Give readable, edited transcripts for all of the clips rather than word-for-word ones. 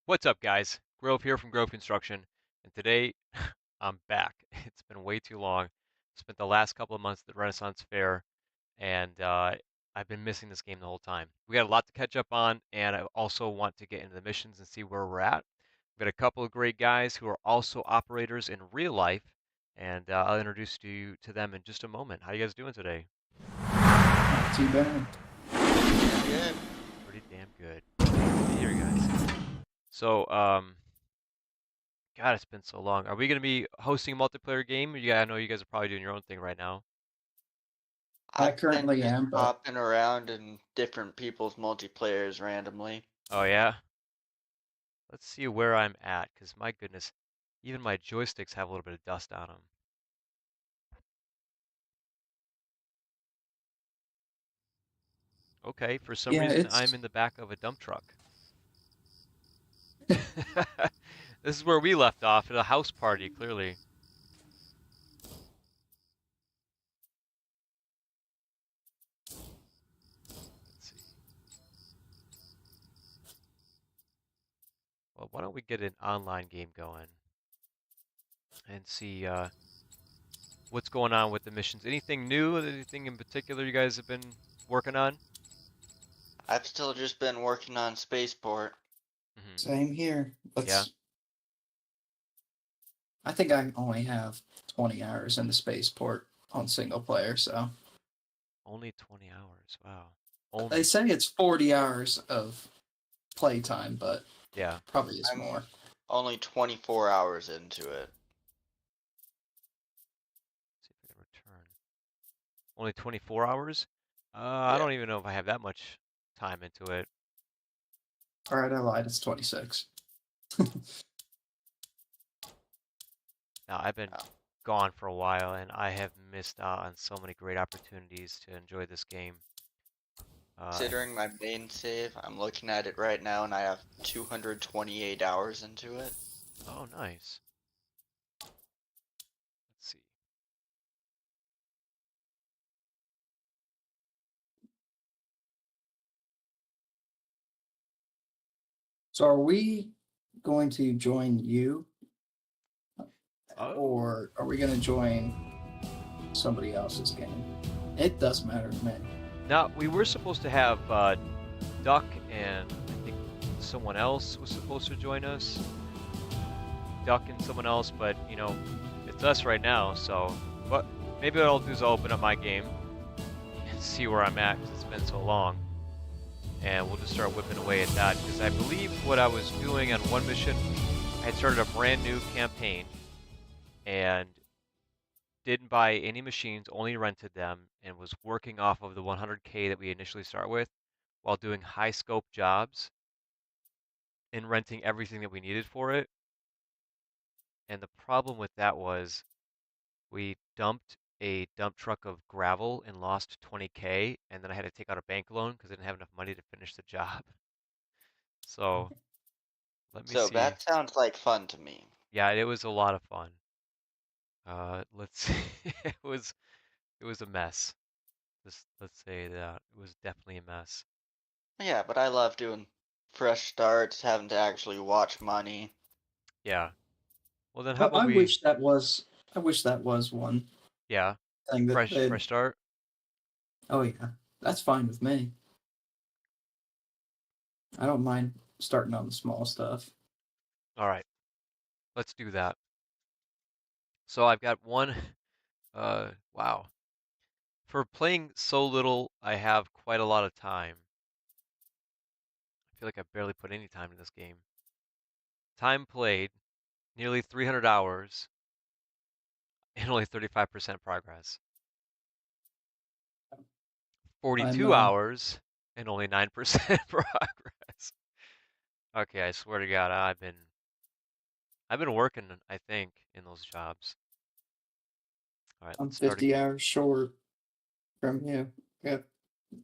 What's up, guys? Grove here from Grove Construction, and today I'm back. It's been way too long. Spent the last couple of months at the Renaissance Fair, and I've been missing this game the whole time. We got a lot to catch up on, and I also want to get into the missions and see where we're at. We've got a couple of great guys who are also operators in real life, and I'll introduce you to them in just a moment. How you guys doing today? Not too bad. Pretty good. Pretty damn good. Good to hear, guys. So, God, it's been so long. Are we going to be hosting a multiplayer game? Yeah, I know you guys are probably doing your own thing right now. I I've been currently just am, but hopping around in different people's multiplayers randomly. Oh, yeah? Let's see where I'm at, because my goodness, even my joysticks have a little bit of dust on them. Okay, for some yeah, reason, I'm it's in the back of a dump truck. This is where we left off at a house party, clearly. Let's see. Well, why don't we get an online game going and see what's going on with the missions? Anything new? Anything in particular you guys have been working on? I've still just been working on Spaceport. Hmm. same here. Yeah. I think I only have 20 hours in the spaceport on single player, so Only 20 hours. Wow. they Only. say it's 40 hours of playtime, but Yeah. probably is I'm more. only 24 hours into it. See if I can return. Only 24 hours? I Yeah. don't even know if I have that much time into it. All right, I lied. It's 26. Now, I've been Wow. gone for a while and I have missed out on so many great opportunities to enjoy this game. Uh, Considering my main save, I'm looking at it right now and I have 228 hours into it. oh, nice. Let's see. So are we going to join you, Oh, or are we going to join somebody else's game? It does matter to me. now we were supposed to have Duck and I think someone else was supposed to join us. Duck and someone else, but it's us right now. So, but maybe what I'll do is I'll open up my game and see where I'm at because it's been so long, and we'll just start whipping away at that. Because I believe what I was doing on one mission, I had started a brand new campaign and didn't buy any machines, only rented them, and was working off of the 100K that we initially start with, while doing high scope jobs and renting everything that we needed for it. And the problem with that was we dumped a dump truck of gravel and lost 20K, and then I had to take out a bank loan because I didn't have enough money to finish the job. So let me So see. that sounds like fun to me. Yeah, it was a lot of fun. Let's see. It was a mess. Just let's say that it was definitely a mess. Yeah, but I love doing fresh starts, having to actually watch money. Yeah. Well then, how I, about I we? wish that was. I wish that was one Yeah, thing that fresh they. fresh start. Oh yeah, that's fine with me. I don't mind starting on the small stuff. All right, let's do that. So I've got one. Wow. For playing so little, I have quite a lot of time. I feel like I barely put any time in this game. Time played, nearly 300 hours, and only 35% progress. I'm 42 hours, and only 9% progress. Okay, I swear to God, I've been working, I think, in those jobs. All right, I'm let's start 50 again. hours short from you. Got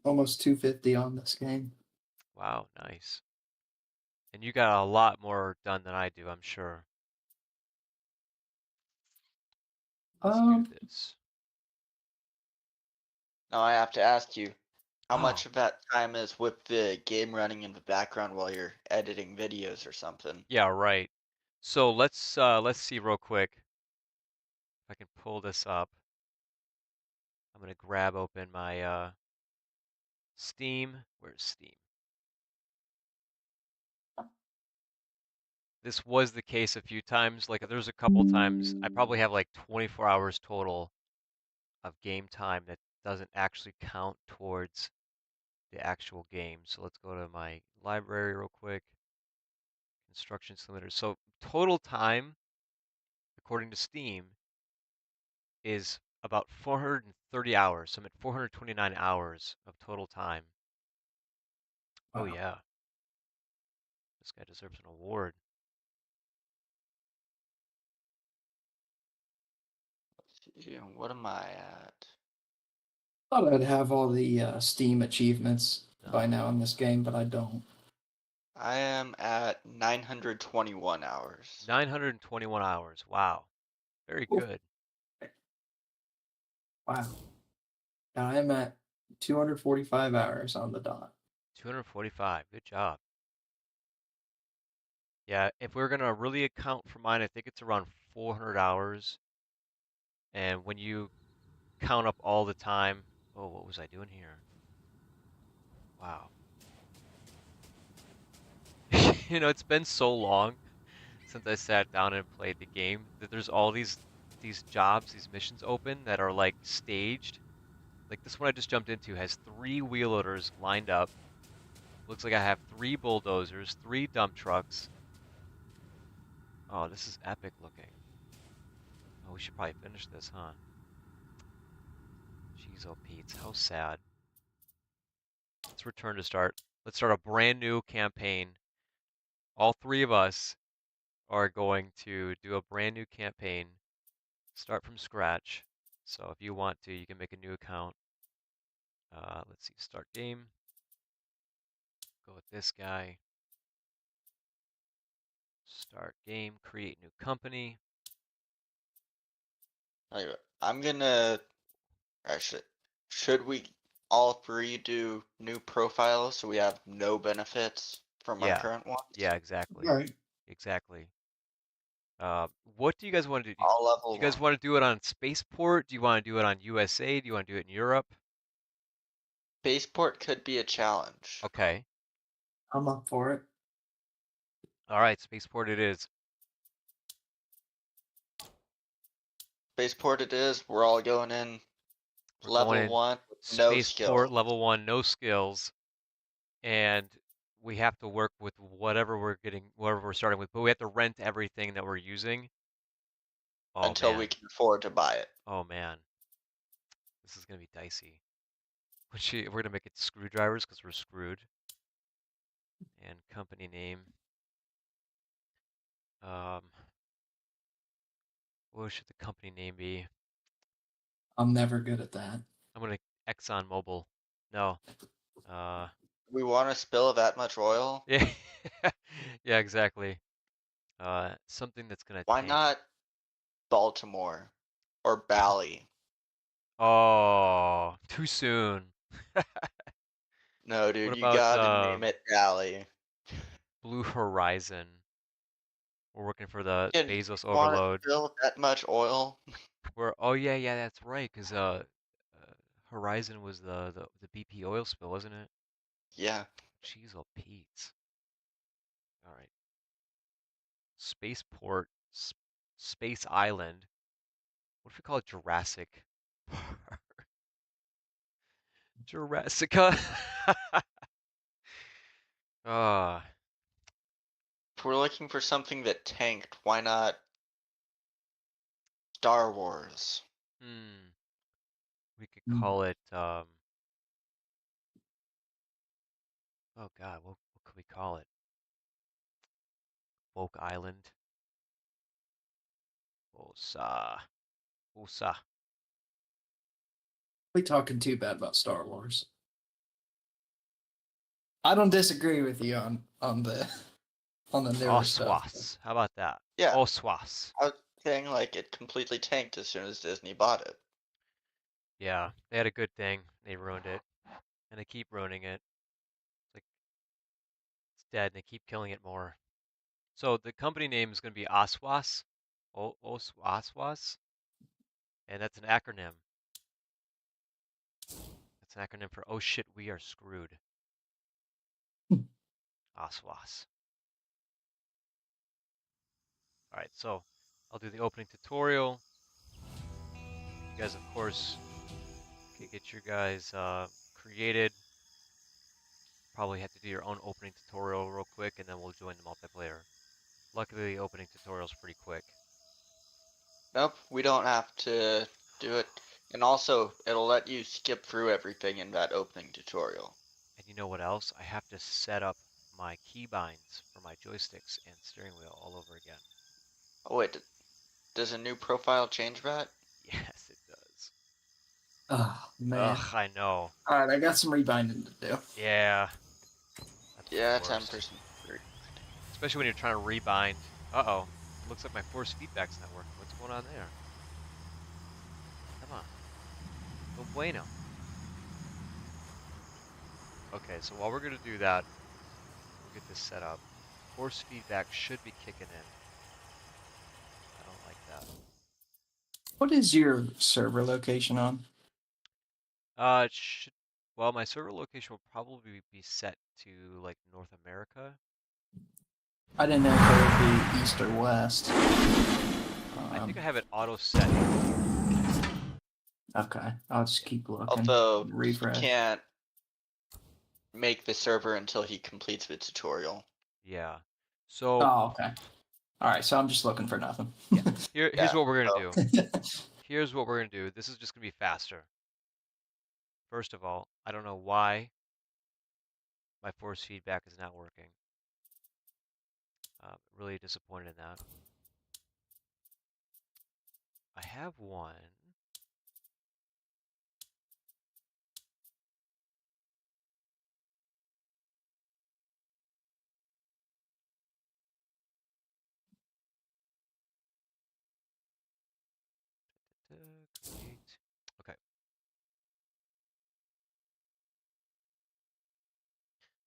almost 250 on this game. Wow, nice. And you got a lot more done than I do, I'm sure. Let's do Um, this. Now I have to ask you, How Oh. much of that time is with the game running in the background while you're editing videos or something? Yeah, right. So let's see real quick if I can pull this up. I'm gonna grab open my Steam. Where's Steam? This was the case a few times. Like there's a couple times I probably have like 24 hours total of game time that doesn't actually count towards the actual game. So let's go to my library real quick. Construction Simulator. So total time, according to Steam, is about 430 hours. So I'm at 429 hours of total time. Oh Wow. yeah, this guy deserves an award. Yeah, what am I at? Thought I'd have all the Steam achievements by No. now in this game, but I don't. I am at 921 hours. 921 hours. Wow. Very Oof. good. Wow. Now I'm at 245 hours on the dot. 245. Good job. Yeah, if we're gonna really account for mine, I think it's around 400 hours. And when you count up all the time, oh, what was I doing here? Wow. You know, it's been so long since I sat down and played the game that there's all these jobs, these missions open that are like staged. Like this one I just jumped into has 3 wheel loaders lined up. Looks like I have 3 bulldozers, 3 dump trucks. Oh, this is epic looking. Oh, we should probably finish this, huh? Jeez, oh Pete, how sad. Let's return to start. Let's start a brand new campaign. All 3 of us are going to do a brand new campaign. Start from scratch. So if you want to, you can make a new account. Let's see, start game. Go with this guy. Start game, create new company. Anyway, I'm gonna. Actually, should we all three do new profiles so we have no benefits from our Yeah, current ones? yeah, exactly, All right. exactly. What do you guys want to do? Do All level you guys 1. want to do it on Spaceport? Do you want to do it on USA? Do you want to do it in Europe? Spaceport could be a challenge. Okay. I'm up for it. All right, Spaceport it is. Spaceport it is. We're all going in We're level going in 1 with no Spaceport skills. level 1, no skills, and we have to work with whatever we're starting with, but we have to rent everything that we're using. Oh Until we man. can afford to buy it. Oh man. This is gonna be dicey. We're gonna make it screwdrivers because we're screwed. And company name. Um, what should the company name be? I'm never good at that. I'm gonna Exxon Mobil. No. Uh, We want to spill that much oil? yeah, yeah, exactly. Something that's gonna Why tank. not Baltimore or Bally? Oh, too soon. No, What dude, you about gotta name it Bally. Blue Horizon? We're working for the Can you Bezos want to overload. spill that much oil? Oh yeah, yeah, that's right. Cause Horizon was the BP oil spill, wasn't it? Yeah. Jeez, oh Pete. All right. Spaceport, Space Island. What if we call it Jurassic Park? Jurassica. Ah, If we're looking for something that tanked, why not Star Wars? we could Hmm. call it oh God, what could we call it? Oak Island. Osa. Osa. We talking too bad about Star Wars. I don't disagree with you on the newer stuff. Oswas. How about that? Yeah, Oswas. I was saying like it completely tanked as soon as Disney bought it. Yeah, they had a good thing. They ruined it. and they keep ruining it. It's like it's dead, and they keep killing it more. So the company name is going to be Oswas, Oswas, and that's an acronym. That's an acronym for "Oh shit, we are screwed." Oswas. All right, so I'll do the opening tutorial. You guys, of course, can get your guys created. Probably have to do your own opening tutorial real quick, and then we'll join the multiplayer. Luckily, the opening tutorial is pretty quick. Nope, we don't have to do it. And also, it'll let you skip through everything in that opening tutorial. And you know what else? I have to set up my keybinds for my joysticks and steering wheel all over again. Oh wait, does a new profile change that? Yes, it does. Oh man. Ugh, I know. All right, I got some rebinding to do. Yeah. That's the Yeah, worst. 10%. Especially when you're trying to rebind. Uh-oh. Looks like my force feedback's not working. What's going on there? Come on. No bueno. Okay, so while we're going to do that, we'll get this set up. Force feedback should be kicking in. I don't like that. What is your server location on? It should, well, my server location will probably be set to like North America. I didn't know if it would be east or west. I think I have it auto set. Okay, I'll just keep looking. Although, he refresh. can't make the server until he completes the tutorial. Yeah. So Oh, okay. All right, so I'm just looking for nothing. here's Yeah, what we're gonna so- do. Here's what we're gonna do. This is just gonna be faster. First of all, I don't know why my force feedback is not working. Really disappointed in that. I have one. Create. Okay.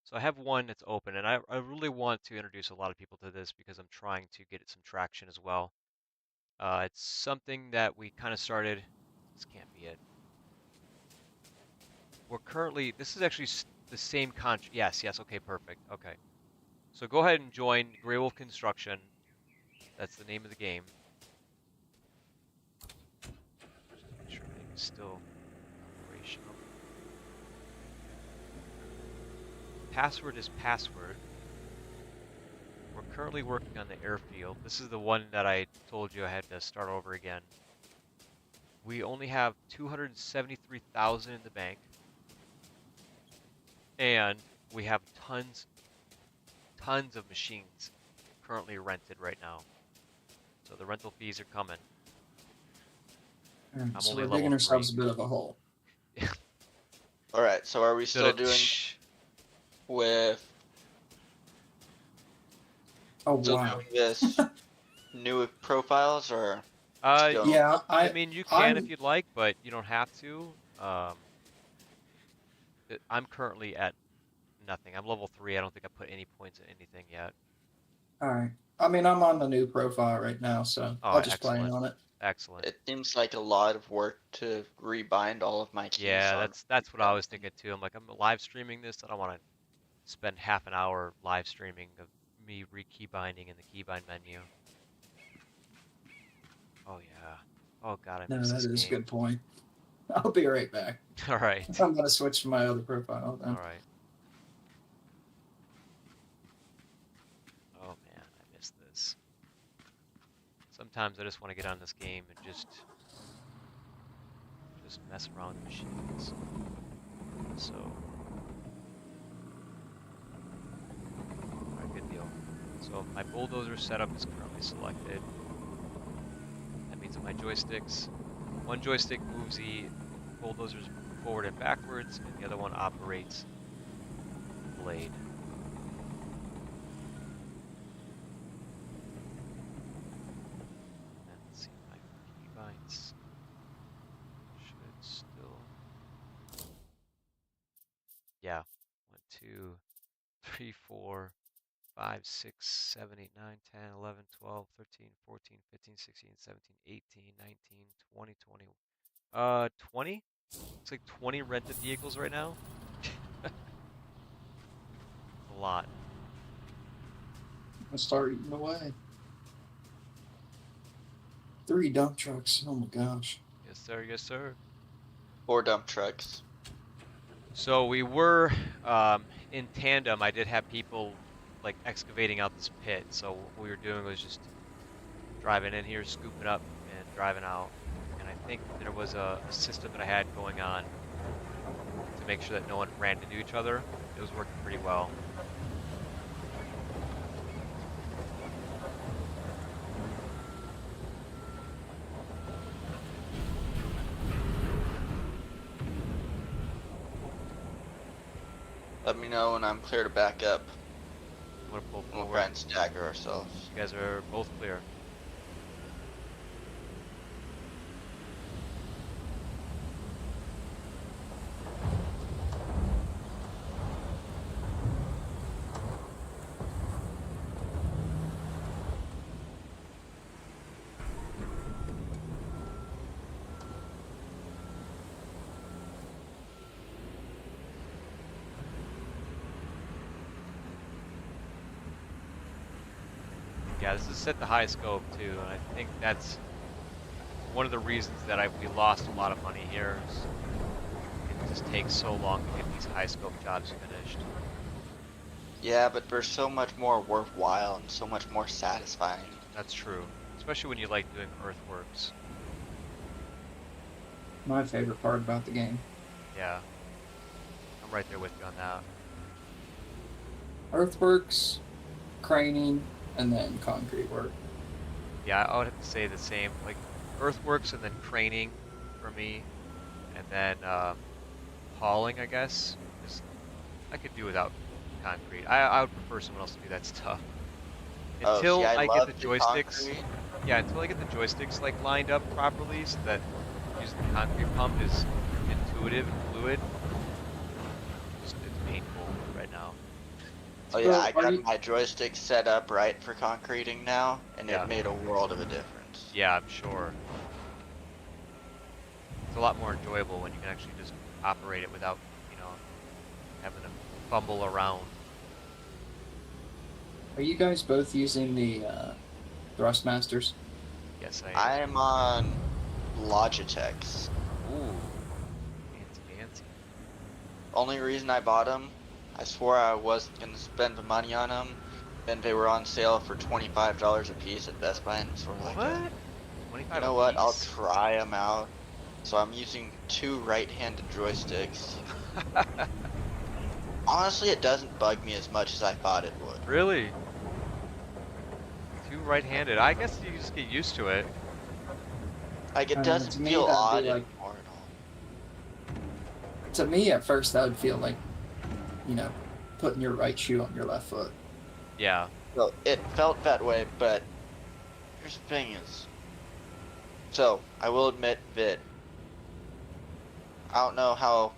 So I have one that's open, and I really want to introduce a lot of people to this because I'm trying to get it some traction as well. It's something that we kind of started. This can't be it. We're currently, this is actually the same contract. Yes, yes, okay, perfect. Okay. So go ahead and join Grey Wolf Construction. That's the name of the game. Just make sure everything is still operational. Password is password. We're currently working on the airfield. This is the one that I told you I had to start over again. We only have 273,000 in the bank. And we have tons of machines currently rented right now. So the rental fees are coming. I'm So only we're level digging ourselves 3. a bit of a hole. Alright, so are we still doing with Oh still wow. doing this new profiles or still? Yeah, I mean, you can if I'm- you'd like, but you don't have to. I'm currently at nothing. I'm level 3. I don't think I put any points in anything yet. all right. I mean, I'm on the new profile right now, so Oh, I'll just play excellent. on it. Excellent. It seems like a lot of work to rebind all of my keys. Yeah, on that's what I was thinking too. I'm like, I'm live streaming this. I don't want to spend half an hour live streaming of me re-key binding in the keybind menu. Oh yeah. Oh god, I No, miss that this is a game. good point. I'll be right back. All right. I'm gonna switch to my other profile then. All right. Oh man, I miss this. Sometimes I just want to get on this game and just mess around with machines. So, alright, good deal. So my bulldozer setup is currently selected. That means that my joysticks, one joystick moves the bulldozers forward and backwards, and the other one operates the blade. And let's see, my keybinds should still. 2, 3, 4, 5, 6, 7, 8, 9, 10, 11, 12, 13, 14, 15, 16, 17, 18, 19, 20, 20. 20? Looks like 20 rented vehicles right now. A lot. I start eating away. 3 dump trucks. Oh my gosh. Yes, sir. Yes, sir. 4 dump trucks. So we were in tandem. I did have people like excavating out this pit. So what we were doing was just driving in here, scooping up, and driving out. And I think there was a system that I had going on to make sure that no one ran into each other. It was working pretty well. Let me know when I'm clear to back up. I'm gonna pull We'll forward. try and stagger ourselves. You guys are both clear. Yeah, this is set to high scope too, and I think that's one of the reasons that we lost a lot of money here. Is it just takes so long to get these high scope jobs finished. Yeah, but they're so much more worthwhile and so much more satisfying. That's true, especially when you like doing earthworks. My favorite part about the game. Yeah, I'm right there with you on that. Earthworks, craning, and then concrete work. Yeah, I would have to say the same. Like earthworks and then craning for me, and then hauling, I guess. 'Cause I could do without concrete. I would prefer someone else to do that stuff. Oh, Until see, I get love the joysticks. concrete. Yeah, until I get the joysticks like lined up properly, so that using the concrete pump is intuitive and fluid. It's painful right now. Oh yeah, So, I are got you- my joystick set up right for concreting now, and Yeah. it made a world of a difference. Yeah, I'm sure. It's a lot more enjoyable when you can actually just operate it without, having to fumble around. Are you guys both using the Thrustmasters? Yes, I am on Logitech's. Ooh, fancy. Only reason I bought them, I swore I wasn't gonna spend the money on them, and they were on sale for $25 a piece at Best Buy, and it's sort of like, What? 25 you know what? I'll apiece? try them out. So I'm using 2 right-handed joysticks. Honestly, it doesn't bug me as much as I thought it would. Really? 2 right-handed. I guess you just get used to it. Like, it To doesn't me, feel that'd be odd like- anymore at all. To me, at first, that would feel like, putting your right shoe on your left foot. Yeah. So it felt that way, but here's the thing is, so I will admit that I don't know how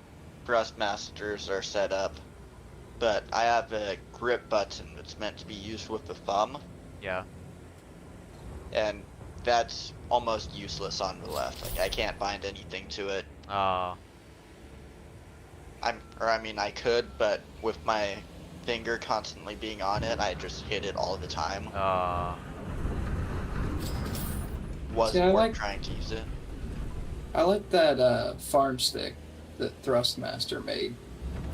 Thrustmasters are set up, but I have a grip button that's meant to be used with the thumb, Yeah. and that's almost useless on the left. Like, I can't bind anything to it. I could, but with my finger constantly being on it, I just hit it all the time. Wasn't I worth like- trying to use it. I like that farm stick that Thrustmaster made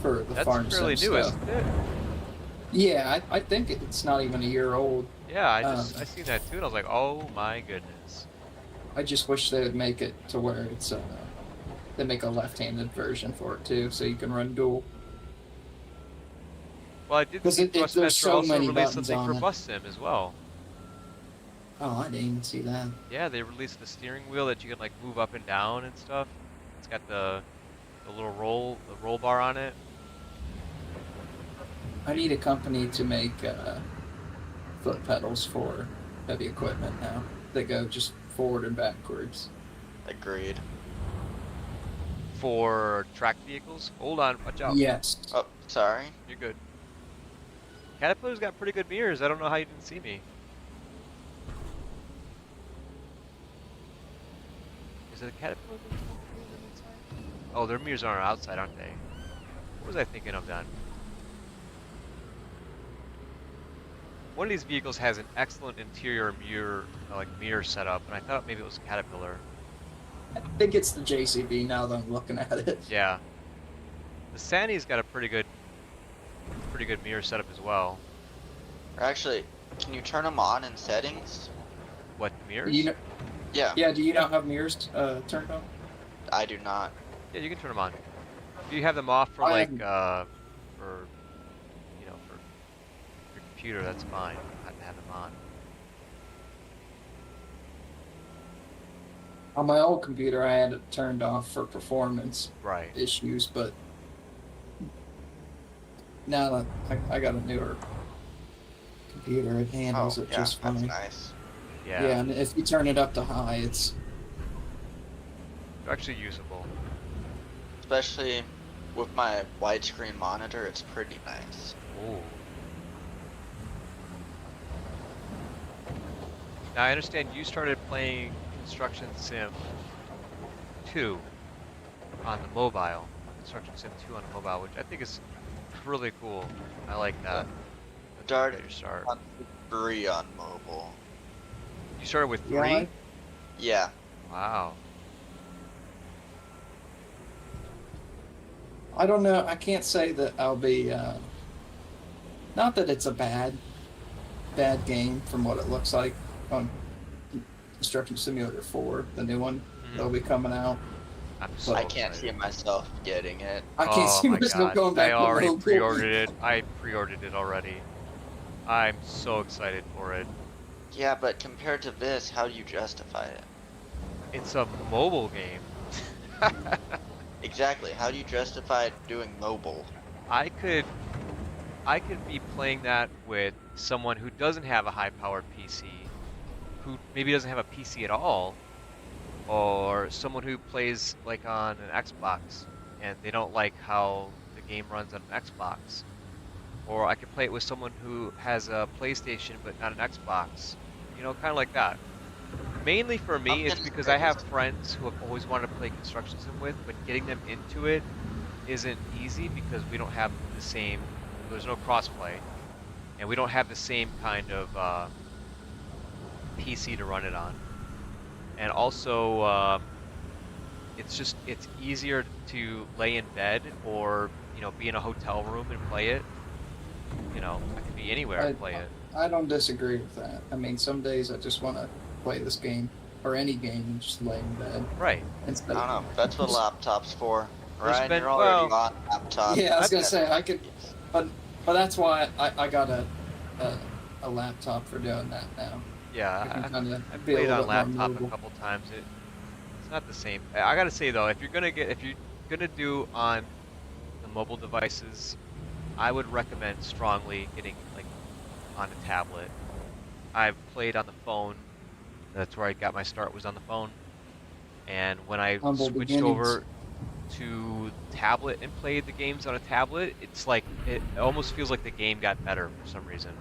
for the That's farm fairly sim new, stuff. isn't it? Yeah, I think it's not even a year old. Yeah, I seen that too, and I was like, oh my goodness. I just wish they would make it to where it's they make a left-handed version for it too, so you can run dual. Well, I did 'Cause see there's Thrustmaster so also many release buttons something for on it. Bus Sim as well. Oh, I didn't even see that. Yeah, they released the steering wheel that you can like move up and down and stuff. It's got the little roll bar on it. I need a company to make foot pedals for heavy equipment now. They go just forward and backwards. Agreed. For tracked vehicles? Hold on, watch out. Yes. Oh, sorry. You're good. Caterpillar's got pretty good mirrors. I don't know how you didn't see me. Is it a Caterpillar? Oh, their mirrors are outside, aren't they? What was I thinking of then? One of these vehicles has an excellent interior mirror, mirror setup, and I thought maybe it was a Caterpillar. I think it's the JCB now that I'm looking at it. Yeah. The Sani's got a pretty good mirror setup as well. Or actually, can you turn them on in settings? What, the mirrors? Do you know, Yeah, yeah, do you not have mirrors turned on? I do not. Yeah, you can turn them on. If you have them off for I like, haven't- for your computer, that's fine. You don't have to have them on. On my old computer, I had it turned off for performance Right. issues, but now that I got a newer computer, it handles it yeah, just that's fine. nice. Yeah. Yeah, and if you turn it up to high, it's They're actually usable. Especially with my widescreen monitor, it's pretty nice. Ooh. Now I understand you started playing Construction Sim 2 on the mobile. Construction Sim 2 on the mobile, which I think is really cool. I like that. That's a Started great start. on 3 on mobile. You started with Yeah, 3? Yeah, Wow. I don't know. I can't say that I'll be. Not that it's a bad game from what it looks like on Construction Simulator 4, the new one that'll be coming out. I'm so I can't see excited. myself getting it. I can't Oh see my myself God. going back I to already mobile. pre-ordered it. I pre-ordered it already. I'm so excited for it. Yeah, but compared to this, how do you justify it? It's a mobile game. Exactly. How do you justify doing mobile? I could be playing that with someone who doesn't have a high-powered PC, who maybe doesn't have a PC at all, or someone who plays like on an Xbox and they don't like how the game runs on an Xbox. Or I could play it with someone who has a PlayStation but not an Xbox. You know, kind of like that. Mainly for me, it's because I have friends who have always wanted to play Construction Sim with, but getting them into it isn't easy because we don't have the same, there's no crossplay, and we don't have the same kind of PC to run it on. And also, it's easier to lay in bed or, be in a hotel room and play it. I could be anywhere and play it. I don't disagree with that. I mean, some days I just want to play this game or any game and just lay in bed Right. instead I of. don't know. That's what laptop's for. There's Ryan, been- you're already well- on laptop. Yeah, I was gonna I've say, got- I could- But that's why I got a laptop for doing that now. I Yeah, can kinda I be a played little on bit more laptop a mobile. couple times. It's not the same. I gotta say though, if you're gonna do on the mobile devices, I would recommend strongly getting like on a tablet. I've played on the phone. That's where I got my start, was on the phone. And when I Humble switched beginnings. over to tablet and played the games on a tablet, it's like it almost feels like the game got better for some reason.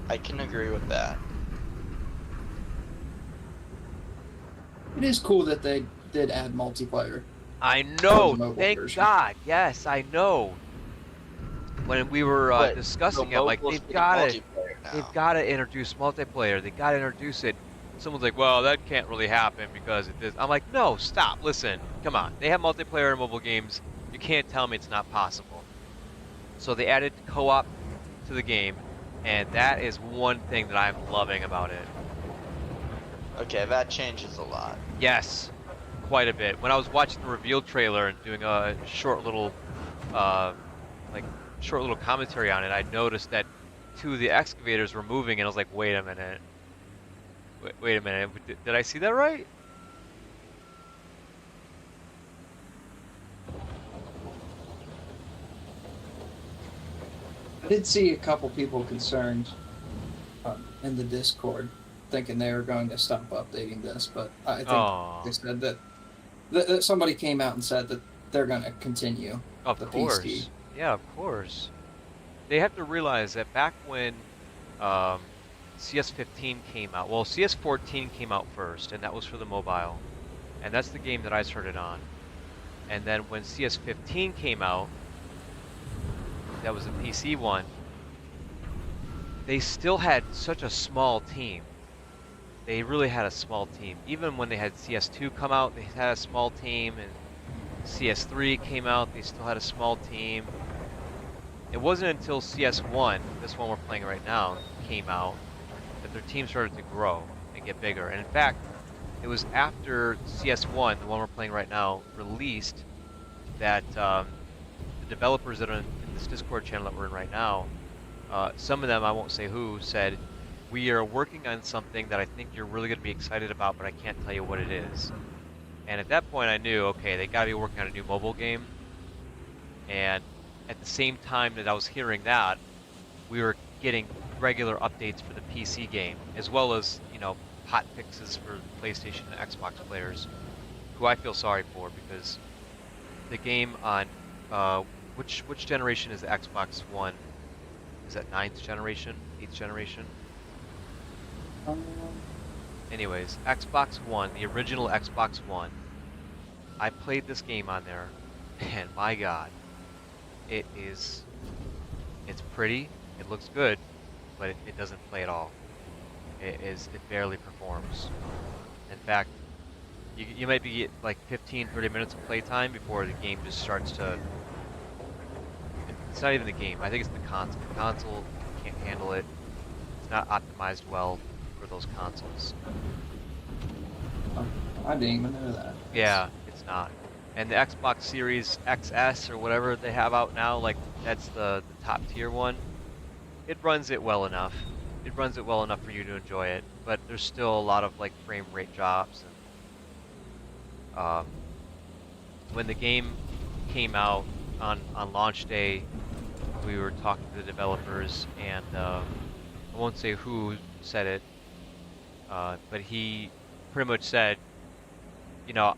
I can agree with that. It is cool that they did add multiplayer. I know. the mobile Thank version. God. Yes, I know. When we were But, discussing so it, like mobile's they've getting got multiplayer now. they've got to introduce multiplayer. They got to introduce it. Someone's like, well, that can't really happen because it is. I'm like, no, stop. Listen, come on. They have multiplayer in mobile games. You can't tell me it's not possible. So they added co-op to the game, and that is one thing that I'm loving about it. Okay, that changes a lot. Yes, quite a bit. When I was watching the reveal trailer and doing a short little commentary on it, I noticed that two of the excavators were moving, and I was like, wait a minute. Wait a minute. Did I see that right? I did see a couple people concerned in the Discord, thinking they were going to stop updating this, but I think Oh, they said that Somebody came out and said that they're going to continue Of the course. PC. Yeah, of course. They have to realize that back when um, CS15 came out, well, CS14 came out first, and that was for the mobile. And that's the game that I started on. And then when CS15 came out, that was the PC one, they still had such a small team. They really had a small team. Even when they had CS2 come out, they had a small team, and CS3 came out, they still had a small team. It wasn't until CS1, this one we're playing right now, came out, that their team started to grow and get bigger. And in fact, it was after CS1, the one we're playing right now, released, that the developers that are in this Discord channel that we're in right now, some of them, I won't say who, said, we are working on something that I think you're really going to be excited about, but I can't tell you what it is. And at that point I knew, okay, they got to be working on a new mobile game. And at the same time that I was hearing that, we were getting regular updates for the PC game, as well as, you know, hot fixes for PlayStation and Xbox players, who I feel sorry for, because the game on which generation is the Xbox One? Is that 9th generation? 8th generation? Anyways, Xbox One, the original Xbox One, I played this game on there, and my god, it's pretty, it looks good, but it doesn't play at all. It barely performs. In fact, you might be like 15-30 minutes of playtime before the game just starts to... It's not even the game, I think it's the console. The console can't handle it. It's not optimized well for those consoles. Oh, I didn't even know that. Yeah, it's not. And the Xbox Series XS or whatever they have out now, like that's the top tier one, it runs it well enough. It runs it well enough for you to enjoy it, but there's still a lot of like frame rate drops. And when the game came out on launch day, we were talking to the developers, and I won't say who said it, but he pretty much said, you know,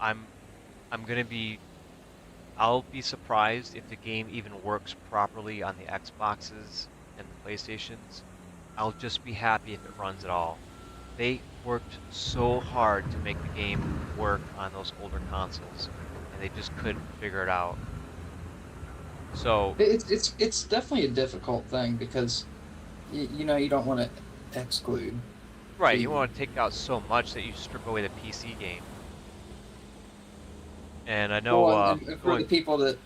I'll be surprised if the game even works properly on the Xboxes and the PlayStations. I'll just be happy if it runs at all. They worked so hard to make the game work on those older consoles, and they just couldn't figure it out. So It's definitely a difficult thing because you know you don't want to exclude. right, you want to take out so much that you strip away the PC game. And I know Well, and for the people that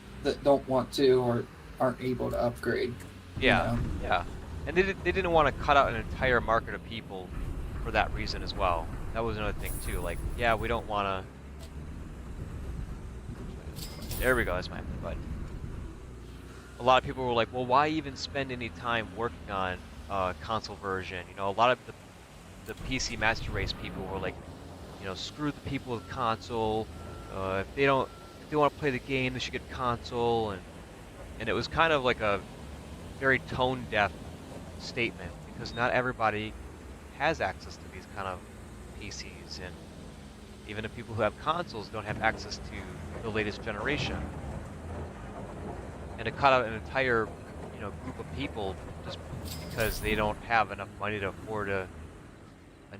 don't want to or aren't able to upgrade. yeah, You know? yeah. And they didn't want to cut out an entire market of people for that reason as well. That was another thing too. Like, yeah, we don't want to. There we go. That's my button. A lot of people were like, well, why even spend any time working on console version? You know, a lot of the PC Master Race people were like, you know, screw the people with console. If they want to play the game, they should get console. And it was kind of like a very tone deaf statement, because not everybody has access to these kind of PCs, and even the people who have consoles don't have access to the latest generation. And to cut out an entire, you know, group of people just because they don't have enough money to afford a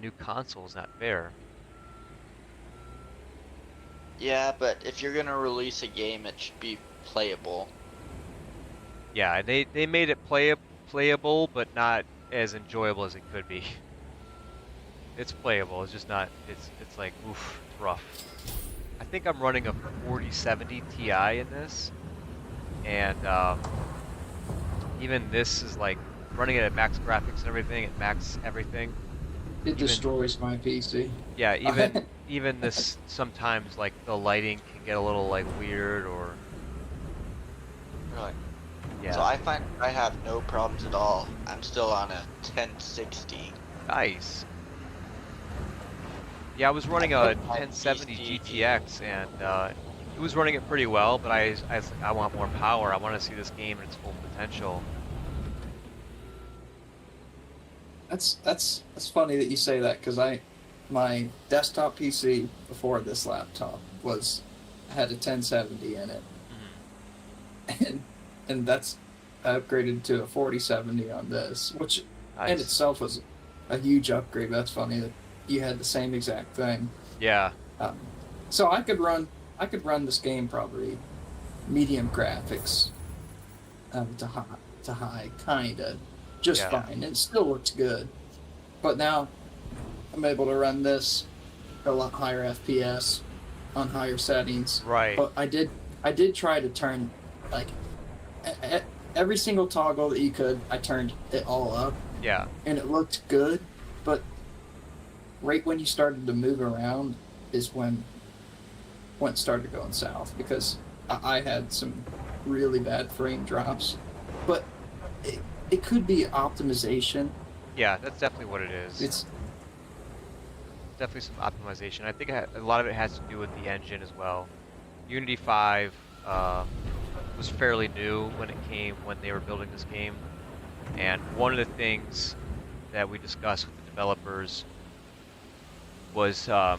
new console is not fair. Yeah, but if you're gonna release a game, it should be playable. Yeah, they made it playable, but not as enjoyable as it could be. It's playable. It's just not. It's like oof, it's rough. I think I'm running a 4070 Ti in this, and even this is like running it at max graphics and everything, at max everything. It destroys my PC. Yeah, even this sometimes like the lighting can get a little like weird or Really. yeah. So I find I have no problems at all. I'm still on a 1060. Nice. Yeah, I was running a I put my 1070 PC GTX, and it was running it pretty well, but I want more power. I want to see this game in its full potential. That's funny that you say that because my desktop PC before this laptop was had a 1070 in it, Mhm. and that's upgraded to a 4070 on this, which in Nice. itself was a huge upgrade. That's funny that you had the same exact thing. Yeah. Um, so I could run this game probably medium graphics to high, kinda, just Yeah. fine. It still looks good, but now I'm able to run this a lot higher FPS on higher settings. Right. But I did try to turn like every single toggle that you could. I turned it all up, Yeah. and it looked good. But right when you started to move around is when it started going south because I had some really bad frame drops. But it could be optimization. Yeah. That's definitely what it is. It's Definitely some optimization. I think a lot of it has to do with the engine as well. Unity 5 was fairly new when they were building this game, and one of the things that we discussed with the developers was the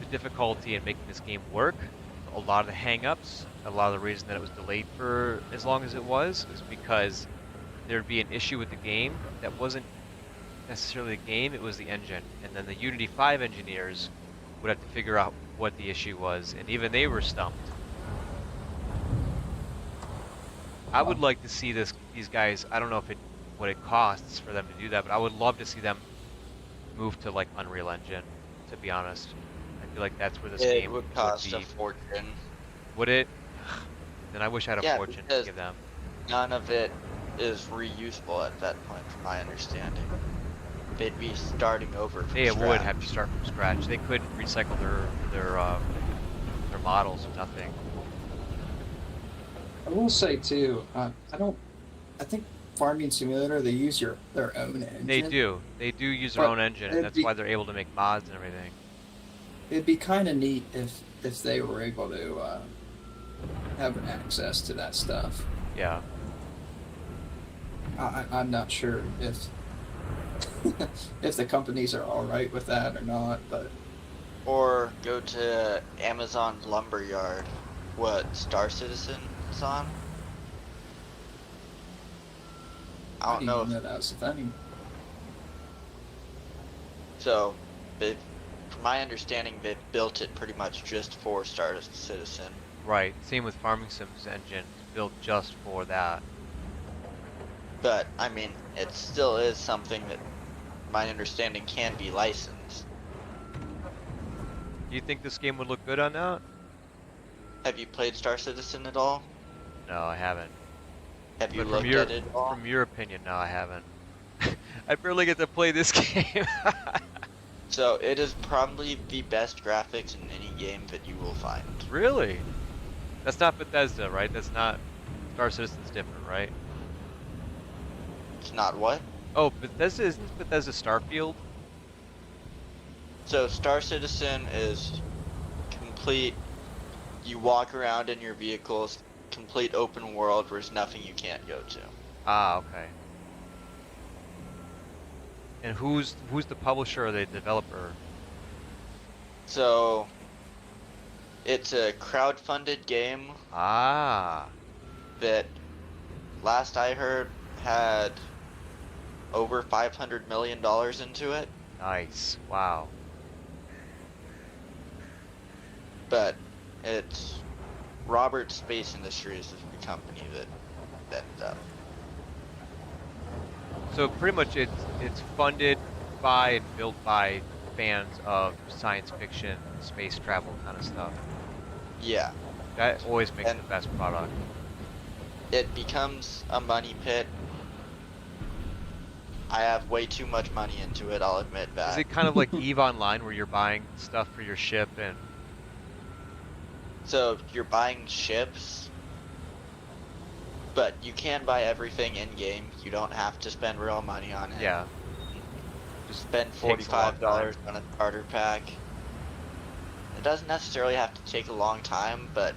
difficulty in making this game work. A lot of the hang-ups, a lot of the reason that it was delayed for as long as it was because there'd be an issue with the game that wasn't necessarily the game, it was the engine. And then the Unity 5 engineers would have to figure out what the issue was, and even they were stumped. I would like to see these guys, I don't know what it costs for them to do that, but I would love to see them move to like Unreal Engine, to be honest. I feel like that's where this It game would cost be. a fortune. Would it? Then I wish I had a Yeah, fortune to because give them. none of it is reusable at that point, from my understanding. They'd be starting over from They would scratch. have to start from scratch. They couldn't recycle their models or nothing. I will say too. I think Farming Simulator they use their own engine. They do. They do use their But own engine, and it'd that's be- why they're able to make mods and everything. It'd be kind of neat if they were able to have access to that stuff. Yeah. I'm not sure if if the companies are all right with that or not, but Or go to Amazon Lumberyard. What, Star Citizen is on? I don't didn't know even if know that was a thing. so. From my understanding, they've built it pretty much just for Star Citizen. Right. Same with Farming Sim's engine, built just for that. But I mean, it still is something that, my understanding, can be licensed. Do you think this game would look good on that? Have you played Star Citizen at all? No, I haven't. Have you But looked at it at all? from your opinion, no, I haven't. I barely get to play this game. So it is probably the best graphics in any game that you will find. Really? That's not Bethesda, right? That's not Star Citizen's different, right? It's not what? Oh, Bethesda isn't Bethesda Starfield? So Star Citizen is complete. You walk around in your vehicles, complete open world where there's nothing you can't go to. Ah, okay. And who's the publisher or the developer? So it's a crowd-funded game Ah, that, last I heard, had over $500 million into it. nice. Wow. But it's Robert Space Industries is the company that So pretty much it's funded by and built by fans of science fiction, space travel kind of stuff. yeah, That always makes And- the best product. it becomes a money pit. I have way too much money into it, I'll admit that. Is it kind of like EVE Online where you're buying stuff for your ship and So you're buying ships, but you can buy everything in game. You don't have to spend real money on it. yeah, Just spend takes a long $45 on a starter pack. It doesn't necessarily have to take a long time, but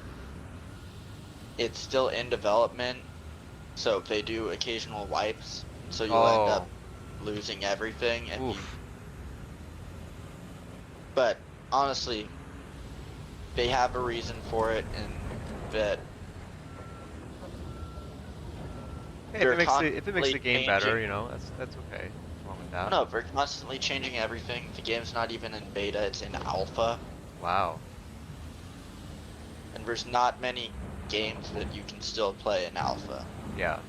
it's still in development, so they do occasional wipes, so you'll end up losing everything. And Oof. but honestly, they have a reason for it, and that Hey, they're if it makes the constantly game better, changing. you know, that's okay. What's wrong with that? No, they're constantly changing everything. The game's not even in beta; it's in alpha, Wow. and there's not many games that you can still play in alpha. Yeah.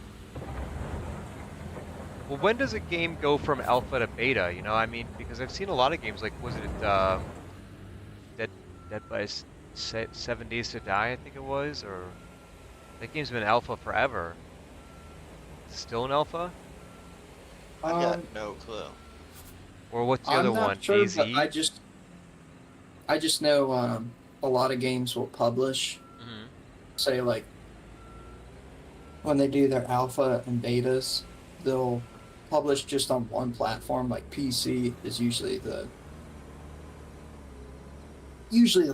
Well, when does a game go from alpha to beta? You know, I mean, because I've seen a lot of games like, was it Dead Dead by 7 Days to Die, I think it was, or that game's been alpha forever. Still in alpha? I've Um, got no clue. Or what's the I'm other not one? sure, AZ? but I just know a lot of games will publish, Hmm. say like when they do their alpha and betas, they'll publish just on one platform. Like PC is usually the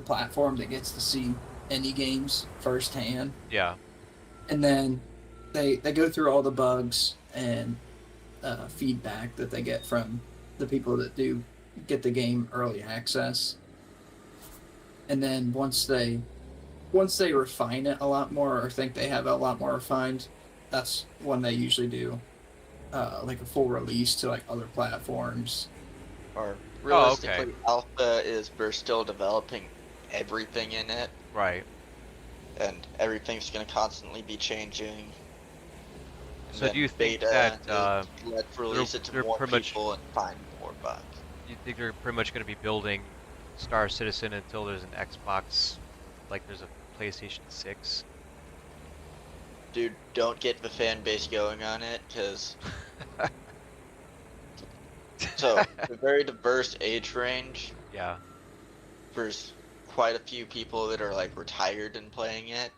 platform that gets to see any games firsthand, Yeah. and then they go through all the bugs and feedback that they get from the people that do get the game early access, and then once they refine it a lot more or think they have it a lot more refined, that's when they usually do like a full release to like other platforms. Or Oh, okay. realistically, alpha is we're still developing everything in it, Right. and everything's going to constantly be changing. And So then do you think beta that is let's release it to they're more pretty much people and find more bugs. you think they're pretty much going to be building Star Citizen until there's an Xbox, like there's a PlayStation 6? Dude, don't get the fan base going on it, because so a very diverse age range. Yeah. There's quite a few people that are like retired and playing it,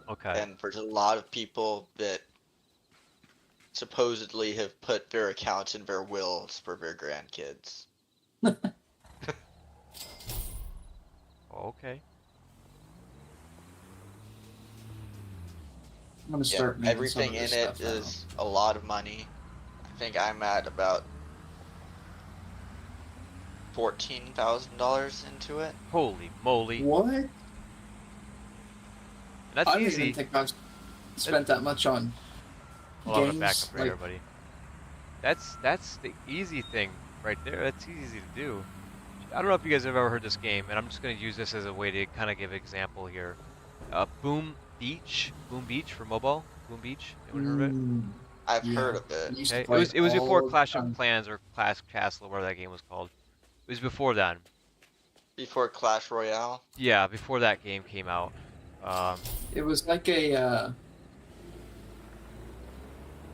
Okay. and there's a lot of people that supposedly have put their accounts in their wills for their grandkids. Okay. I'm gonna Yeah, start making everything some in of it this stuff is a lot of money. I think I'm at about $14,000 into it. Holy moly. What? And that's I don't easy. even think I've spent that much on Hold on, I'm gonna back games. up for Like, everybody. That's the easy thing right there. That's easy to do. I don't know if you guys have ever heard this game, and I'm just gonna use this as a way to kind of give an example here. Boom Beach for mobile. Boom Beach. Anyone heard of it? I've yeah, heard of I it. used Okay. to It play was before all the Clash of time. Clans or Clash Castle, whatever that game was called. It was before then. Before Clash Royale. Yeah, before that game came out. It was like a.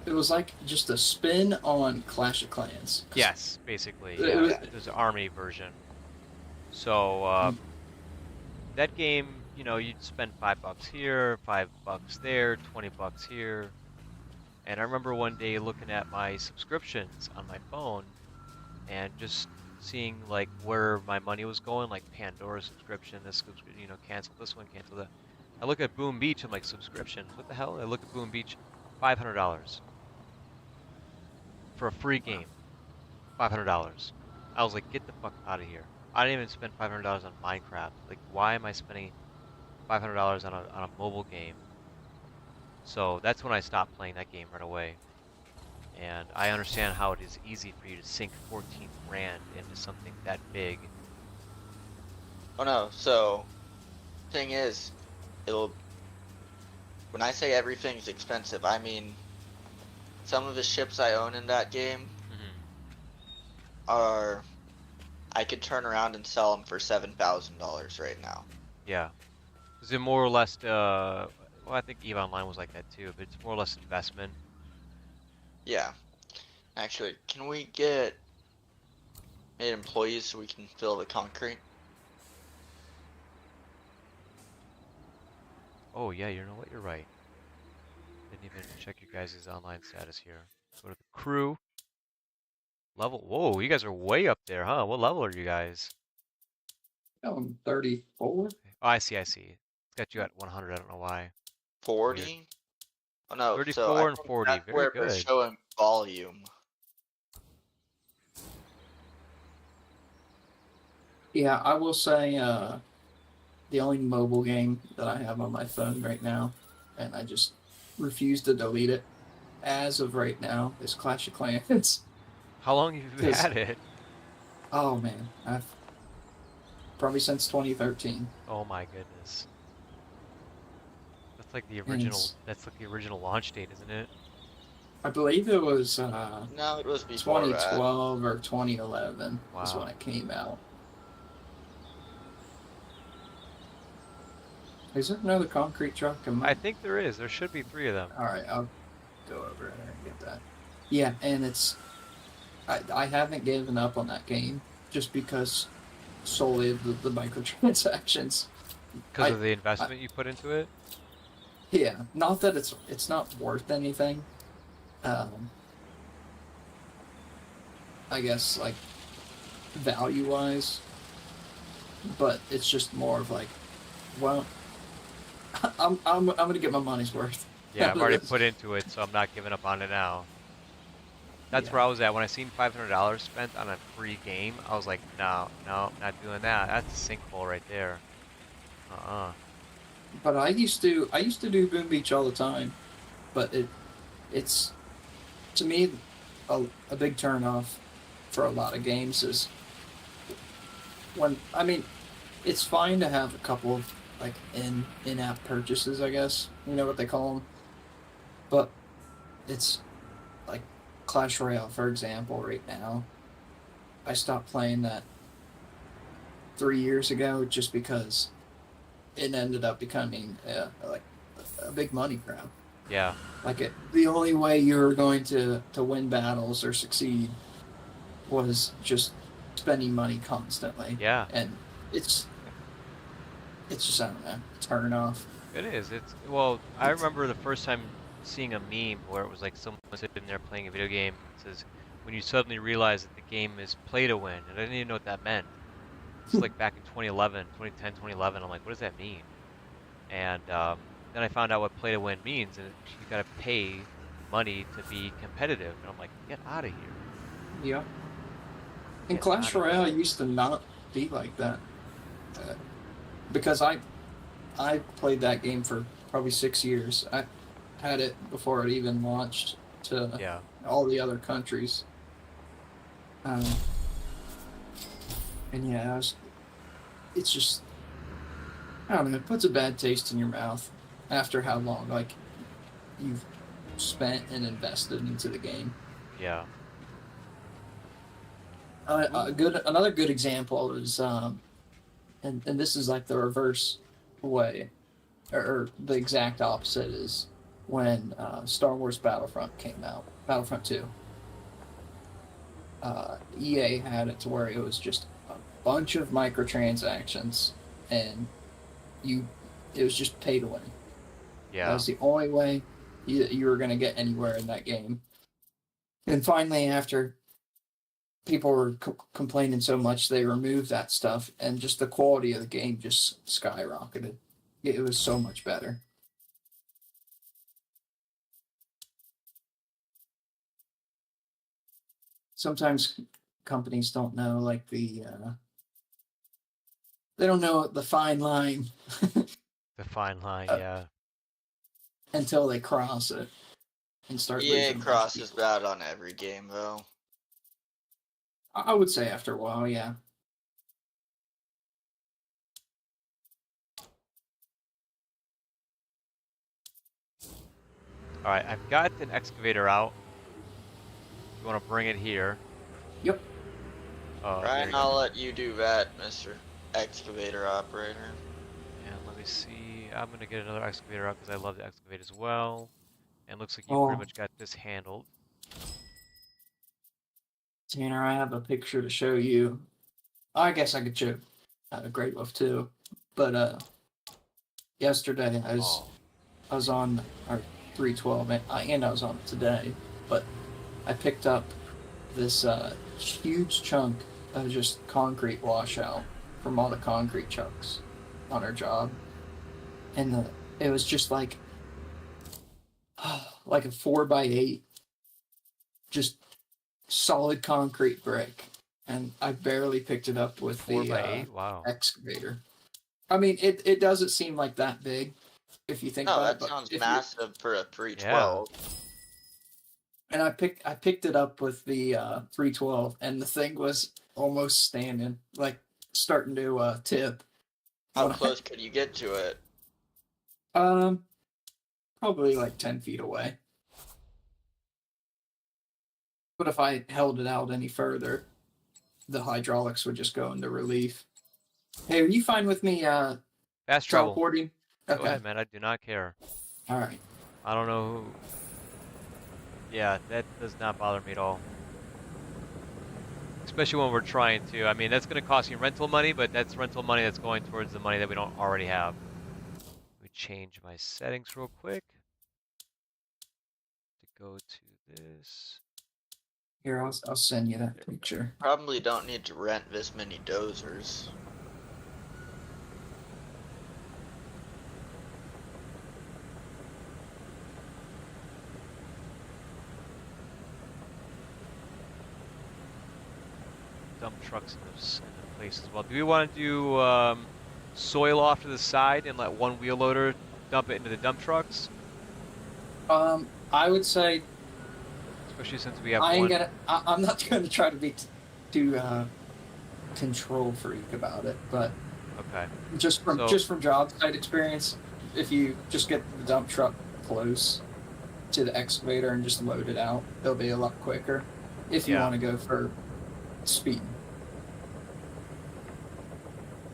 It was like just a spin on Clash of Clans. Yes, basically. It Yeah, was- there's an army version. So that game, you know, you'd spend $5 here, $5 there, $20 here. And I remember one day looking at my subscriptions on my phone and just seeing like where my money was going, like Pandora subscription, this subscription, you know, cancel this one, cancel that. I look at Boom Beach, I'm like, subscriptions, what the hell? I look at Boom Beach, $500 for a free game. $500. I was like, get the fuck out of here. I didn't even spend $500 on Minecraft. Like, why am I spending $500 on a mobile game? So that's when I stopped playing that game right away. And I understand how it is easy for you to sink 14 grand into something that big. Oh no, so thing is, when I say everything's expensive, I mean some of the ships I own in that game are I could turn around and sell them for $7,000 right now. Yeah. Is it more or less, well, I think EVE Online was like that too, but it's more or less investment. Yeah. Actually, can we get 8 employees so we can fill the concrete? Oh yeah, you know what? You're right. Didn't even check your guys' online status here. Go to the crew. Level. Whoa, you guys are way up there, huh? What level are you guys? I'm 34. Oh, I see, I see. It's got you at 100. I don't know why. 40? Oh no, so 34 I and think 40, that's very where we're good. showing volume. Yeah, I will say the only mobile game that I have on my phone right now, and I just refuse to delete it. As of right now, is Clash of Clans. How long have you 'Cause- had it? Oh man, I've probably since 2013. Oh my goodness. That's like the And original. That's like the original launch date, isn't it? I believe it was No, it was before that. 2012 or 2011 is Wow. when it came out. Is there another concrete truck? I think there is. There should be 3 of them. All right, I'll go over there and get that. Yeah, and it's I haven't given up on that game just because solely of the microtransactions. Because I- of the investment you put into it? Yeah, not that it's not worth anything. I guess like value wise, but it's just more of like, well, I'm gonna get my money's worth. Yeah, I've already That's- put into it, so I'm not giving up on it now. That's Yeah. where I was at. When I seen $500 spent on a free game, I was like, no, not doing that. That's a sinkhole right there. But I used to do Boom Beach all the time, but it's to me a big turn off for a lot of games is when it's fine to have a couple of like in-app purchases, I guess, you know what they call them, but it's like Clash Royale, for example. Right now, I stopped playing that 3 years ago just because it ended up becoming like a big money grab. Yeah, Like the only way you were going to win battles or succeed was just spending money constantly. yeah, And it's just, I don't know, turn off. it is. Well, I remember the first time seeing a meme where it was like someone sitting there playing a video game. It says, when you suddenly realize that the game is play to win, and I didn't even know what that meant. It's like back in 2011, 2010, 2011. I'm like, what does that mean? And then I found out what play to win means, and you gotta pay money to be competitive. And I'm like, get out of here. Yeah. And Yeah, Clash I don't know. Royale used to not be like that. Because I played that game for probably 6 years. I had it before it even launched to Yeah, all the other countries. And yeah, it's just, I don't know, it puts a bad taste in your mouth after how long, like, you've spent and invested into the game. yeah, Another good example is, and this is like the reverse way, or the exact opposite is when Star Wars Battlefront came out, Battlefront 2. EA had it to where it was just a bunch of microtransactions, and it was just pay to win. That yeah. was the only way you were going to get anywhere in that game. And finally, after people were complaining so much, they removed that stuff, and just the quality of the game just skyrocketed. It was so much better. Sometimes companies don't know, like they don't know the fine line The fine line, Uh, yeah. until they cross it and start EA losing a bunch of crosses people. that on every game, though. I would say after a while, yeah. Alright, I've got an excavator out. You want to bring it here? Yep. There Ryan, you go. I'll let you do that, Mr. Excavator Operator. And let me see. I'm gonna get another excavator out because I love to excavate as well. And looks like you Oh. pretty much got this handled. Tanner, I have a picture to show you. I guess I could show Great Wolf too, but yesterday Oh, I was on our 312 and I was on it today, but I picked up this huge chunk of just concrete washout from all the concrete trucks on our job, and it was just like a 4x8, just solid concrete brick, and I barely picked it up with 4 the by 8. Wow. excavator. I mean, it doesn't seem like that big if you think No, about it. that But sounds if you, massive for a 312. and I picked it up with the 312, and the thing was almost standing, like starting to tip. How When close could you get to it? Probably like 10 feet away. But if I held it out any further, the hydraulics would just go into relief. Hey, are you fine with me Fast travel. teleporting? Go Okay. ahead, man. I do not care. All right. I don't know who. Yeah, that does not bother me at all. Especially when we're trying to. I mean, that's going to cost you rental money, but that's rental money that's going towards the money that we don't already have. Let me change my settings real quick. To go to this. Here, I'll send you that picture. Probably don't need to rent this many dozers. Dump trucks in the place as well. Do we want to do soil off to the side and let one wheel loader dump it into the dump trucks? I would say Especially since we have I ain't one. gonna. I'm not gonna try to be too control freak about it, but Okay. just from job site experience, if you just get the dump truck close to the excavator and just load it out, it'll be a lot quicker. If you Yeah. want to go for speed.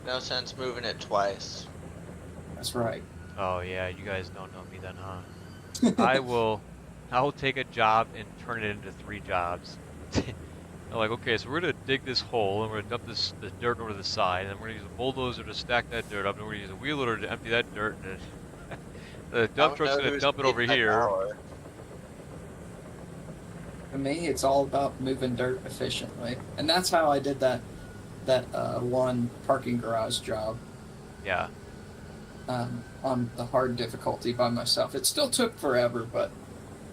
No sense moving it twice. That's right. Oh yeah, you guys don't know me then, huh? I will take a job and turn it into 3 jobs. I'm like, okay, so we're gonna dig this hole and we're gonna dump this dirt over to the side, and then we're gonna use a bulldozer to stack that dirt up, and we're gonna use a wheel loader to empty that dirt, and the dump truck's gonna dump it over here. For me, it's all about moving dirt efficiently, and that's how I did that one parking garage job Yeah. on the hard difficulty by myself. It still took forever, but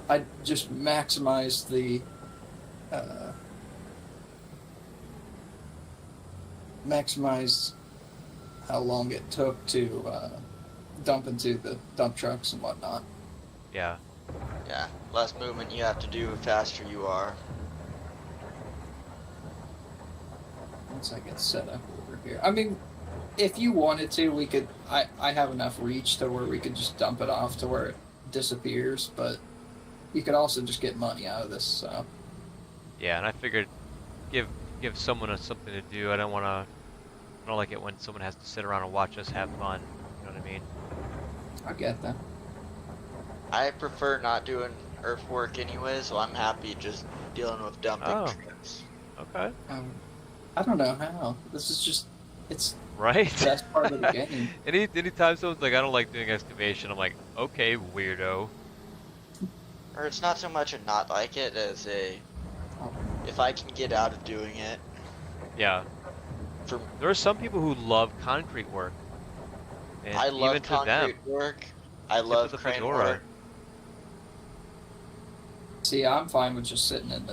I just maximized the maximized how long it took to dump into the dump trucks and whatnot. Yeah. Yeah, less movement you have to do, faster you are. Once I get set up over here, I mean, if you wanted to, we could. I have enough reach to where we could just dump it off to where it disappears, but you could also just get money out of this. So Yeah, and I figured give someone something to do. I don't like it when someone has to sit around and watch us have fun. You know what I mean? I get that. I prefer not doing earthwork anyway, so I'm happy just dealing with dumping Oh. trucks. Okay. I don't know how. This is just it's Right? the best part of the game. Anytime someone's like, I don't like doing excavation, I'm like, okay, weirdo. Or it's not so much a not like it as a if I can get out of doing it. Yeah. For There are some people who love concrete work. And I love even to them, concrete work. I tip of love the crane fedora. work. See, I'm fine with just sitting in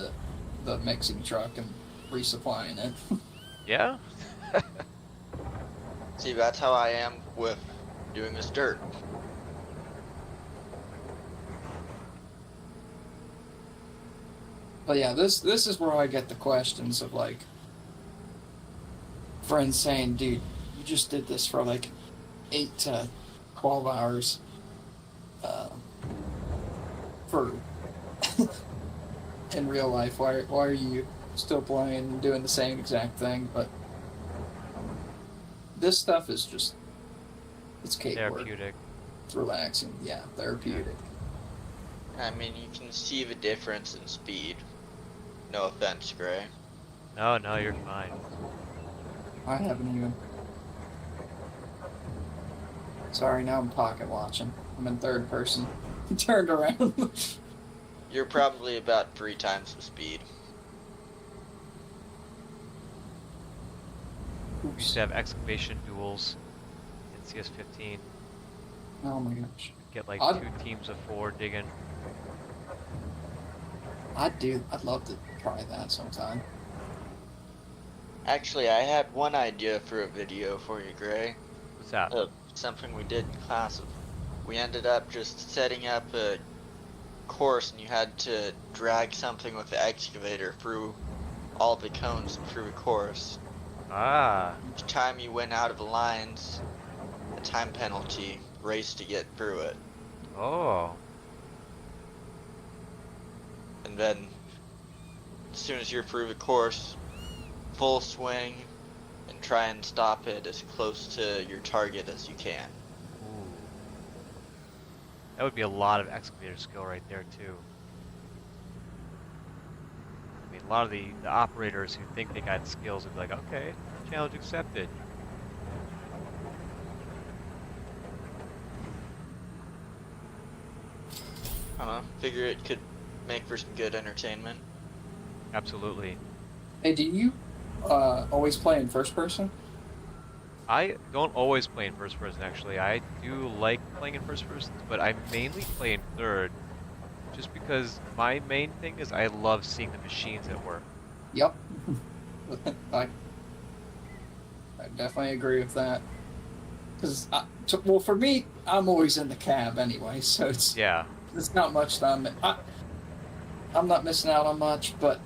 the mixing truck and resupplying it. Yeah? See, that's how I am with doing this dirt. But yeah, this is where I get the questions of like friends saying, "Dude, you just did this for like 8 to 12 hours for in real life. Why are you still playing and doing the same exact thing?" But this stuff is just it's cake work. Therapeutic. It's relaxing. Yeah, therapeutic. I mean, you can see the difference in speed. No offense, Gray. No, you're fine. I haven't even. Sorry, now I'm pocket watching. I'm in third person. Turned around. You're probably about 3 times the speed. We used to have excavation duels in CS15. Oh my gosh. Get like I'd- 2 teams of 4 digging. I'd love to try that sometime. Actually, I had one idea for a video for you, Gray. What's that? Something we did in class. We ended up just setting up a course, and you had to drag something with the excavator through all the cones through the course. Ah, Each time you went out of the lines, a time penalty, race to get through it. oh, And then, as soon as you're through the course, full swing, and try and stop it as close to your target as you can. ooh. That would be a lot of excavator skill right there too. I mean, a lot of the operators who think they got skills would be like, okay, challenge accepted. I don't know, figure it could make for some good entertainment. Absolutely. Hey, do you always play in first person? I don't always play in first person actually. I do like playing in first person, but I mainly play in third just because my main thing is I love seeing the machines at work. Yep. I definitely agree with that. Because, well, for me, I'm always in the cab anyway, so it's Yeah. not much that I'm not missing out on much. But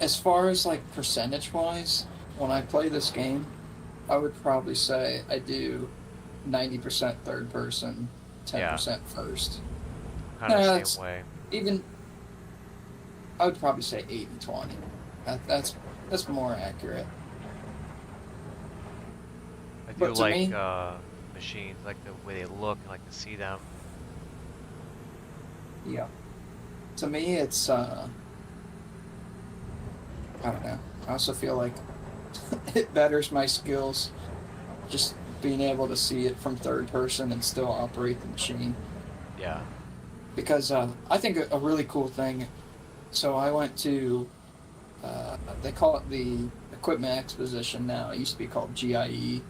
as far as like percentage wise, when I play this game, I would probably say I do 90% third person, 10% first. Kind of Yeah, the it's- same way. Even I would probably say 80-20. That's more accurate. I do But to like me- machines, like the way they look, I like to see them. Yeah. To me, it's I don't know. I also feel like it betters my skills just being able to see it from third person and still operate the machine. Yeah. Because I think a really cool thing. So I went to they call it the Equipment Exposition now. It used to be called GIE.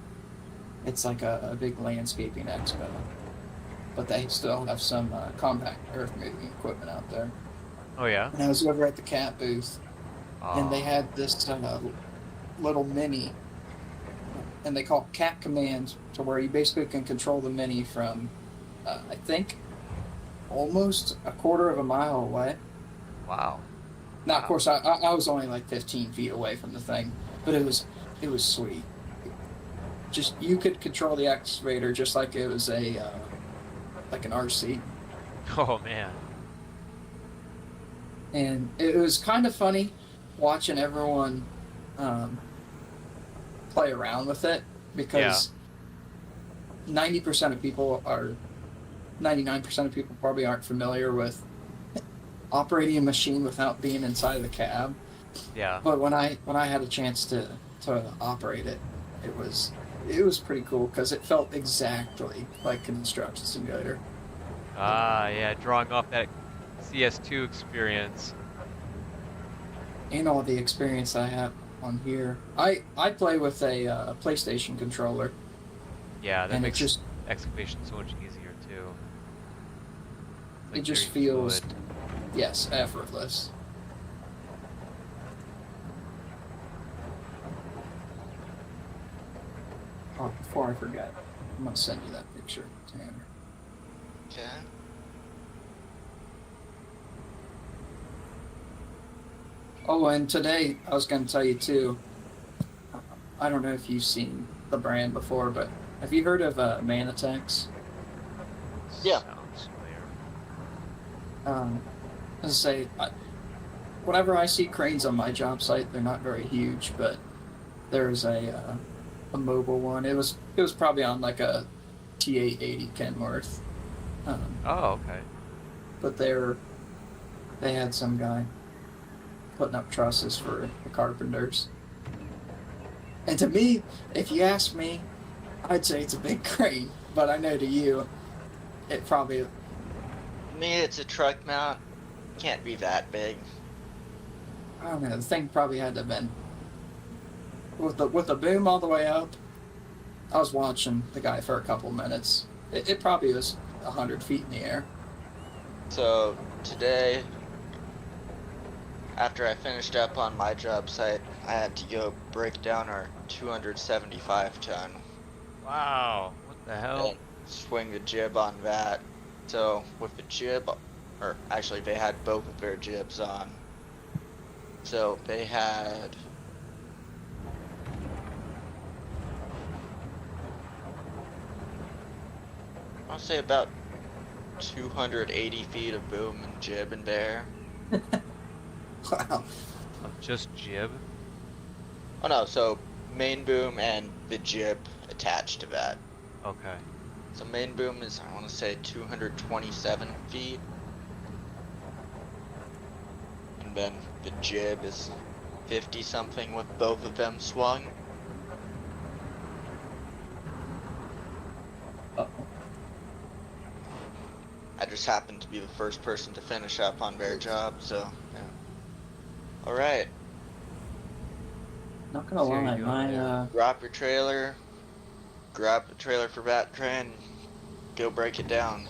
It's like a big landscaping expo, but they still have some compact earth moving equipment out there. Oh yeah. And I was over at the cat booth, and they Ah, had this little mini, and they call it Cat Command, to where you basically can control the mini from, I think, almost a quarter of a mile away. wow. Now, of course, I was only like 15 feet away from the thing, but it was sweet. Just you could control the excavator just like it was a like an RC, Oh man. and it was kind of funny watching everyone play around with it because 99% of people probably aren't familiar with operating a machine without being inside of the cab. Yeah. But when I had a chance to operate it, it was pretty cool because it felt exactly like Construction Simulator. Ah, yeah. Drawing off that CS2 experience. And all the experience I have on here. I play with a PlayStation controller, Yeah, that and makes it just excavation so much easier too. It's, it just very feels fluid. yes, effortless. Oh, before I forget, I'm gonna send you that picture, Tanner. Okay. Oh, and today I was going to tell you too. I don't know if you've seen the brand before, but have you heard of Manitex? Yeah. Sounds familiar. As I say, whenever I see cranes on my job site, they're not very huge, but there's a mobile one. It was probably on like a T880 Kenworth, Oh, okay. but they had some guy putting up trusses for the carpenters. And to me, if you ask me, I'd say it's a big crane, but I know to you, it probably, To me, it's a truck mount. Can't be that big. I don't know, the thing probably had to have been, with the boom all the way up, I was watching the guy for a couple minutes. It probably was 100 feet in the air. So today, after I finished up on my job site, I had to go break down our 275 ton Wow. What the hell? and swing the jib on that. So with the jib, or actually they had both of their jibs on. So they had I'll say about 280 feet of boom and jib and bear. Wow. Of just jib? Oh no, so main boom and the jib attached to that. Okay. So main boom is, I want to say, 227 feet. And then the jib is 50 something with both of them swung. Uh-oh. I just happened to be the first person to finish up on their job, so yeah. Alright, Not gonna See how you lie, doing my there. drop your trailer, grab the trailer for that train, go break it down.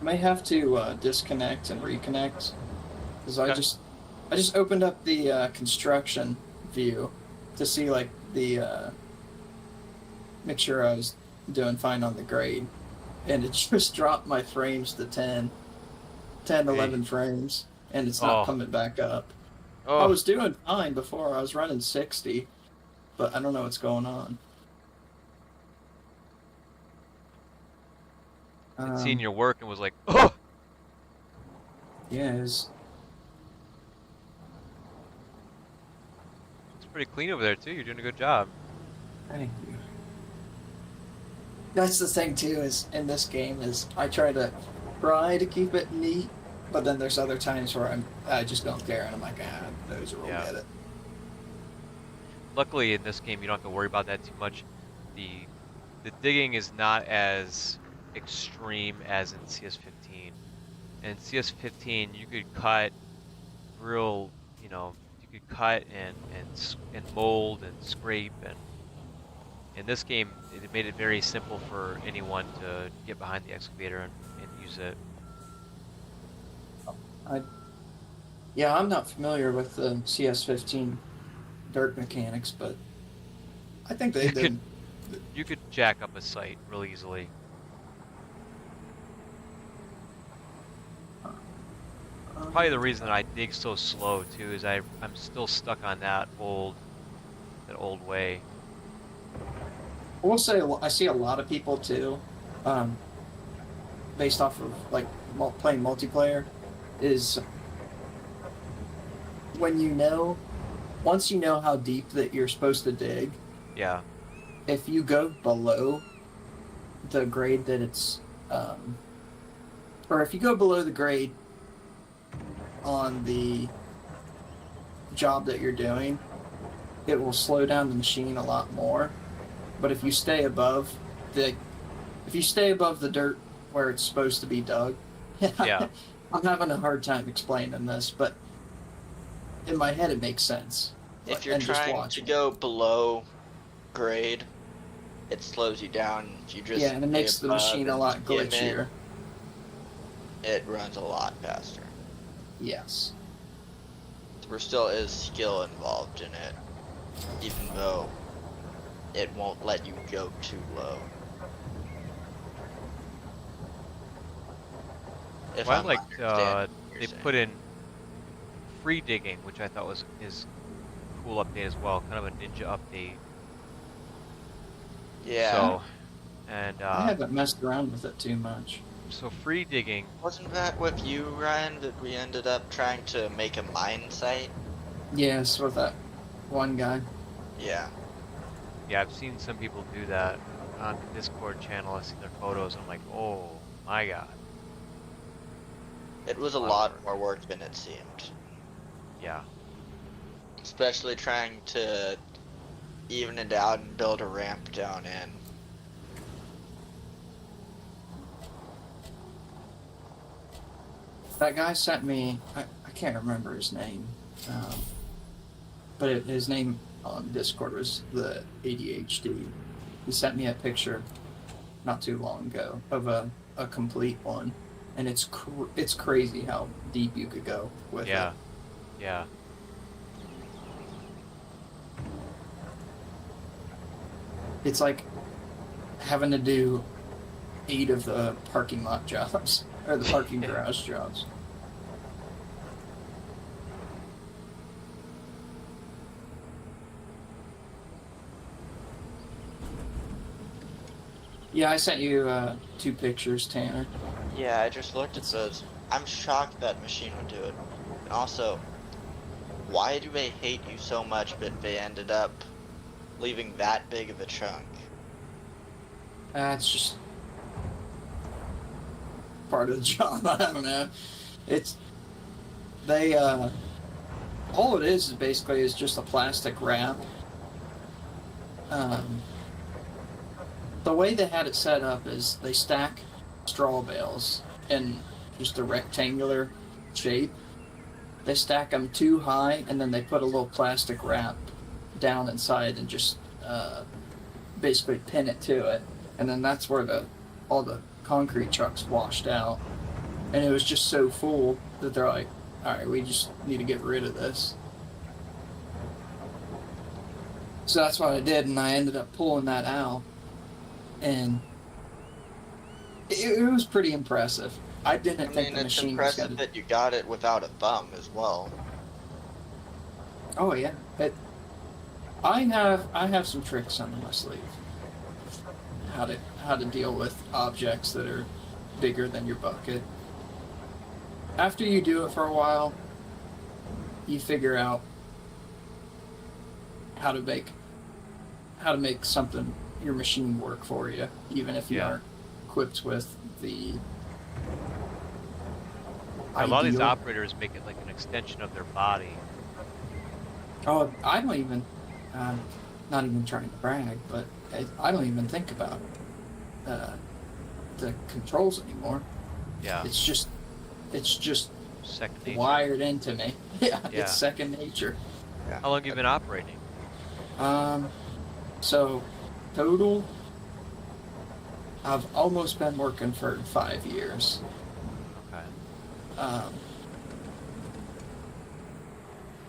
I may have to disconnect and reconnect because I Okay. just opened up the construction view to see like the make sure I was doing fine on the grade, and it just dropped my frames to 10, 11 frames, and it's not Oh. coming back up. Oh, I was doing fine before. I was running 60, but I don't know what's going on. I'd seen your work and was like, oh! Yeah, it's It's pretty clean over there, too. You're doing a good job. thank you. That's the thing too. Is in this game is I try to keep it neat, but then there's other times where I just don't care and I'm like, those will Yeah. get it. Luckily, in this game, you don't have to worry about that too much. The digging is not as extreme as in CS15. In CS15, you could cut real, you know, you could cut and mold and scrape, and in this game, it made it very simple for anyone to get behind the excavator and use it. Yeah, I'm not familiar with the CS15 dirt mechanics, but I think they You did. You could jack up a site real easily. Probably the reason that I dig so slow too is I'm still stuck on that old way. I will say I see a lot of people too, based off of like playing multiplayer, is when once you know how deep that you're supposed to dig, Yeah. if you go below the grade that it's, or if you go below the grade on the job that you're doing, it will slow down the machine a lot more. But if you stay above the dirt where it's supposed to be dug, Yeah. I'm having a hard time explaining this, but in my head it makes sense. If you're And just trying to watching. go below grade, it slows you down. If you just Yeah, and it makes stay the above machine a and lot skim glitchier. it runs a lot faster. Yes. There still is skill involved in it, even though it won't let you go too low. If Well, I I'm liked understanding what you're they saying. put in free digging, which I thought is a cool update as well, kind of a ninja update. Yeah. So, and I haven't messed around with it too much. so free digging. Wasn't that with you, Ryan, that we ended up trying to make a mine site? Yes, with that one guy. Yeah. Yeah, I've seen some people do that on the Discord channel. I've seen their photos. And I'm like, oh my god. It was a Lot of lot work. more work than it seemed. Yeah. Especially trying to even it out and build a ramp down in. That guy sent me. I can't remember his name, but his name on Discord was the ADHD. He sent me a picture not too long ago of a complete one, and it's crazy how deep you could go with Yeah. it. Yeah. It's like having to do 8 of the parking lot jobs or the parking garage jobs. Yeah, I sent you 2 pictures, Tanner. Yeah, I just looked at those. I'm shocked that machine would do it. And also, why do they hate you so much that they ended up leaving that big of a chunk? It's just part of the job. I don't know. It's they all it is basically is just a plastic wrap. The way they had it set up is they stack straw bales in just a rectangular shape. They stack them too high, and then they put a little plastic wrap down inside and just basically pin it to it, and then that's where all the concrete trucks washed out. And it was just so full that they're like, all right, we just need to get rid of this. So that's what I did, and I ended up pulling that out, and it was pretty impressive. I didn't think the It's machine was impressive gonna... that you got it without a thumb as well. Oh yeah, I have some tricks under my sleeve. How to deal with objects that are bigger than your bucket. After you do it for a while, you figure out how to make something, your machine, work for you, even if you Yeah. aren't equipped with the A lot of these ideal- operators make it like an extension of their body. Oh, I don't even, not even trying to brag, but I don't even think about the controls anymore. Yeah. It's just Second nature. wired into me. Yeah, Yeah. it's second nature. How long have you been operating? So total, I've almost been working for 5 years. Okay.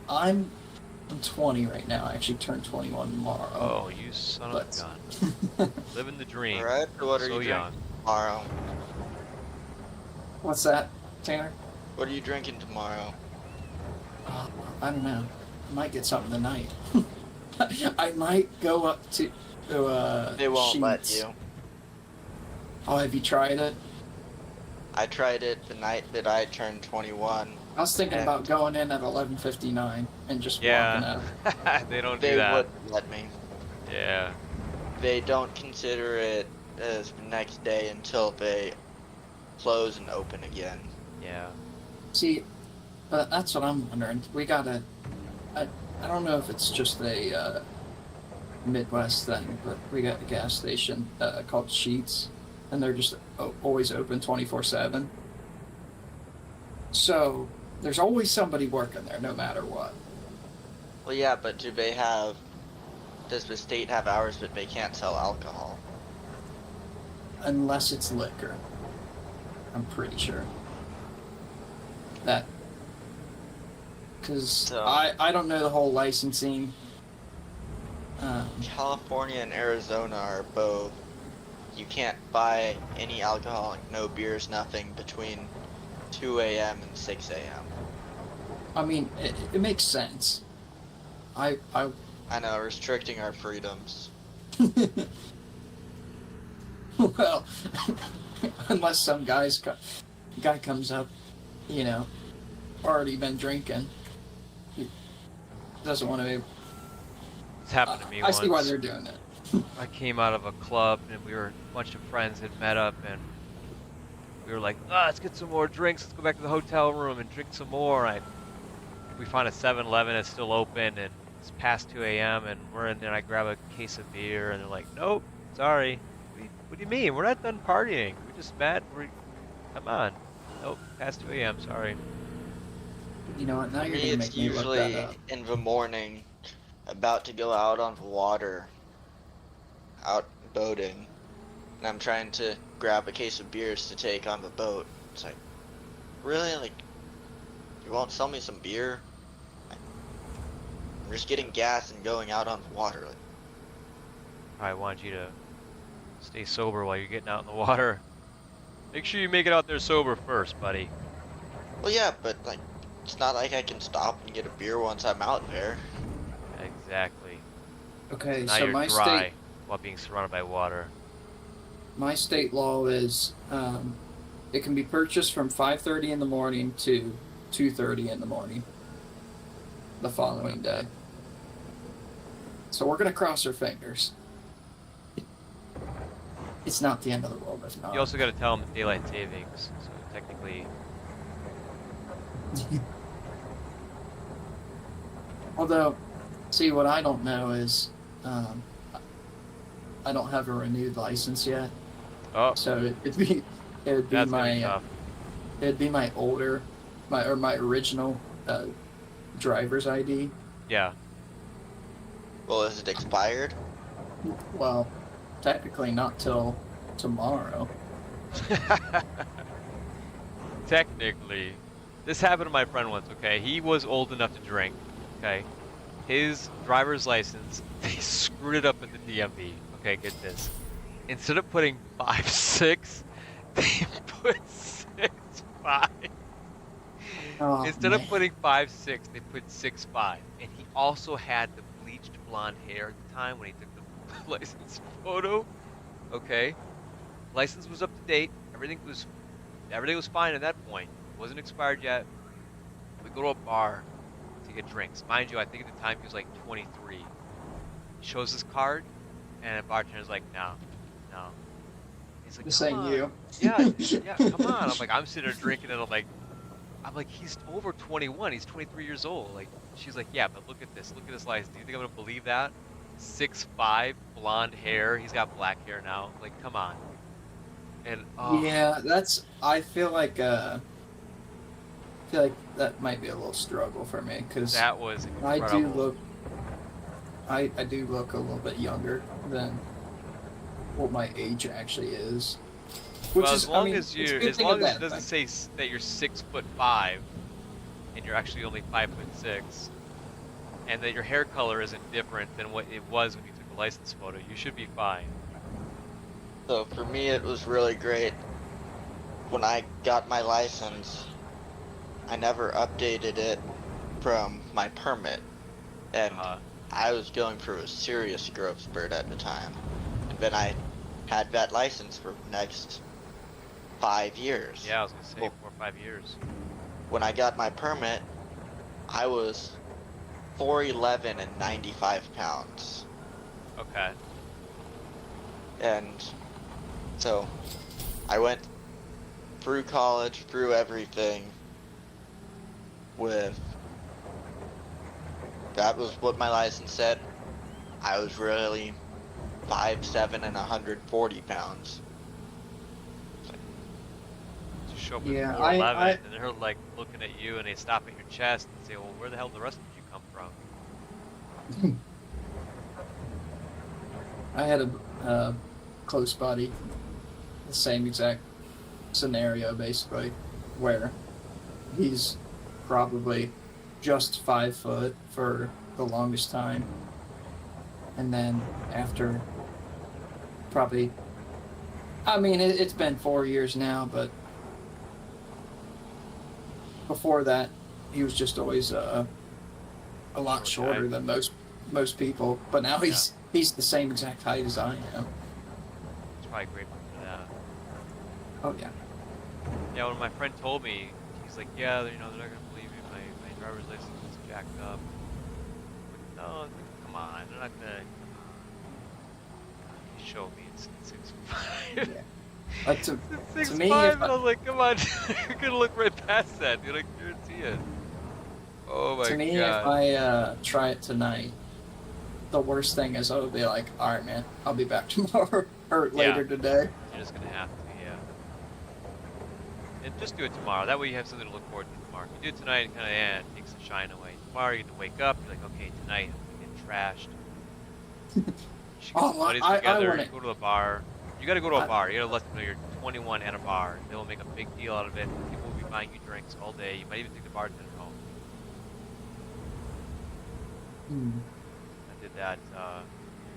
I'm 20 right now. I actually turned 21 tomorrow. Oh, you son of But- a gun. Living the dream. Alright, so what are So you young. drinking tomorrow? What's that, Tanner? What are you drinking tomorrow? I don't know. I might get something tonight. I might go up to They won't let Sheetz. you. Oh, have you tried it? I tried it the night that I turned 21. I was thinking And- about going in at 11:59 and just walking Yeah. out. They don't do They that. wouldn't let me. Yeah. They don't consider it as the next day until they close and open again. Yeah. See, that's what I'm wondering. We gotta. I don't know if it's just a Midwest thing, but we got a gas station called Sheetz, and they're just always open 24/7. So there's always somebody working there, no matter what. Well, yeah, but does the state have hours that they can't sell alcohol? Unless it's liquor. I'm pretty sure. That. Because So- I don't know the whole licensing. California and Arizona are both. You can't buy any alcohol, no beers, nothing between 2 a.m. and 6 a.m. I mean, it makes sense. I I know, restricting our freedoms. well, unless some guy comes up, already been drinking, he doesn't want to be. It's happened to me I once. see why they're doing it. I came out of a club and a bunch of friends had met up and we were like, let's get some more drinks. Let's go back to the hotel room and drink some more. We find a 7-Eleven that's still open and it's past 2 a.m. and we're in there and I grab a case of beer and they're like, nope, sorry. What do you mean? We're not done partying. We just met. Come on. Nope, past 2 a.m. Sorry. You know what? Now For you're me, gonna it's make me look usually that up. in the morning, about to go out on the water, out boating, and I'm trying to grab a case of beers to take on the boat. It's like, really? Like, you won't sell me some beer? I'm just getting gas and going out on the water. Like, Probably wanted you to stay sober while you're getting out in the water. Make sure you make it out there sober first, buddy. Well, yeah, but like, it's not like I can stop and get a beer once I'm out there. Exactly. Okay, Now so you're my dry state while being surrounded by water. law is it can be purchased from 5:30 in the morning to 2:30 in the morning the following day. So we're gonna cross our fingers. It's not the end of the world if not. You also got to tell them daylight savings. So technically, Although, see, what I don't know is I don't have a renewed license yet, oh, so it'd be that's gonna be my tough. it'd be my older my original driver's ID. Yeah. Well, is it expired? Well, technically not till tomorrow. Technically, this happened to my friend once. Okay, he was old enough to drink. Okay, his driver's license, they screwed it up in the DMV. Okay, get this. Instead of putting 5.6, they put 6.5. Oh, Instead man. of putting 5.6, they put 6.5. And he also had the bleached blonde hair at the time when he took the license photo. Okay, license was up to date. Everything was fine at that point. It wasn't expired yet. We go to a bar to get drinks. Mind you, I think at the time he was like 23. He shows his card, and the bartender's like, no. He's like, This come ain't on. you. Yeah, come on. I'm like, I'm sitting there drinking, and I'm like, he's over 21. He's 23 years old. Like, she's like, yeah, but look at this. Look at his license. Do you think I'm gonna believe that? 6'5", blonde hair. He's got black hair now. Like, come on. And Yeah, I feel like that might be a little struggle for me because that was I incredible. I do look a little bit younger than what my age actually is. Which Well, is, as long I mean, as it's a you, good as thing long and as bad it doesn't thing. say that you're 6'5", and you're actually only 5'6", and that your hair color isn't different than what it was when you took the license photo, you should be fine. So for me, it was really great. When I got my license, I never updated it from my permit, and I was going through a serious growth spurt at the time. And then I had that license for the next 5 years. Yeah, I was gonna say Well, 4 or 5 years. When I got my permit, I was 4'11" and 95 pounds. Okay. And so I went through college, through everything with, that was what my license said. I was really 5'7" and 140 pounds. You show up Yeah, at 4'11", and they're like looking at you, and they stop at your chest and say, "Well, where the hell did the rest of you come from?" I had a close buddy, the same exact scenario basically, where he's probably just 5 foot for the longest time, and then after probably, I mean, it's been 4 years now, but before that, he was just always a lot Short shorter guy. than most people. But now he's the same exact height as I am. It's probably grateful for that. Oh yeah. Yeah, when my friend told me, he's like, "Yeah, they're not gonna believe me. My driver's license is jacked up." I'm like, no, come on, they're not gonna. He showed me it's 6'5". Yeah. Like to It's me, 6'5", if and I was like, "Come on, you're gonna look right past that, dude. I guarantee it." Oh my to me, god. if I try it tonight, the worst thing is I would be like, all right, man, I'll be back tomorrow or later today. You're just gonna have to, yeah. And just do it tomorrow. That way you have something to look forward to tomorrow. If you do it tonight, it kind of takes the shine away. Tomorrow you get to wake up. You're like, okay, tonight I'm gonna get trashed. You should get Oh, some buddies I together. wanna- Go to a bar. You gotta go to a bar. You gotta let them know you're 21 at a bar. They will make a big deal out of it. People will be buying you drinks all day. You might even take the bartender home. Hmm. I did that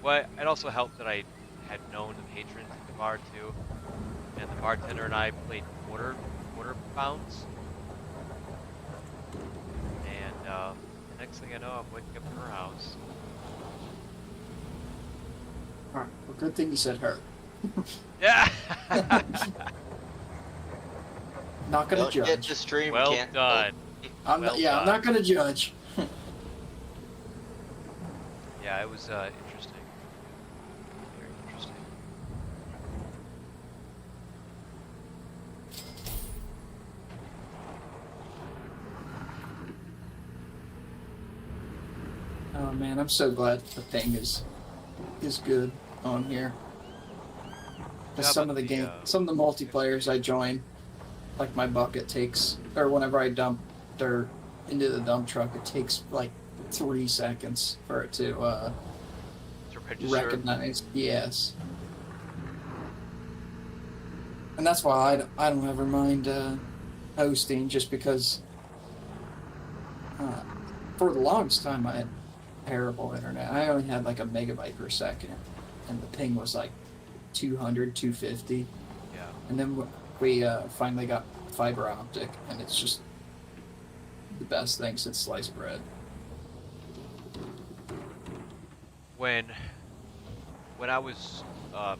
Well, it also helped that I had known the patrons at the bar too, and the bartender and I played quarter pounds, and the next thing I know, I'm waking up in her house. All right. Well, good thing you said her. Yeah. Not gonna Don't get judge. to stream. Well can't done. I'm well not, yeah, I'm done. not gonna judge. Yeah, it was interesting. Very interesting. Oh man, I'm so glad the thing is good on here. 'Cause Yeah, some but of the the, game, some of the multiplayers I join, like my bucket takes, or whenever I dump dirt into the dump truck, it takes like 3 seconds for it to To register. recognize. Yes. And that's why I don't ever mind hosting, just because for the longest time I had terrible internet. I only had like a megabyte per second, and the ping was like 200, 250. Yeah. And then we finally got fiber optic, and it's just the best thing since sliced bread. When I was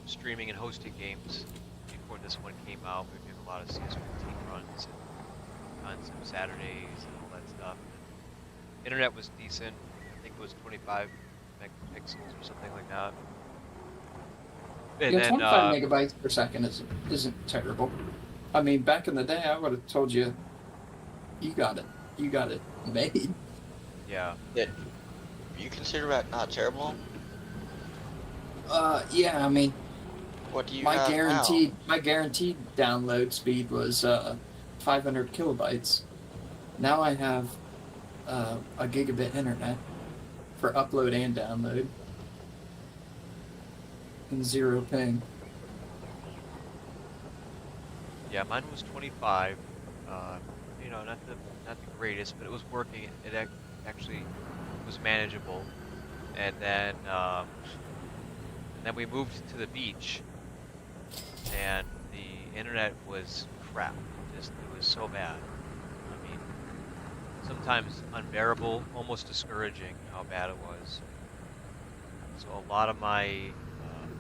streaming and hosting games before this one came out, we did a lot of CS15 runs and on some Saturdays and all that stuff. Internet was decent. I think it was 25 megapixels or something like that. And Yeah, then 25 megabytes per second isn't terrible. I mean, back in the day, I would have told you, you got it made. yeah, You consider that not terrible? Yeah, I mean, What do you my have guaranteed download speed was 500 kilobytes. Now I have a gigabit internet for upload and download, and 0 ping. yeah, mine was 25. You know, not the greatest, but it was working. It actually was manageable. And then we moved to the beach, and the internet was crap. Just it was so bad. I mean, sometimes unbearable, almost discouraging how bad it was. So a lot of my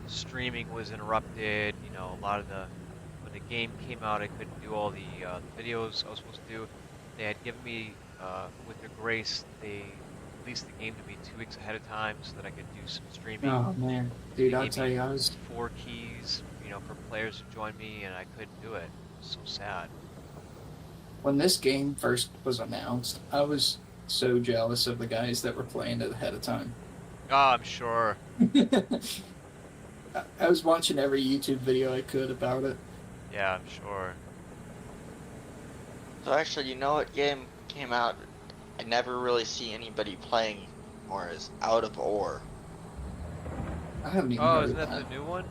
streaming was interrupted. You know, a lot of when the game came out, I couldn't do all the videos I was supposed to do. They had given me, with their grace, they released the game to me 2 weeks ahead of time so that I could do some streaming. Oh man, dude, They I'll gave tell me you, I was 4 keys, you know, for players to join me, and I couldn't do it. It was so sad. when this game first was announced, I was so jealous of the guys that were playing it ahead of time. Oh, I'm sure. I was watching every YouTube video I could about it. Yeah, I'm sure. So actually, you know what game came out? I never really see anybody playing or is Out of Ore. I haven't even Oh, heard isn't of that the new one?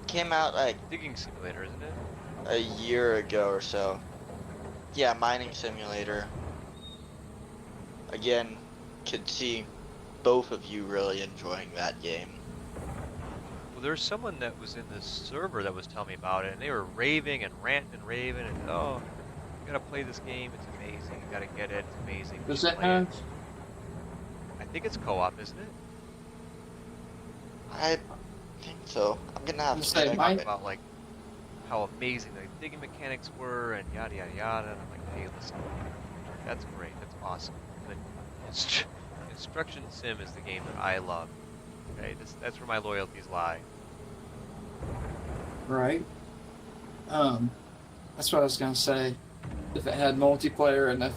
Came out like Digging Simulator, isn't it? a year ago or so. Yeah, mining simulator. Again, could see both of you really enjoying that game. Well, there's someone that was in this server that was telling me about it, and they were raving and ranting and raving, and oh, you gotta play this game. It's amazing. You gotta get it. It's amazing. Does You that play have? it. I think it's co-op, isn't it? I think so. I'm gonna have You to say check mine- it. About like how amazing the digging mechanics were, and yada yada yada. And I'm like, hey, listen, that's great. That's awesome. But Instruction Sim is the game that I love. Okay, that's where my loyalties lie. Right. That's what I was gonna say. If it had multiplayer and if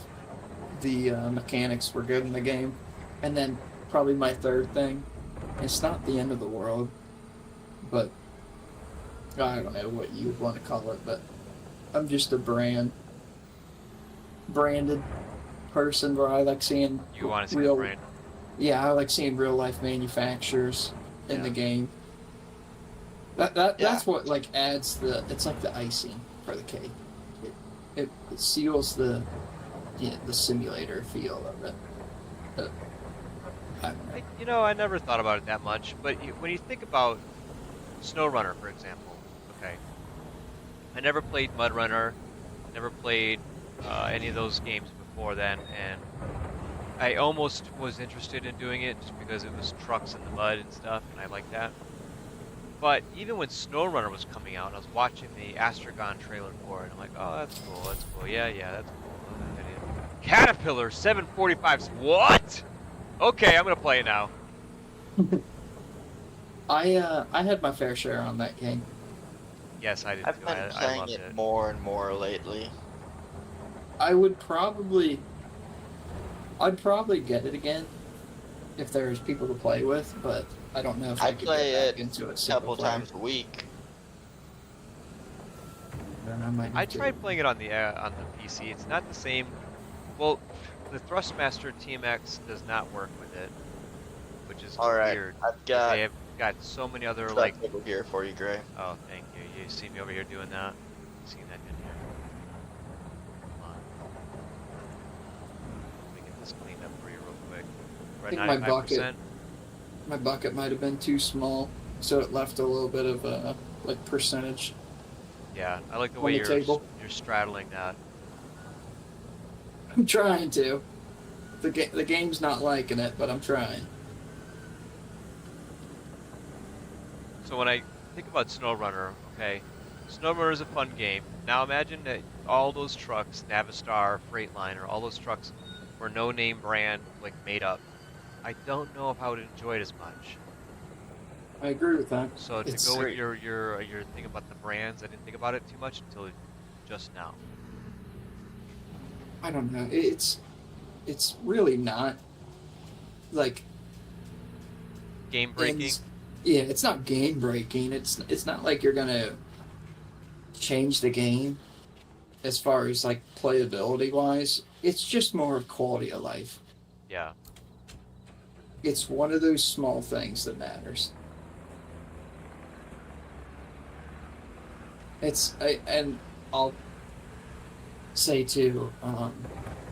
the mechanics were good in the game, and then probably my third thing, it's not the end of the world, but I don't know what you would want to call it, but I'm just a branded person where I like seeing You want to see real, the brand? yeah, I like seeing real life manufacturers in the Yeah. game. That's what like adds it's like the icing for the cake. It seals the simulator feel of it. I don't know. I never thought about it that much. But when you think about SnowRunner, for example, okay, I never played Mud Runner, never played any of those games before then, and I almost was interested in doing it just because it was trucks in the mud and stuff, and I like that. But even when SnowRunner was coming out, I was watching the Astragon trailer for it. I'm like, oh, that's cool, that's cool. Yeah, that's cool. Caterpillar 745s. What? Okay, I'm gonna play it now. I had my fair share on that game. Yes, I did I've too. been I playing loved it it. more and more lately. I'd probably get it again if there's people to play with, but I don't know if I I could play get it back into it a single couple player. times a week. Then I might I need to- tried playing it on the PC. It's not the same. Well, the Thrustmaster TMX does not work with it, which is All right, weird. I've got They have got so many other stuff like. over here for you, Gray. Oh, thank you. You see me over here doing that? Seen that in here. Come on. Let me get this cleaned up for you real quick. We're think at my 95%. My bucket might have been too small, so it left a little bit of a like percentage. Yeah, I like the on way the table. you're straddling that. I'm trying to. The game's not liking it, but I'm trying. So when I think about SnowRunner, okay, SnowRunner is a fun game. Now imagine that all those trucks, Navistar, Freightliner, all those trucks were no name brand, like made up. I don't know if I would enjoy it as much. I agree with that. So to It's go with great. your thing about the brands, I didn't think about it too much until just now. I don't know. It's really not like Game breaking. yeah, it's not game breaking. It's not like you're gonna change the game as far as like playability wise. It's just more of quality of life. Yeah. It's one of those small things that matters. And I'll say too,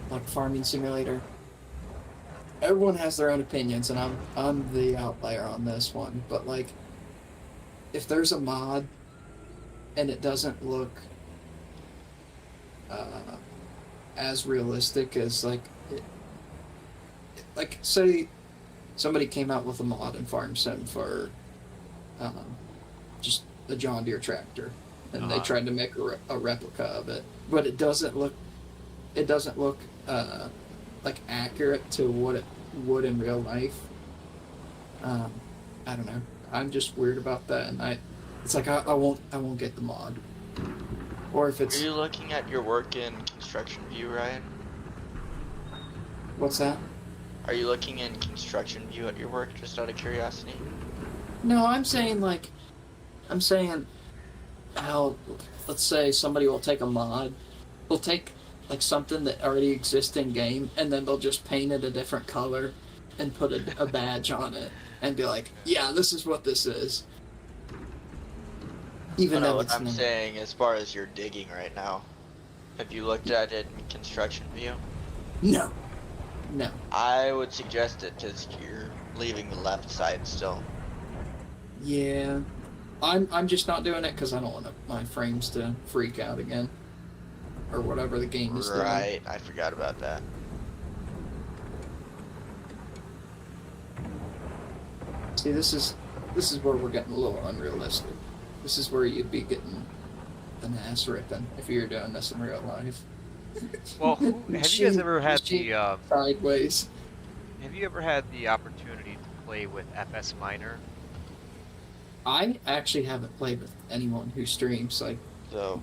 like Farming Simulator. Everyone has their own opinions, and I'm the outlier on this one. But like, if there's a mod and it doesn't look as realistic as like say somebody came out with a mod in Farm Sim for just a John Deere tractor, and they tried to make a replica of it, but it doesn't look like accurate to what it would in real life. I don't know. I'm just weird about that, and it's like I won't get the mod. Or if Are it's you looking at your work in Construction View, Ryan? what's that? Are you looking in Construction View at your work, just out of curiosity? No, I'm saying how, let's say somebody will take a mod, they'll take like something that already exists in game, and then they'll just paint it a different color and put a badge on it and be like, yeah, this is what this is. Even I know though what it's I'm not. saying as far as you're digging right now. Have you looked at it in Construction View? No. I would suggest it because you're leaving the left side still. Yeah. I'm just not doing it because I don't want my frames to freak out again. Or whatever the game is doing. Right, I forgot about that. See, this is where we're getting a little unrealistic. This is where you'd be getting an ass ripping if you're doing this in real life. Well, have you guys ever had the sideways? have you ever had the opportunity to play with FS Minor? I actually haven't played with anyone who streams. So,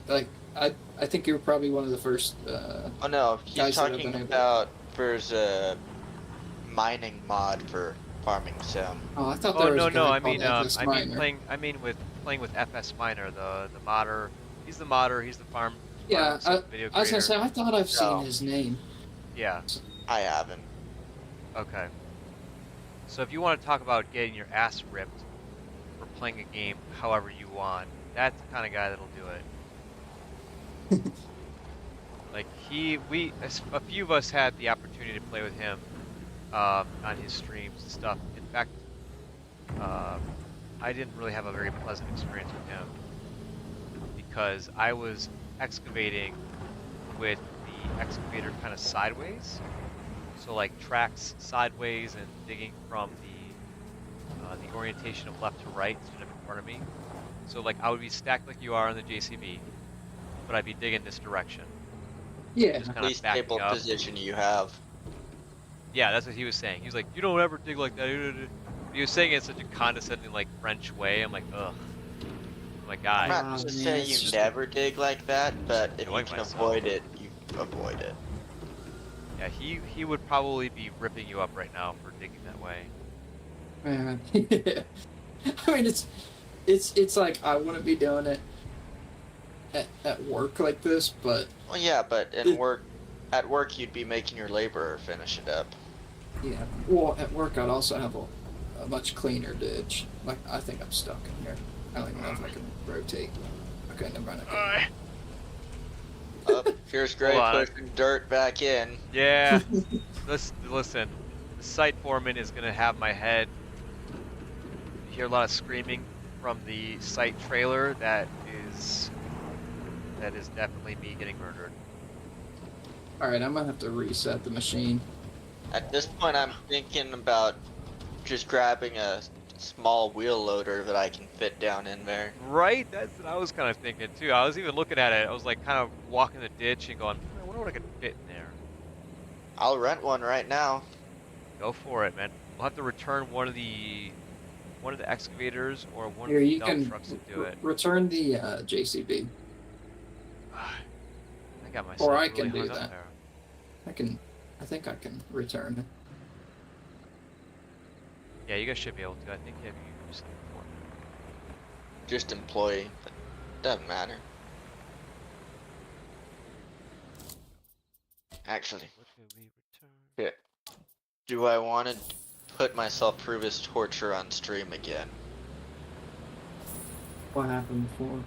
I think you were probably one of the first. oh no, he's Guys that have talking been able- about there's a mining mod for Farming Sim. Oh, I thought Oh there was no a guy no, I called mean FS Minor. playing with FS Minor, the modder. He's the modder. He's the farm. Yeah, video I was gonna creator. say I thought I've seen No. his name. Yeah. I haven't. Okay. So if you want to talk about getting your ass ripped for playing a game however you want, that's the kind of guy that'll do it. Like a few of us had the opportunity to play with him, on his streams and stuff. In fact, I didn't really have a very pleasant experience with him because I was excavating with the excavator kind of sideways, so like tracks sideways and digging from the orientation of left to right instead of in front of me. So like I would be stacked like you are on the JCB, but I'd be digging this direction, Yeah. just kind of Least backing stable up. position you have. Yeah, that's what he was saying. He was like, "You don't ever dig like that." He was saying it in such a condescending, like French way. I'm like, ugh, my I'm guy. not man, to say it's you just- never dig like that, but if you Knowing can myself. avoid it, you avoid it. Yeah, he would probably be ripping you up right now for digging that way. Man. I mean, it's like I wouldn't be doing it at work like this, but Well, yeah, but at work you'd be making your laborer finish it up. yeah. Well, at work I'd also have a much cleaner ditch. Like I think I'm stuck in here. I don't even know if I can rotate. Okay, never mind. Okay. Up, here's Gray Hold on. pushing dirt back in. Yeah, listen. The site foreman is gonna have my head. You hear a lot of screaming from the site trailer. That is definitely me getting murdered. All right, I'm gonna have to reset the machine. At this point, I'm thinking about just grabbing a small wheel loader that I can fit down in there. Right? That's what I was kind of thinking too. I was even looking at it. I was like kind of walking the ditch and going, I wonder what I could fit in there. I'll rent one right now. Go for it, man. We'll have to return one of the excavators or one Here, of the you dump can trucks to do it. return the JCB. I got myself Or I really can do hung up that. there. I think I can return it. Yeah, you guys should be able to. I think you have used it before. Just employee, but doesn't matter. Actually, What do we return? here. Do I want to put myself through this torture on stream again? What happened before?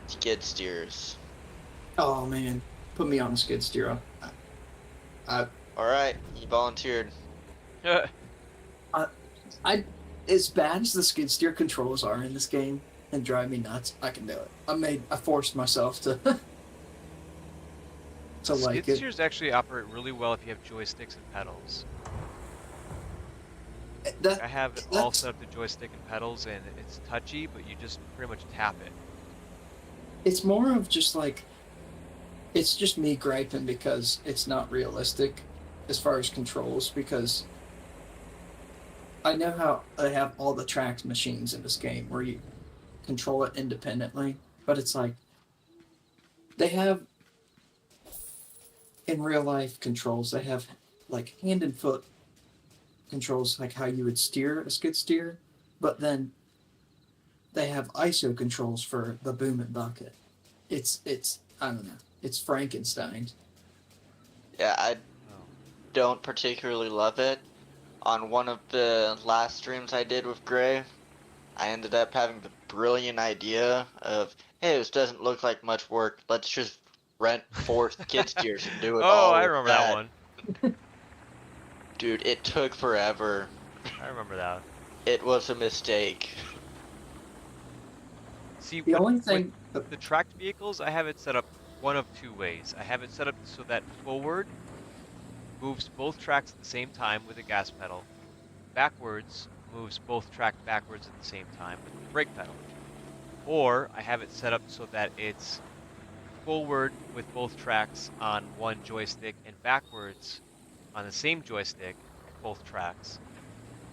Skid steers. Oh man, put me on a skid steer. Alright, you volunteered. As bad as the skid steer controls are in this game and drive me nuts, I can do it. I forced myself to to like Skid it. steers actually operate really well if you have joysticks and pedals. I have it all that's- set up to joystick and pedals, and it's touchy, but you just pretty much tap it. It's more of just like it's just me griping because it's not realistic as far as controls because I know how they have all the track machines in this game where you control it independently, but it's like they have in real life controls. They have like hand and foot controls, like how you would steer a skid steer, but then they have ISO controls for the boom and bucket. It's I don't know. It's Frankenstein. Yeah, I Oh. don't particularly love it. On one of the last streams I did with Gray, I ended up having the brilliant idea of, hey, this doesn't look like much work. Let's just rent 4 skid steers and do it all. Oh, I with remember that one. Dude, it took forever. I remember that. It was a mistake. See, The with, only with thing the tracked vehicles, I have it set up one of two ways. I have it set up so that forward moves both tracks at the same time with the gas pedal. Backwards moves both tracks backwards at the same time with the brake pedal. Or I have it set up so that it's forward with both tracks on one joystick and backwards on the same joystick, both tracks.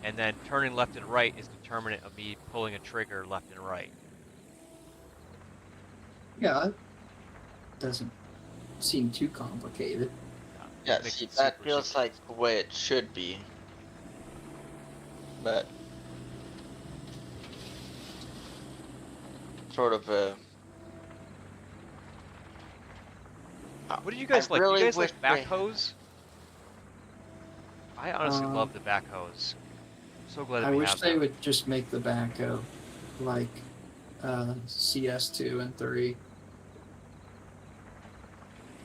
And then turning left and right is determinant of me pulling a trigger left and right. yeah, it doesn't seem too complicated. Yeah, Makes see, it that super feels simple. like the way it should be. But sort of a. What do you guys I like? really You guys like wish they- backhoes? I honestly Um, love the backhoes. I'm so glad that I we wish have they them. would just make the backhoe like CS2 and 3.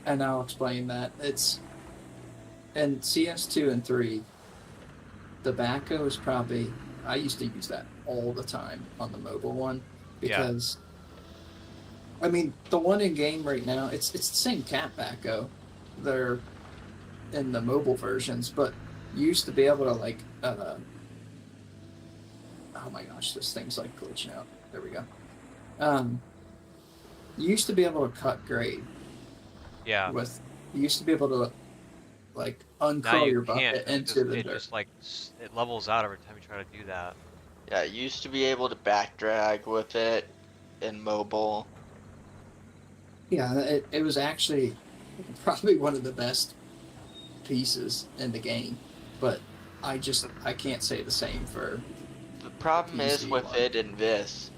And I'll explain that. And CS2 and 3, the Tobacco is probably, I used to use that all the time on the mobile one because, I mean, the one in game right now, it's the same cat Tobacco. They're in the mobile versions, but you used to be able to like, oh my gosh, this thing's like glitching out. There we go. You used to be able to cut grade Yeah. with, you used to be able to like Now uncurl you your can't. bucket into the It dirt. just like it levels out every time you try to do that. Yeah, you used to be able to back drag with it in mobile. Yeah, it was actually probably one of the best pieces in the game, but I can't say the same for. The problem is PC with one. it in this,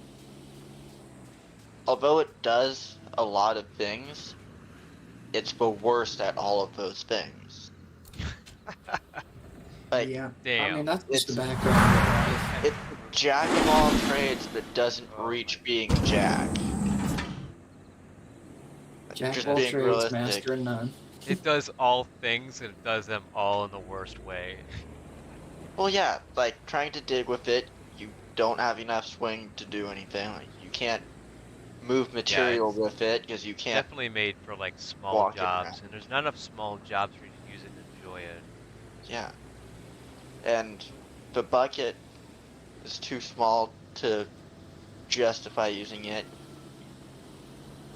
although it does a lot of things, it's the worst at all of those things. Like, Yeah, I Damn. mean that's just the It's- background of life. it's Jack of all trades that doesn't Oh reach my being Jack. Jack Just of all being trades, realistic. master of none. It does all things, and it does them all in the worst way. Well, yeah, like trying to dig with it, you don't have enough swing to do anything. Like you can't move material it's with it because you can't. Definitely made for like small walk it jobs, around. and there's not enough small jobs for you to use it and enjoy it. Yeah. And the bucket is too small to justify using it.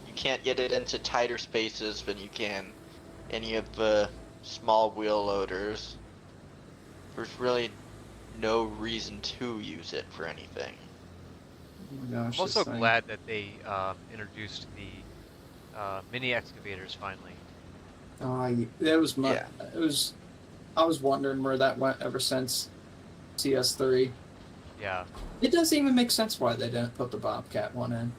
You can't get it into tighter spaces than you can any of the small wheel loaders. There's really no reason to use it for anything. Oh my gosh, I'm also this thing. glad that they introduced the mini excavators finally. That was my. Yeah. It was. I was wondering where that went ever since CS3. Yeah. It doesn't even make sense why they didn't put the Bobcat one in.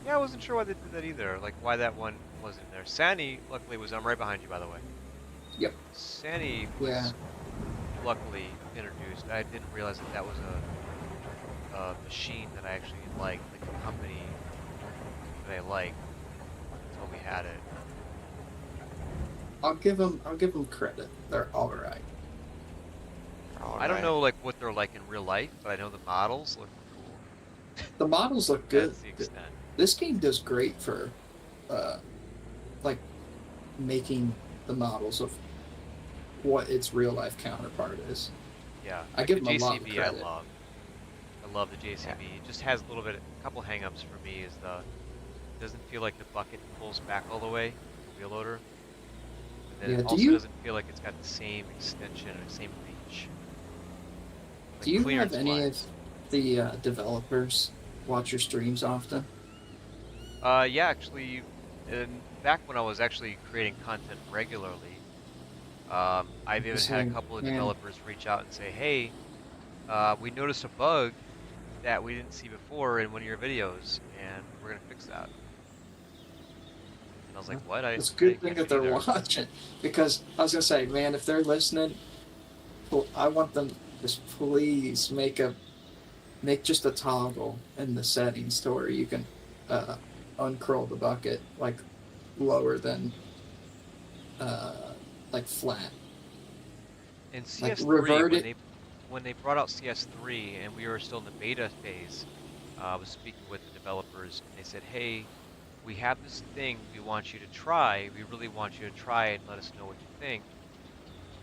Yeah, I wasn't sure why they did that either. Like why that one wasn't there. Sani, luckily, was right behind you, by the way. Yep. Sani was Yeah. luckily introduced. I didn't realize that that was a machine that I actually liked, like a company that I liked until we had it. I'll give them credit. They're all right. I don't know like what they're like in real life, but I know the models look cool. The models look good. That's the extent. This game does great for, like, making the models of what its real life counterpart is. Yeah. I like give the them a lot of JCB credit. I love the JCB. It just has a little bit, a couple hangups for me is it doesn't feel like the bucket pulls back all the way, the wheel loader. And then Yeah, it do also you- doesn't feel like it's got the same extension or the same reach. Like Do you have clearance any of wise. the developers watch your streams often? Yeah, actually, back when I was actually creating content regularly, I've even had a couple of Yeah. developers reach out and say, "Hey, we noticed a bug that we didn't see before in one of your videos, and we're gonna fix that." And I was like, "What?" It's a I good didn't thing catch that it they're either. watching, because I was gonna say, man, if they're listening, I want them just please make just a toggle in the settings to where you can uncurl the bucket like lower than like flat. In Like, CS3, revert when it. they brought out CS3 and we were still in the beta phase, I was speaking with the developers and they said, "Hey, we have this thing we want you to try. We really want you to try it and let us know what you think."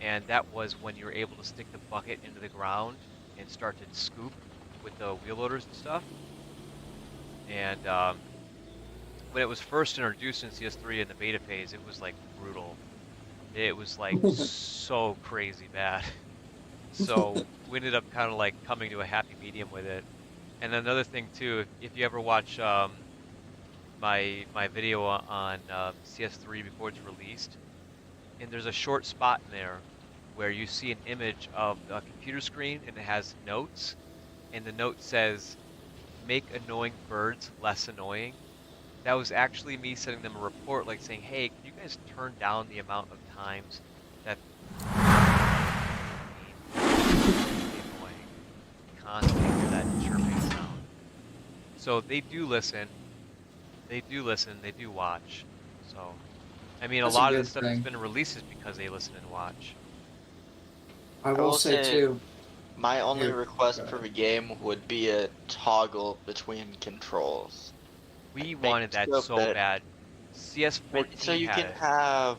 And that was when you were able to stick the bucket into the ground and start to scoop with the wheel loaders and stuff. And when it was first introduced in CS3 in the beta phase, it was like brutal. It was like so crazy bad. So we ended up kind of like coming to a happy medium with it. And another thing too, if you ever watch my video on CS3 before it's released, and there's a short spot in there where you see an image of a computer screen and it has notes, and the note says, "Make annoying birds less annoying." That was actually me sending them a report like saying, "Hey, can you guys turn down the amount of times that annoying, constantly hear that chirping sound?" So they do listen. They do listen. They do watch. So I mean, a That's a lot of the good stuff that's thing. been released is because they listen and watch. I will say too. My only Here, request go for ahead. the game would be a toggle between controls. We Make wanted it that so so that bad. make it so CS14 you had can it. have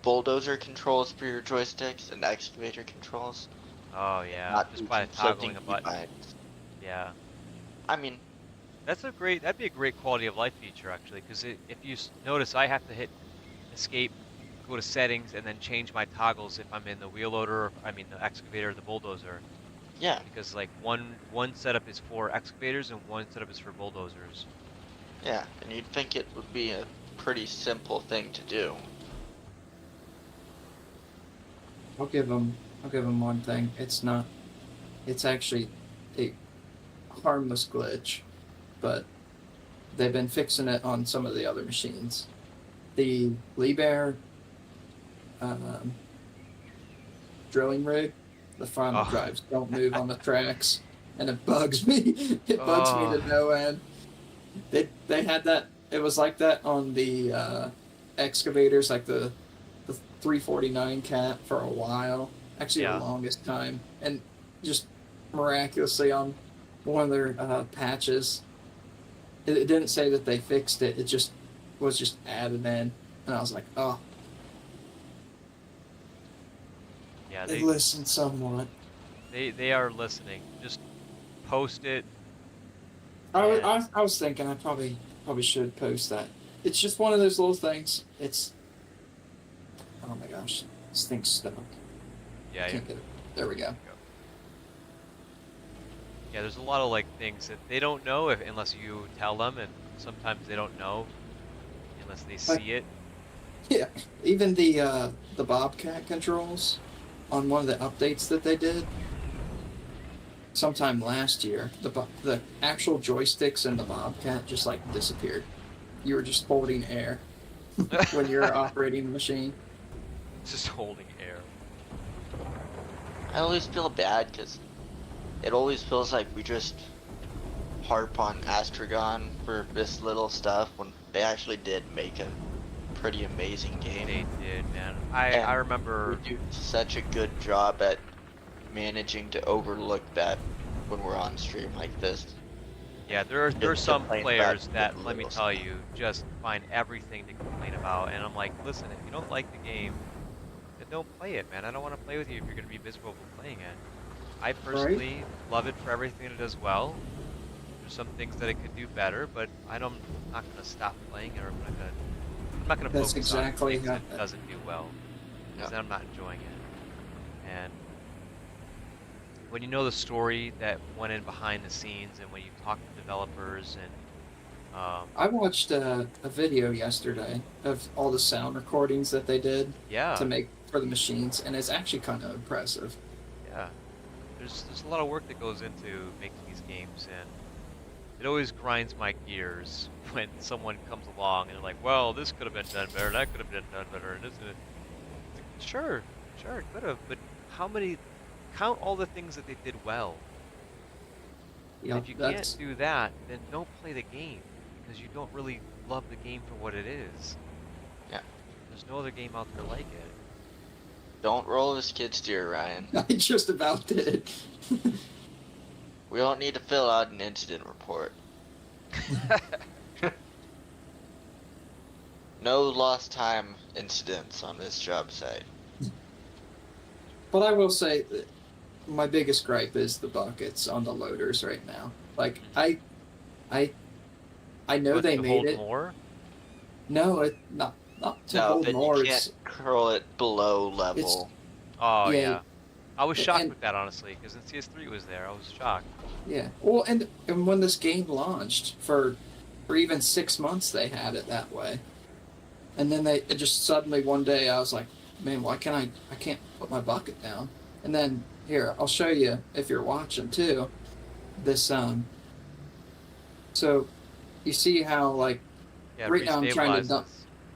bulldozer controls for your joysticks and excavator controls, Oh and yeah, not just be by conflicting toggling a button. keybinds. Yeah, I mean, that'd be a great quality of life feature actually, because if you notice, I have to hit escape, go to settings, and then change my toggles if I'm in the wheel loader, I mean the excavator, or the bulldozer, yeah, because like one setup is for excavators and one setup is for bulldozers. yeah, and you'd think it would be a pretty simple thing to do. I'll give them. I'll give them one thing. It's not. It's actually a harmless glitch, but they've been fixing it on some of the other machines. The Liebherr um, drilling rig, the final Oh. drives don't move on the tracks, and it bugs me. It bugs me Oh. to no end. They had that. It was like that on the excavators, like the 349 cat for a while. Actually, Yeah. the longest time, and just miraculously on one of their patches, it didn't say that they fixed it. It just was just added in, and I was like, oh, Yeah, they listened somewhat. they are listening. Just post it. I was thinking I probably should post that. It's just one of those little things. It's oh my gosh, this thing's stuck. Yeah, Can't get it. There we go. yeah. There's a lot of like things that they don't know unless you tell them, and sometimes they don't know unless they Like- see it. Yeah, even the Bobcat controls on one of the updates that they did sometime last year, the actual joysticks in the Bobcat just like disappeared. You were just holding air when you're operating the machine. Just holding air. I always feel bad because it always feels like we just harp on Astragon for this little stuff when they actually did make a pretty amazing game. They did, man. And I remember. We do such a good job at managing to overlook that when we're on stream like this. Yeah, there are Just some complain players about that, the let me little tell stuff. you, just find everything to complain about, and I'm like, listen, if you don't like the game, then don't play it, man. I don't want to play with you if you're going to be miserable playing it. I personally love it for everything it does well. There's some things that it could do better, but I'm not going to stop playing it, or I'm not going to That's focus on exactly things how- that doesn't do well, because Yeah. then I'm not enjoying it. And when you know the story that went in behind the scenes, and when you talk to developers, and I watched a video yesterday of all the sound recordings that they did yeah, to make for the machines, and it's actually kind of impressive. yeah, there's a lot of work that goes into making these games, and it always grinds my gears when someone comes along and they're like, well, this could have been done better, that could have been done better, and this is sure, it could have, but how many? Count all the things that they did well. Yeah, If you that's can't do that, then don't play the game, because you don't really love the game for what it is. Yeah. There's no other game out there like it. Don't roll the skid steer, Ryan. I just about did. We don't need to fill out an incident report. No lost time incidents on this job site. But I will say that my biggest gripe is the buckets on the loaders right now. Like I know But they to made hold it. more? No, it not to No, hold then more. you It's, can't curl it below level. Oh Yeah, yeah. I was shocked and- with that, honestly, because in CS3 it was there. I was shocked. yeah. Well, and when this game launched for even 6 months, they had it that way, and then it just suddenly one day I was like, man, why can't I can't put my bucket down? And then here I'll show you if you're watching too. This so you see how like Yeah, Right now I'm trying to restabilizes. dump-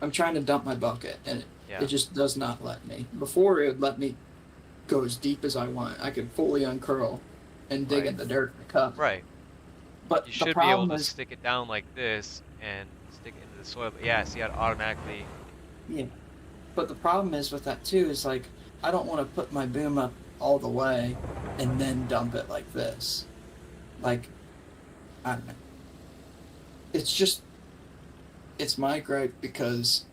I'm trying to dump my bucket and Yeah. it just does not let me. Before it would let me go as deep as I want. I could fully uncurl and dig Right. in the dirt in the cup. Right. But You the should be able problem to is, stick it down like this and stick it into the soil. But yeah, see how it automatically. Yeah. But the problem is with that too is like I don't want to put my boom up all the way and then dump it like this. Like I don't know. It's just it's my gripe because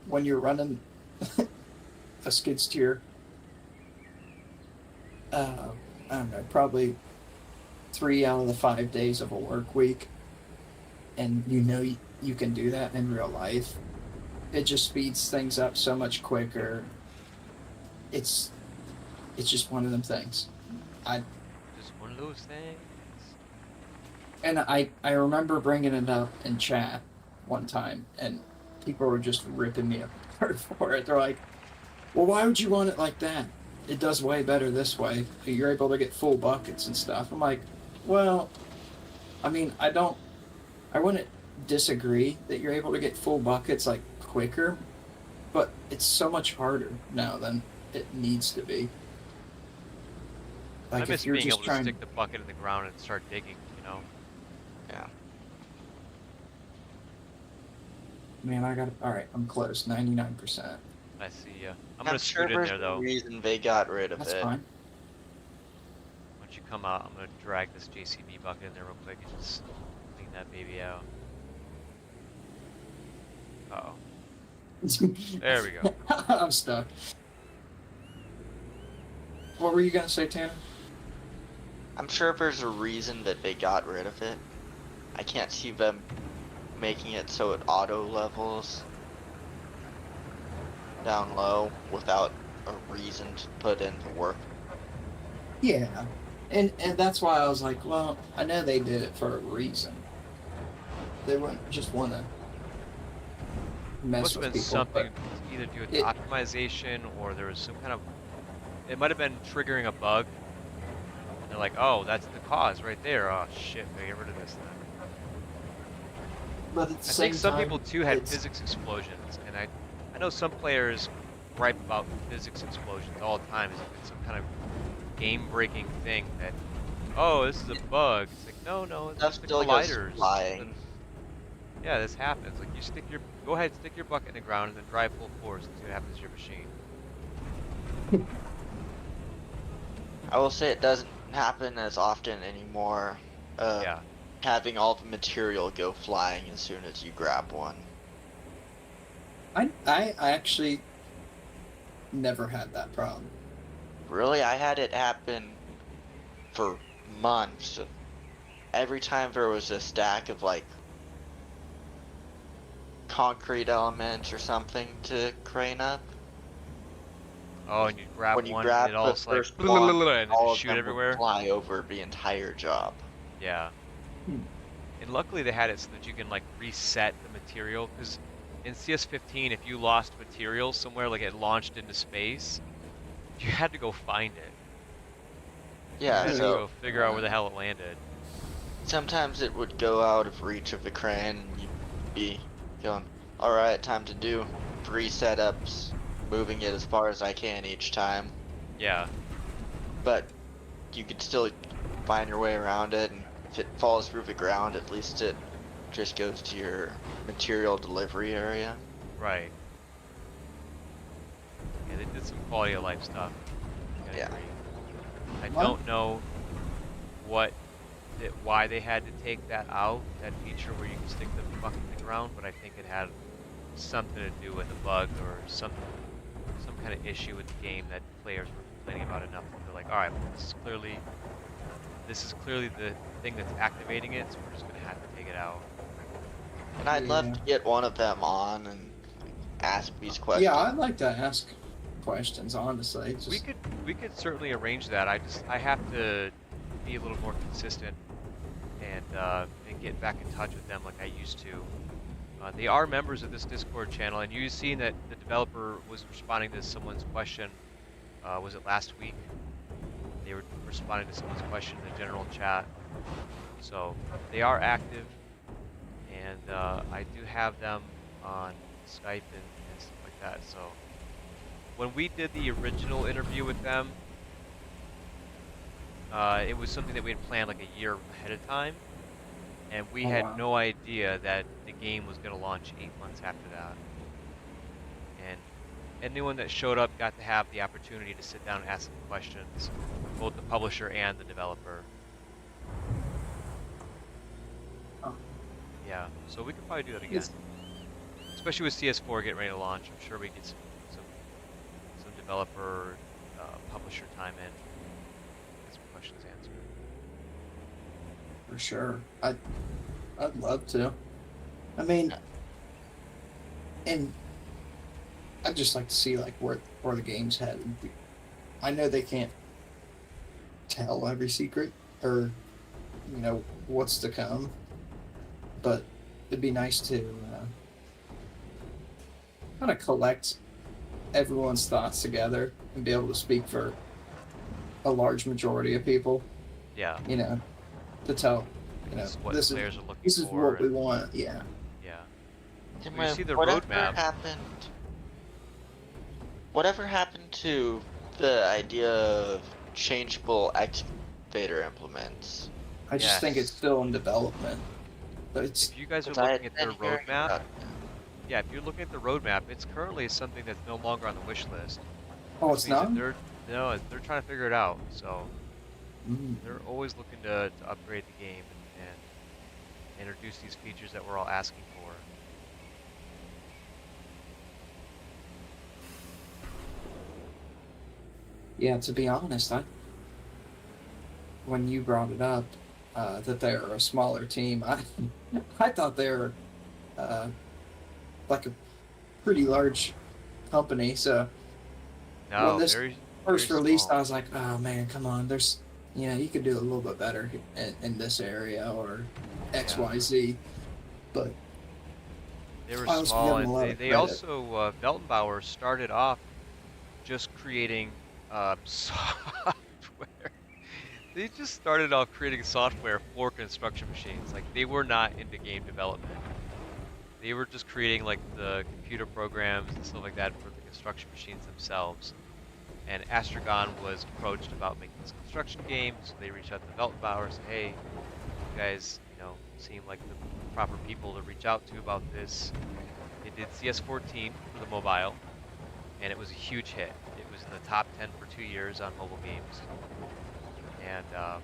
when you're running a skid steer, I don't know, probably 3 out of the 5 days of a work week, and you can do that in real life, it just speeds things up so much quicker. It's just one of them things. Just one of those things. And I remember bringing it up in chat one time, and people were just ripping me apart for it. They're like, "Well, why would you want it like that? It does way better this way. You're able to get full buckets and stuff." I'm like, "Well, I mean, I wouldn't disagree that you're able to get full buckets like quicker, but it's so much harder now than it needs to be. I Like miss if you're being just able to trying, stick the bucket in the ground and start digging, you know? Yeah. man, I got all right. I'm close, 99%. I see ya. I'm I'm gonna sure scoot in there's there a though. reason they got rid of That's it. fine. Once you come out, I'm gonna drag this JCB bucket in there real quick and just clean that baby out. Uh-oh. There we go. I'm stuck. What were you gonna say, Tanner? I'm sure there's a reason that they got rid of it. I can't see them making it so it auto levels down low without a reason to put in the work. Yeah, and that's why I was like, well, I know they did it for a reason. They wouldn't just want to mess Must have with been people. something to either do with it- optimization or there was some kind of. It might have been triggering a bug. And they're like, oh, that's the cause right there. Oh shit, we get rid of this then. But at the I same think some time, people too had it's- physics explosions, and I know some players gripe about physics explosions all the time. It's some kind of game-breaking thing that, oh, this is a bug. It's like, no, it's Stuff just the still goes colliders. flying. Yeah, this happens. Like go ahead, stick your bucket in the ground, and then drive full force and see what happens to your machine. I will say it doesn't happen as often anymore. Yeah. Having all the material go flying as soon as you grab one. I actually never had that problem. Really, I had it happen for months. Every time there was a stack of like concrete elements or something to crane up, Oh, and you grab when you one, grab and it all the just like, first one, and then all you of shoot them everywhere. would fly over the entire job. Yeah. Hmm. And luckily they had it so that you can like reset the material, because in CS15, if you lost material somewhere, like it launched into space, you had to go find it. You Yeah, had to so go figure out where the hell it landed. sometimes it would go out of reach of the crane and you'd be going, alright, time to do 3 setups, moving it as far as I can each time. Yeah. But you could still find your way around it, and if it falls through the ground, at least it just goes to your material delivery area. Right. Yeah, they did some quality of life stuff. I Yeah. agree. I What? don't know why they had to take that out, that feature where you can stick the bucket in the ground, but I think it had something to do with a bug or some kind of issue with the game that players were complaining about enough that they're like, all right, well, this is clearly the thing that's activating it, so we're just gonna have to take it out. And I'd love Yeah. to get one of them on and ask these questions. Yeah, I'd like to ask questions. Honestly, it's We just, could certainly arrange that. I have to be a little more consistent and get back in touch with them like I used to. They are members of this Discord channel, and you've seen that the developer was responding to someone's question. Was it last week? They were responding to someone's question in the general chat. So they are active, and I do have them on Skype and stuff like that. So when we did the original interview with them, it was something that we had planned like a year ahead of time, and we Oh, had wow. no idea that the game was going to launch 8 months after that. and anyone that showed up got to have the opportunity to sit down and ask some questions, both the publisher and the developer. Oh. Yeah, so we could probably do that again, Yes. especially with CS4 getting ready to launch. I'm sure we get some developer publisher time in, get some questions answered. For sure. I'd love to. I mean, and I'd just like to see like where the game's headed. I know they can't tell every secret or what's to come, but it'd be nice to kind of collect everyone's thoughts together and be able to speak for a large majority of people. Yeah, To tell this is what this the is players are looking this is for. what we want. Yeah. Yeah. Tim, Well, you see the whatever roadmap. Whatever happened to the idea of changeable excavator implements? I just think it's Yes. still in development, but it's If you guys are 'Cause I looking at had their been hearing roadmap, about- yeah, if you're looking at the roadmap, it's currently something that's no longer on the wish list. oh, it's Which means not. that they're trying to figure it out. So Mm. they're always looking to upgrade the game and introduce these features that we're all asking for. Yeah, to be honest, when you brought it up that they're a smaller team, I thought they were like a pretty large company. So No, this very first very release, small. I was like, oh man, come on, there's you could do a little bit better in this area or X, Yeah. Y, Z, but They were I was small, giving them a lot and of they credit. also Weltenbauer started off just creating software. They just started off creating software for construction machines. Like they were not into game development. They were just creating like the computer programs and stuff like that for the construction machines themselves. And Astragon was approached about making this construction game, so they reached out to Weltenbauer and said, "Hey, you guys, seem like the proper people to reach out to about this." They did CS14 for the mobile, and it was a huge hit. It was in the top 10 for 2 years on mobile games. And then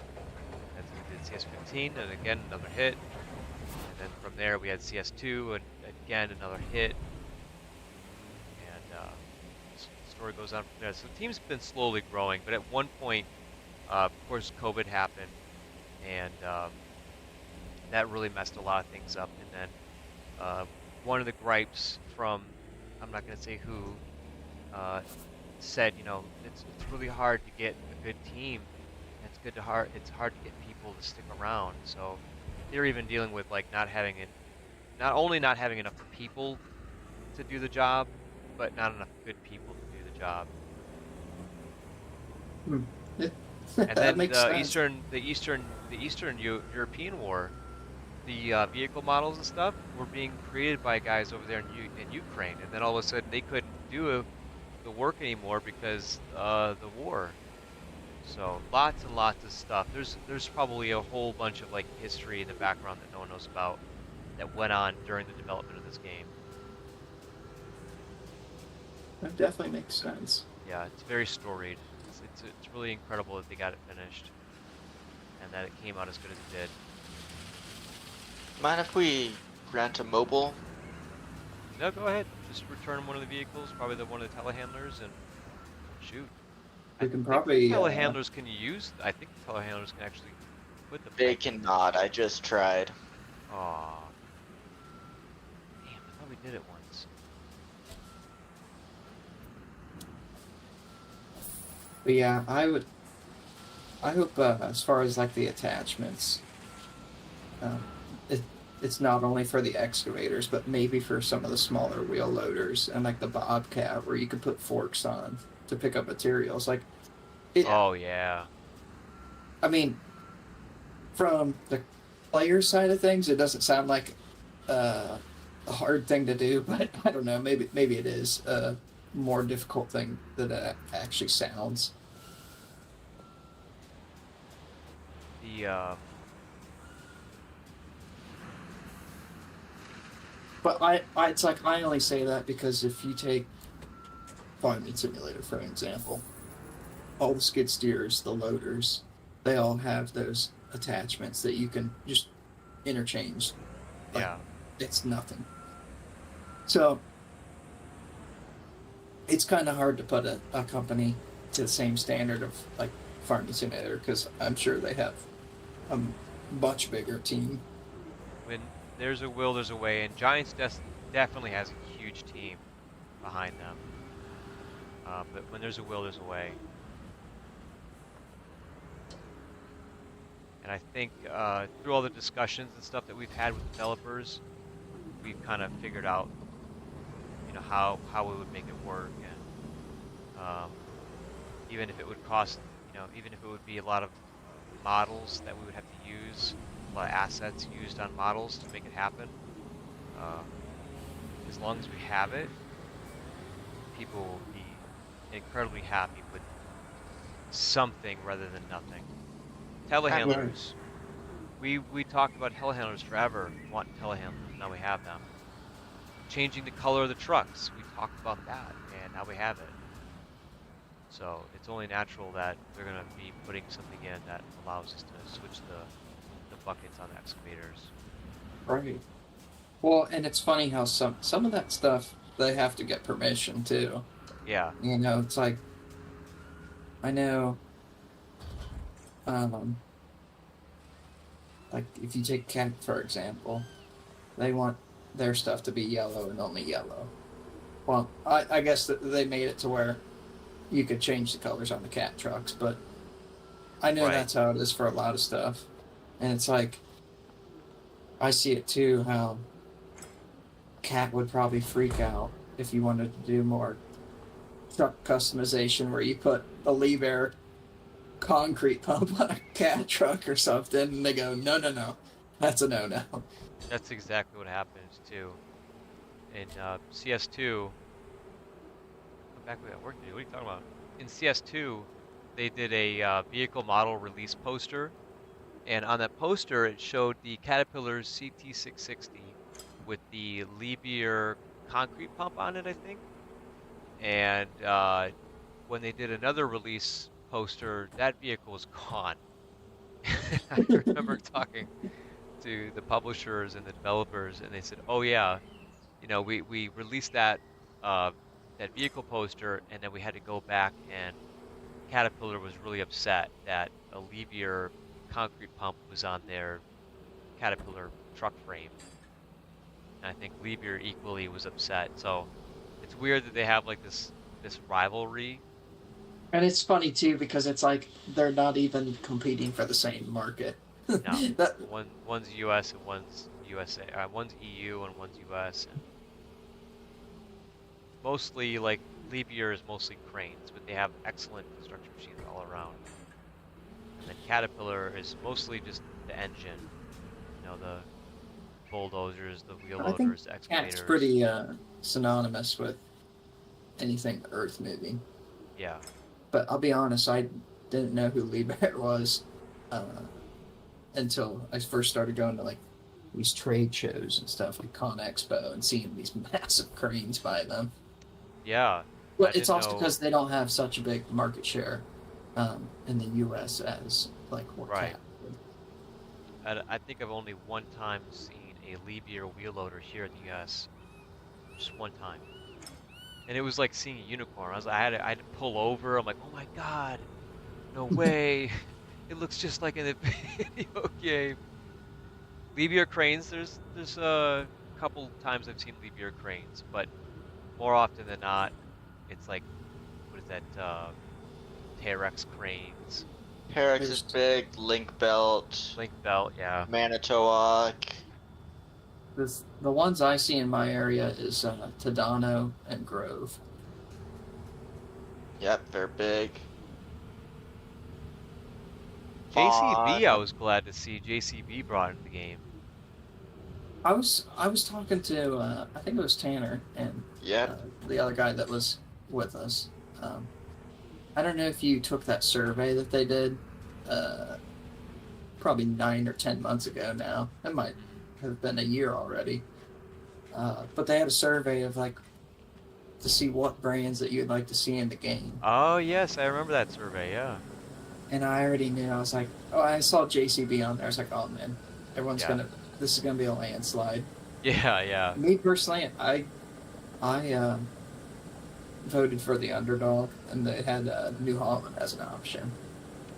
we did CS15, and again another hit. And then from there we had CS2, and again another hit. And the story goes on from there. So the team's been slowly growing, but at one point, of course, COVID happened, and that really messed a lot of things up. And then one of the gripes from, I'm not going to say who, said, it's really hard to get a good team. It's hard to get people to stick around. So they're even dealing with like not only not having enough people to do the job, but not enough good people to do the job. Hmm. And that then makes sense. the Eastern European War, the vehicle models and stuff were being created by guys over there in Ukraine, and then all of a sudden they couldn't do the work anymore because the war. So lots and lots of stuff. There's probably a whole bunch of like history in the background that no one knows about that went on during the development of this game. That definitely makes sense. Yeah, it's very storied. It's really incredible that they got it finished and that it came out as good as it did. Mind if we rent a mobile? No, go ahead. Just return one of the vehicles, probably one of the telehandlers, and shoot. We I can think probably, the telehandlers can use. I think the telehandlers can actually put the. They cannot. I just tried. Aw. Damn, I thought we did it once. But yeah, I hope as far as like the attachments, um, it's not only for the excavators, but maybe for some of the smaller wheel loaders and like the Bobcat where you can put forks on to pick up materials. Like, Oh yeah. I mean, from the player side of things, it doesn't sound like a hard thing to do, but I don't know. Maybe it is a more difficult thing than it actually sounds. The But it's like I only say that because if you take Farming Simulator, for an example. All the skid steers, the loaders, they all have those attachments that you can just interchange. Like, Yeah. it's nothing. So it's kind of hard to put a company to the same standard of like Farming Simulator because I'm sure they have a much bigger team. When there's a will, there's a way, and Giants definitely has a huge team behind them. But when there's a will, there's a way. And I think through all the discussions and stuff that we've had with developers, we've kind of figured out, how we would make it work, and even if it would cost, even if it would be a lot of models that we would have to use, a lot of assets used on models to make it happen. As long as we have it, people will be incredibly happy with something rather than nothing. Telehandlers. We talked about telehandlers forever, wanting telehandlers, now we have them. Changing the color of the trucks, we talked about that, and now we have it. So it's only natural that they're going to be putting something in that allows us to switch the buckets on the excavators. Right. Well, and it's funny how some of that stuff they have to get permission too. Yeah. It's like I know like if you take Cat for example, they want their stuff to be yellow and only yellow. Well, I guess that they made it to where you could change the colors on the Cat trucks, but I know Right. that's how it is for a lot of stuff. And it's like I see it too how Cat would probably freak out if you wanted to do more truck customization where you put a Liebherr concrete pump on a Cat truck or something, and they go, no, that's a no. That's exactly what happens too. In CS2, come back, we got work to do. What are you talking about? In CS2, they did a vehicle model release poster, and on that poster it showed the Caterpillar CT660 with the Liebherr concrete pump on it, I think. And when they did another release poster, that vehicle was gone. I remember talking to the publishers and the developers, and they said, "Oh yeah, we released that that vehicle poster, and then we had to go back, and Caterpillar was really upset that a Liebherr concrete pump was on their Caterpillar truck frame." And I think Liebherr equally was upset. So it's weird that they have like this rivalry. And it's funny too because it's like they're not even competing for the same market. No, That, one's U.S. and one's USA. One's EU and one's U.S. And mostly like Liebherr is mostly cranes, but they have excellent construction machines all around. And then Caterpillar is mostly just the engine, the bulldozers, the wheel I think loaders, the excavators. Cat's pretty synonymous with anything earth moving. Yeah, But I'll be honest, I didn't know who Liebherr was until I first started going to like these trade shows and stuff like Con Expo and seeing these massive cranes by them. yeah. But I it's didn't also know- because they don't have such a big market share in the U.S. as like what Right. Cat would. I think I've only one time seen a Liebherr wheel loader here in the U.S. Just one time, and it was like seeing a unicorn. I had to pull over. I'm like, oh my god, no way! It looks just like in the video game. Liebherr cranes. There's a couple times I've seen Liebherr cranes, but more often than not, it's like what is that? Terex cranes, Herrick is big, Link Belt, link belt. Yeah. Manitowoc. The ones I see in my area is Tadano and Grove. Yep, they're big. JCB, I Vaughn. was glad to see JCB brought into the game. I was talking to I think it was Tanner and Yep. the other guy that was with us. I don't know if you took that survey that they did, probably 9 or 10 months ago now. It might have been a year already. But they had a survey of like to see what brands that you'd like to see in the game. Oh yes, I remember that survey. Yeah. And I already knew. I was like, oh, I saw JCB on there. I was like, oh man, Yeah. this is gonna be a landslide. Yeah, yeah. Me personally, I voted for the underdog, and they had New Holland as an option.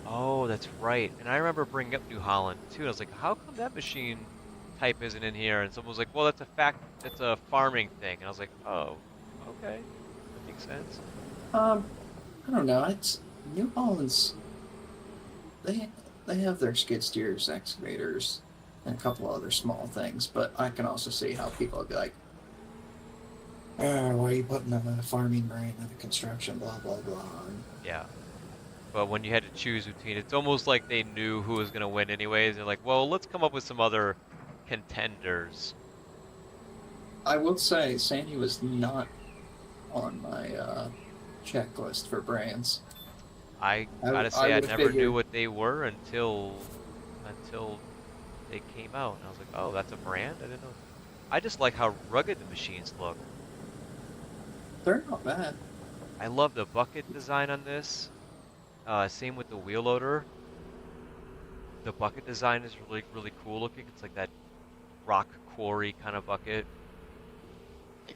Oh, that's right. And I remember bringing up New Holland too. And I was like, how come that machine type isn't in here? And someone was like, well, that's a fact. It's a farming thing. And I was like, oh, okay, that makes sense. I don't know. It's New Holland's. They they have their skid steers, excavators, and a couple other small things. But I can also see how people would be like, why are you putting a farming brand in a construction? Blah blah blah. And Yeah. But when you had to choose between, it's almost like they knew who was gonna win anyways. They're like, well, let's come up with some other contenders. I will say, Sandy was not on my checklist for brands. I I, gotta say, I would have never knew figured what they were until they came out, and I was like, oh, that's a brand? I didn't know. I just like how rugged the machines look. they're not bad. I love the bucket design on this. Same with the wheel loader. The bucket design is really, really cool looking. It's like that rock quarry kind of bucket.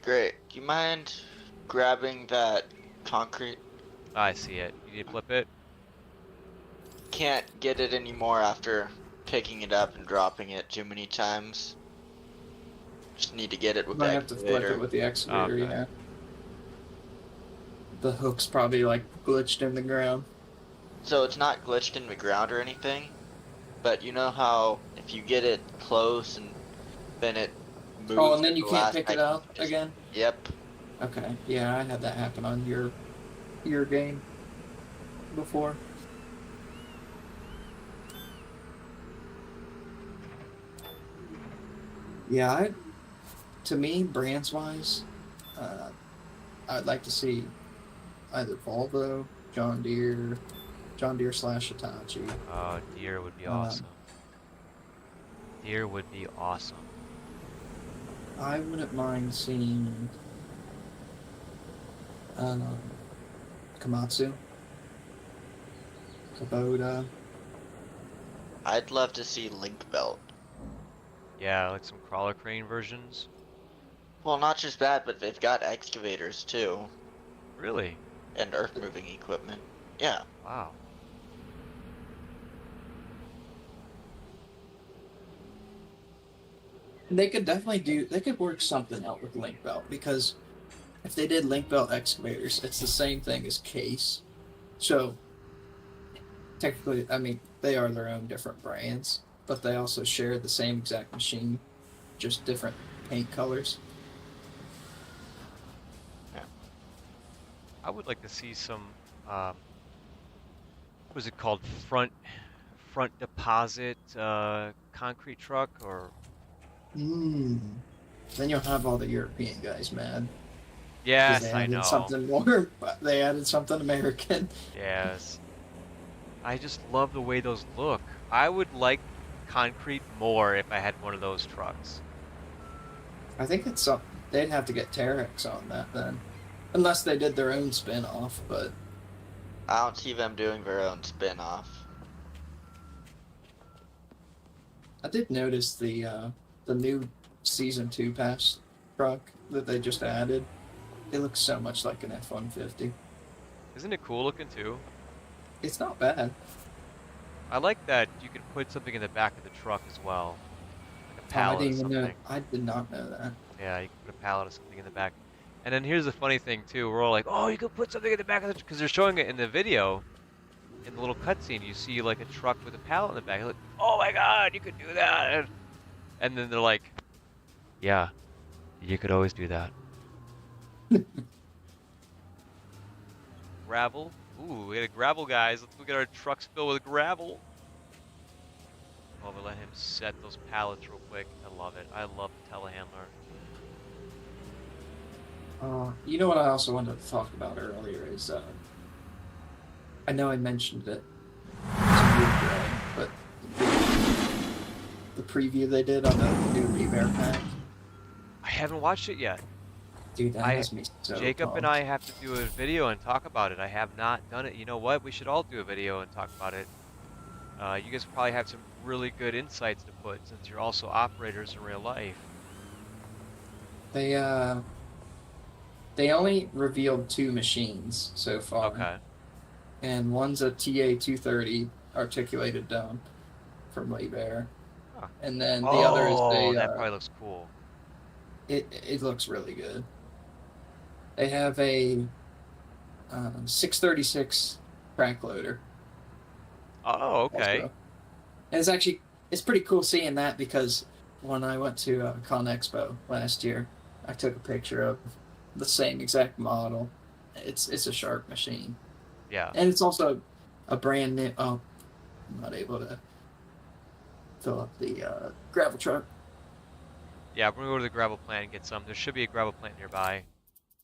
Great. Do you mind grabbing that concrete? I see it. You need to flip it? Can't get it anymore after picking it up and dropping it too many times. Just need to get it with Might the have to flip excavator. it with the excavator. Okay. Yeah. The hook's probably like glitched in the ground. So it's not glitched in the ground or anything, but you know how if you get it close and then it moves. Oh, and then at you the can't last pick it second, up just- again. Yep. Okay. Yeah, I had that happen on your game before. Yeah, to me, brands wise, I'd like to see either Volvo, John Deere slash Hitachi. Oh, deer would be Um, awesome. Deer would be awesome. I wouldn't mind seeing Komatsu, Kubota. I'd love to see Link Belt. Yeah, like some crawler crane versions. Well, not just that, but they've got excavators too, Really? and earth moving equipment. Yeah. Wow. They could definitely they could work something out with Link Belt, because if they did Link Belt excavators, it's the same thing as Case. So technically, I mean, they are their own different brands, but they also share the same exact machine, just different paint colors. I would like to see some, what was it called? Front deposit concrete truck, or Mm. Then you'll have all the European guys mad. 'Cause yes, they I added know. something more, but they added something American. Yes. I just love the way those look. I would like concrete more if I had one of those trucks. I think it's they'd have to get Terex on that then, unless they did their own spin-off. But I don't see them doing their own spin-off. I did notice the new season 2 pass truck that they just added. It looks so much like an F-150. Isn't it cool looking too? It's not bad. I like that you can put something in the back of the truck as well. Like a I pallet or didn't even know. something. I did not know that. Yeah, you can put a pallet or something in the back. And then here's the funny thing too. We're all like, oh, you could put something in the back of the truck. Because they're showing it in the video. In the little cutscene, you see like a truck with a pallet in the back. You're like, oh my god, you could do that. And then they're like, yeah, you could always do that. Gravel. Ooh, we got a gravel, guys. Let's look at our trucks filled with gravel. Oh, we let him set those pallets real quick. I love it. I love the telehandler. You know what I also wanted to talk about earlier is I know I mentioned it to you, Greg, but the preview they did on the new Rebear pack. I haven't watched it yet. Dude, that I has me so Jacob and pumped. I have to do a video and talk about it. I have not done it. You know what? We should all do a video and talk about it. You guys probably have some really good insights to put since you're also operators in real life. They they only revealed 2 machines so far, Okay. and one's a TA-230 articulated dome from Liebherr, Huh. and then the other is Oh, a that probably looks cool. it looks really good. They have a 636 crack loader Oh, okay. also, and it's pretty cool seeing that because when I went to Con Expo last year, I took a picture of the same exact model. It's a sharp machine, Yeah. and it's also a brand new. Oh, I'm not able to fill up the gravel truck. Yeah, we're gonna go to the gravel plant and get some. There should be a gravel plant nearby.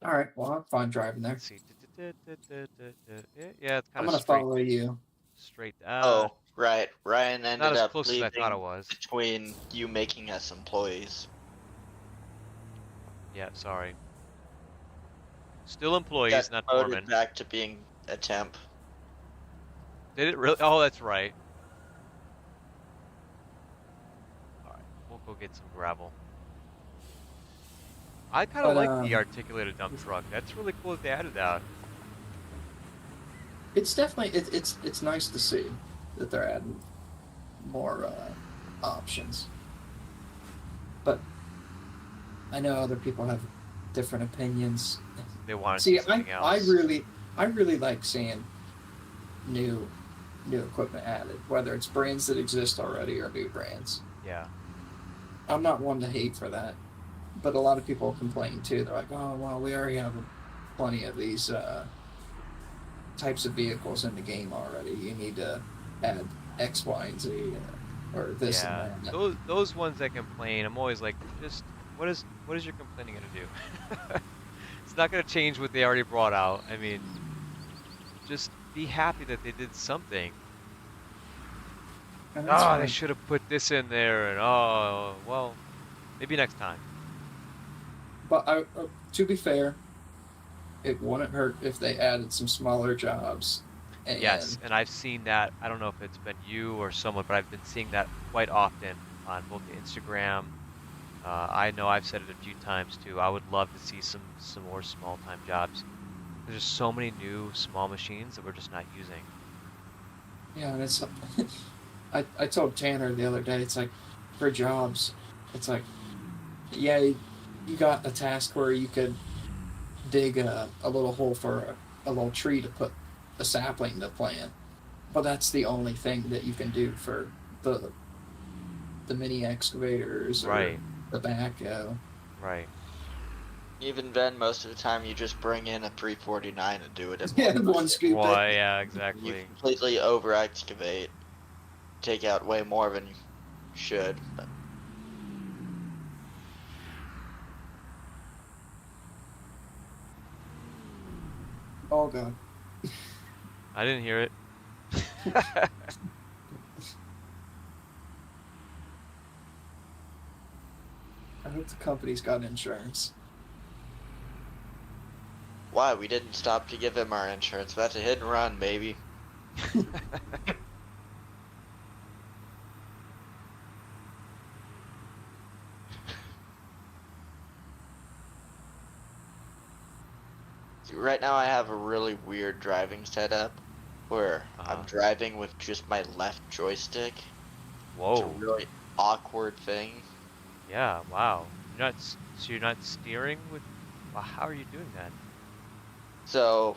All right, well I'm fine driving there. Let's see. Yeah, it's I'm kind of gonna straight, follow you. straight. Oh, right. Ryan Not ended as up close as I thought it leaving was. between you making us employees. Yeah, sorry. Still employees, Got not promoted foremen. back to being a temp. Did it really? Oh, that's right. All right, we'll go get some gravel. I kind of But like the articulated dump truck. That's really cool that they added that. it's definitely it's nice to see that they're adding more options. But I know other people have different opinions. They wanted See, something I else. really like seeing new equipment added, whether it's brands that exist already or new brands. Yeah. I'm not one to hate for that, but a lot of people complain too. They're like, "Oh, well, we already have plenty of these types of vehicles in the game already. You need to add X, Y, and Z, or this Yeah. and that." Those ones that complain, I'm always like, just what is your complaining gonna do? It's not gonna change what they already brought out. I mean, just be happy that they did something. And that's Oh, they fine. should have put this in there, and oh, well, maybe next time. But to be fair, it wouldn't hurt if they added some smaller jobs. And Yes, and I've seen that. I don't know if it's been you or someone, but I've been seeing that quite often on both Instagram. I know I've said it a few times too. I would love to see some more small time jobs. There's just so many new small machines that we're just not using. yeah, and it's I told Tanner the other day, it's like for jobs, it's like yeah, you got a task where you could dig a little hole for a little tree to put a sapling to plant, but that's the only thing that you can do for the mini excavators or Right, the backhoe. right. Even then, most of the time you just bring in a 349 and do it in Yeah, one one bucket. scoop. Why, yeah, You exactly. completely over excavate, take out way more than you should. But Oh god. I didn't hear it. I hope the company's got insurance. why? We didn't stop to give him our insurance. That's a hit and run, baby. See, right now I have a really weird driving setup where Uh-huh. I'm driving with just my left joystick. It's a Whoa. really awkward thing. Yeah, wow. So you're not steering with, wow, how are you doing that? So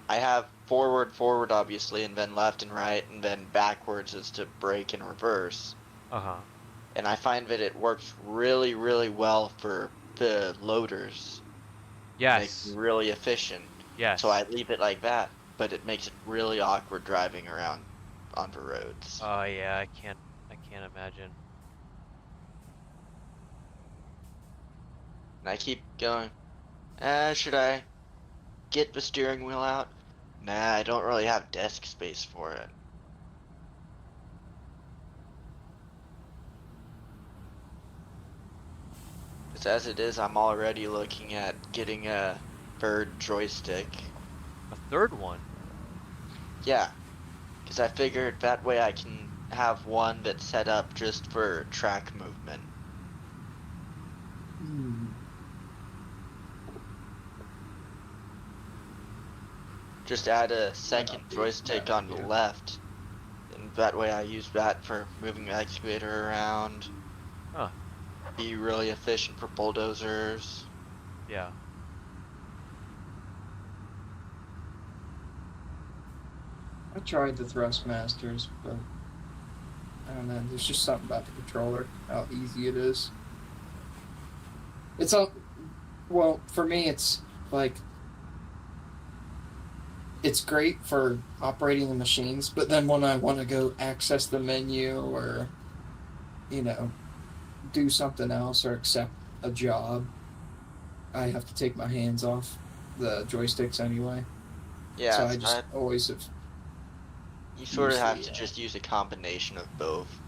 I have forward obviously, and then left and right, and then backwards is to brake and reverse. Uh-huh. And I find that it works really, really well for the loaders. Makes Yes. me really efficient. Yes. So I leave it like that, but it makes it really awkward driving around on the roads. Oh yeah, I can't imagine. And I keep going, should I get the steering wheel out? Nah, I don't really have desk space for it. 'Cause as it is, I'm already looking at getting a third joystick. A third one. Yeah, because I figured that way I can have one that's set up just for track movement. Hmm. Just add a second be a joystick bad on the idea. left, and that way I use that for moving the excavator around. Huh. Be really efficient for bulldozers. Yeah. I tried the Thrustmasters, but I don't know. There's just something about the controller, how easy it is. It's all well for me. It's like it's great for operating the machines, but then when I want to go access the menu or you know do something else or accept a job, I have to take my hands off the joysticks anyway. Yeah, So I so just always have you sort of used have the to just use a combination of both.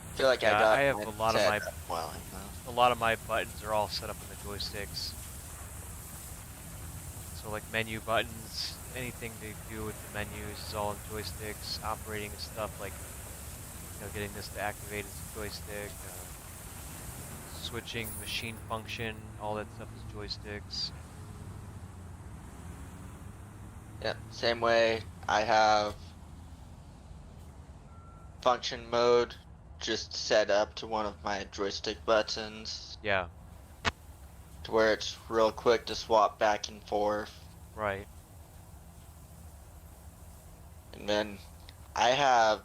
I feel like I Yeah, got I have mine a lot of set my up well. buttons are all set up in the joysticks. So like menu buttons, anything to do with the menus is all in joysticks. Operating stuff like getting this to activate is a joystick. Switching machine function, all that stuff is joysticks. Yeah, same way I have function mode just set up to one of my joystick buttons Yeah, to where it's real quick to swap back and forth. right. And then I have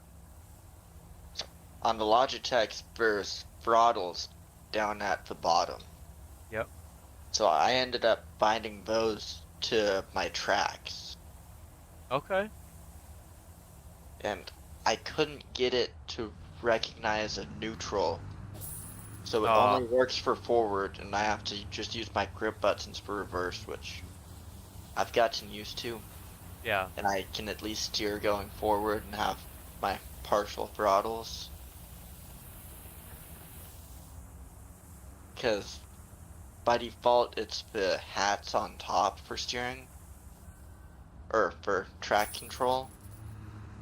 on the Logitech there's throttles down at the bottom. Yep. So I ended up binding those to my tracks. Okay. And I couldn't get it to recognize a neutral. So it Uh, only works for forward, and I have to just use my grip buttons for reverse, which I've gotten used to. yeah. And I can at least steer going forward and have my partial throttles. Because by default, it's the hats on top for steering, or for track control,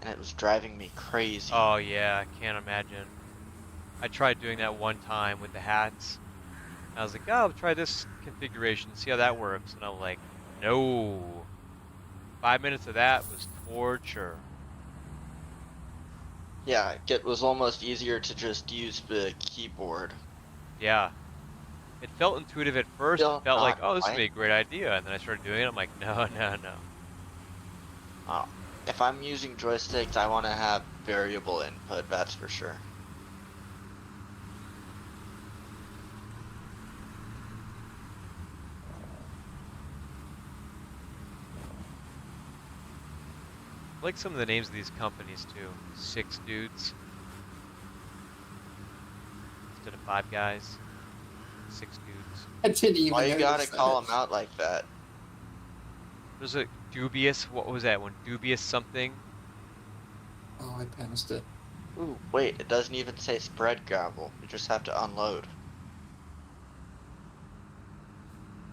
and it was driving me crazy. Oh yeah, I can't imagine. I tried doing that one time with the hats. I was like, oh, I'll try this configuration, see how that works. And I'm like, no. 5 minutes of that was torture. Yeah, it was almost easier to just use the keyboard. Yeah. It felt intuitive at first. It Still felt like, not oh, this would quite. be a great idea. And then I started doing it. I'm like, no, no, no. If I'm using joysticks, I want to have variable input, that's for sure. I like some of the names of these companies too. 6 dudes instead of 5 guys. 6 dudes. I didn't even. Why you gotta notice call that. them out like that? There's a dubious, what was that one? Dubious something? Oh, I passed it. Ooh, wait, it doesn't even say spread gravel. You just have to unload.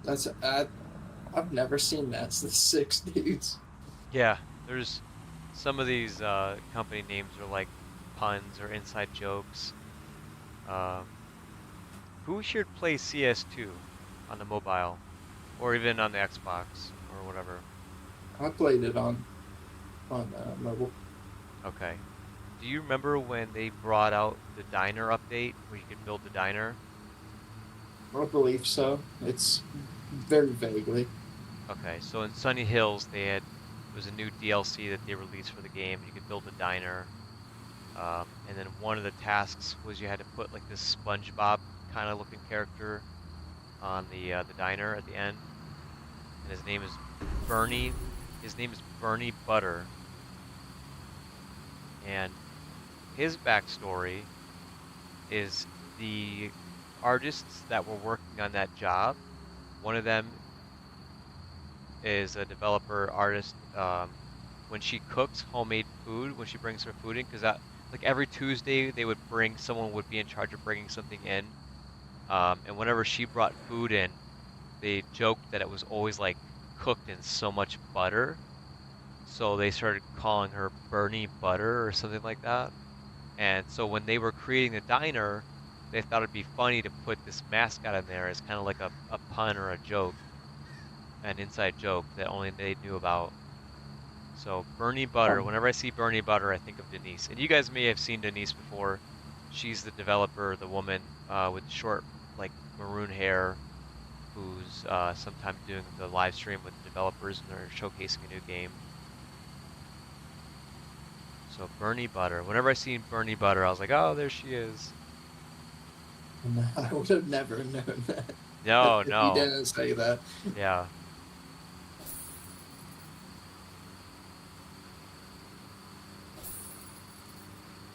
That's I've never seen that. It's the 6 dudes. Yeah, there's some of these company names are like puns or inside jokes. Um, who should play CS2 on the mobile or even on the Xbox or whatever? I played it on mobile. Okay. Do you remember when they brought out the diner update where you could build the diner? I believe so. It's very vaguely. Okay, so in Sunny Hills it was a new DLC that they released for the game. You could build a diner, and then one of the tasks was you had to put like this SpongeBob kind of looking character on the diner at the end, and his name is Bernie. His name is Bernie Butter, and his backstory is the artists that were working on that job. One of them is a developer artist. When she cooks homemade food, when she brings her food in, because like every Tuesday they would bring someone would be in charge of bringing something in, and whenever she brought food in, they joked that it was always like cooked in so much butter, so they started calling her Bernie Butter or something like that. And so when they were creating the diner, they thought it'd be funny to put this mascot in there as kind of like a pun or a joke, an inside joke that only they knew about. So Bernie Butter, Um, whenever I see Bernie Butter, I think of Denise. And you guys may have seen Denise before. She's the developer, the woman with short, like maroon hair, who's sometimes doing the live stream with developers and they're showcasing a new game. So Bernie Butter. Whenever I seen Bernie Butter, I was like, oh, there she is. I would have never known that. No, If you no. didn't say that. Yeah.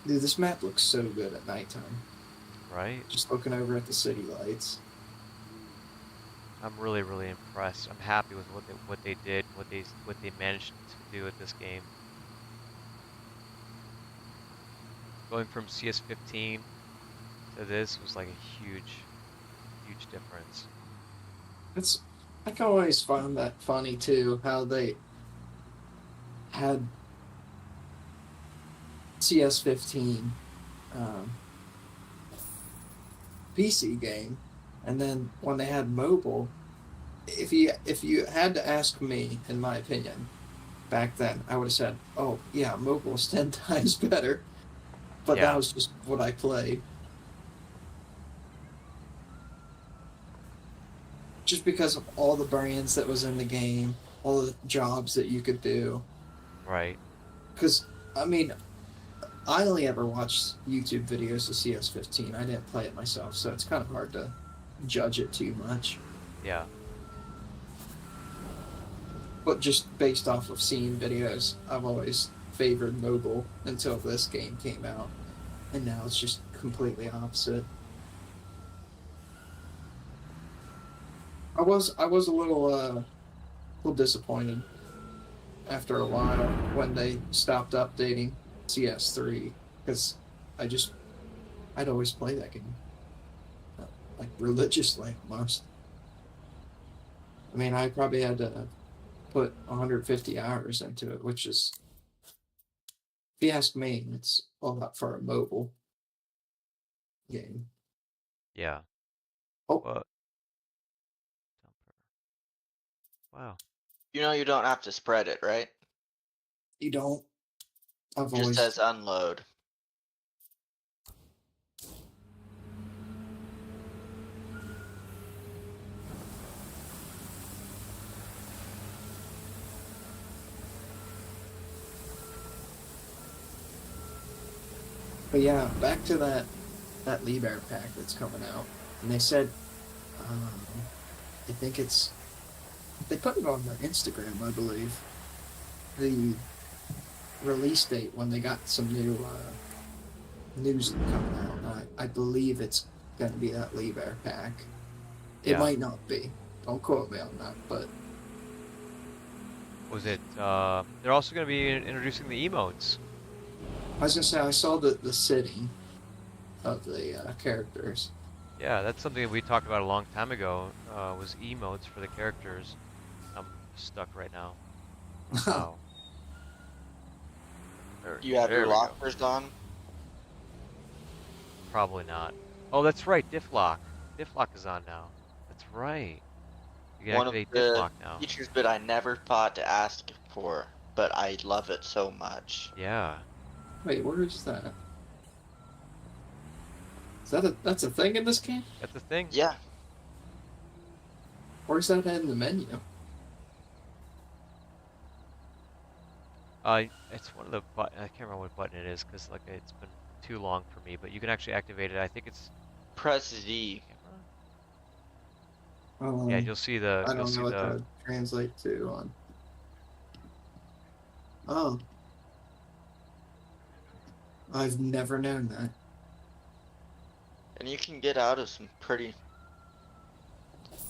Dude, this map looks so good at nighttime. Right? Just looking over at the city lights. I'm really, really impressed. I'm happy with what they did, what they managed to do with this game. Going from CS15 to this was like a huge, huge difference. It's I can always find that funny too, how they had CS15 um, PC game, and then when they had mobile, if you had to ask me, in my opinion, back then, I would have said, "Oh yeah, mobile is 10 times better." But that Yeah. was just what I played. Just because of all the brands that was in the game, all the jobs that you could do. Right. Because, I mean, I only ever watched YouTube videos of CS15. I didn't play it myself, so it's kind of hard to judge it too much. Yeah. But just based off of seeing videos, I've always favored mobile until this game came out. And now it's just completely opposite. I was a little disappointed after a while when they stopped updating CS3 because I'd always play that game like religiously almost. I mean, I probably had to put 150 hours into it, which is, if you ask me, it's a lot for a mobile game. Yeah. Oh, What? Wow. You know you don't have to spread it, right? you don't. I've It just always says unload. But yeah, back to that Liebherr pack that's coming out, and they said, um, I think they put it on their Instagram, I believe, the release date when they got some new news coming out. And I believe it's going to be that Liebherr pack. It Yeah. might not be. Don't quote me on that, but Was it? They're also going to be introducing the emotes. I was gonna say I saw the city of the characters. Yeah, that's something we talked about a long time ago. Was emotes for the characters. I'm stuck right now. Wow. You have There your we go. lockers on? Probably not. Oh, that's right. Difflock. Difflock is on now. That's right. You can One of activate the Difflock now. features that I never thought to ask for, but I love it so much. Yeah. Wait, where is that? That's a thing in this game? That's the thing. Yeah, Where's that in the menu? It's one of the button. I can't remember what button it is because like it's been too long for me. But you can actually activate it. I think it's press Z. camera. Yeah, you'll see the. I You'll don't see know what the. that translate to on. Oh, I've never known that. And you can get out of some pretty...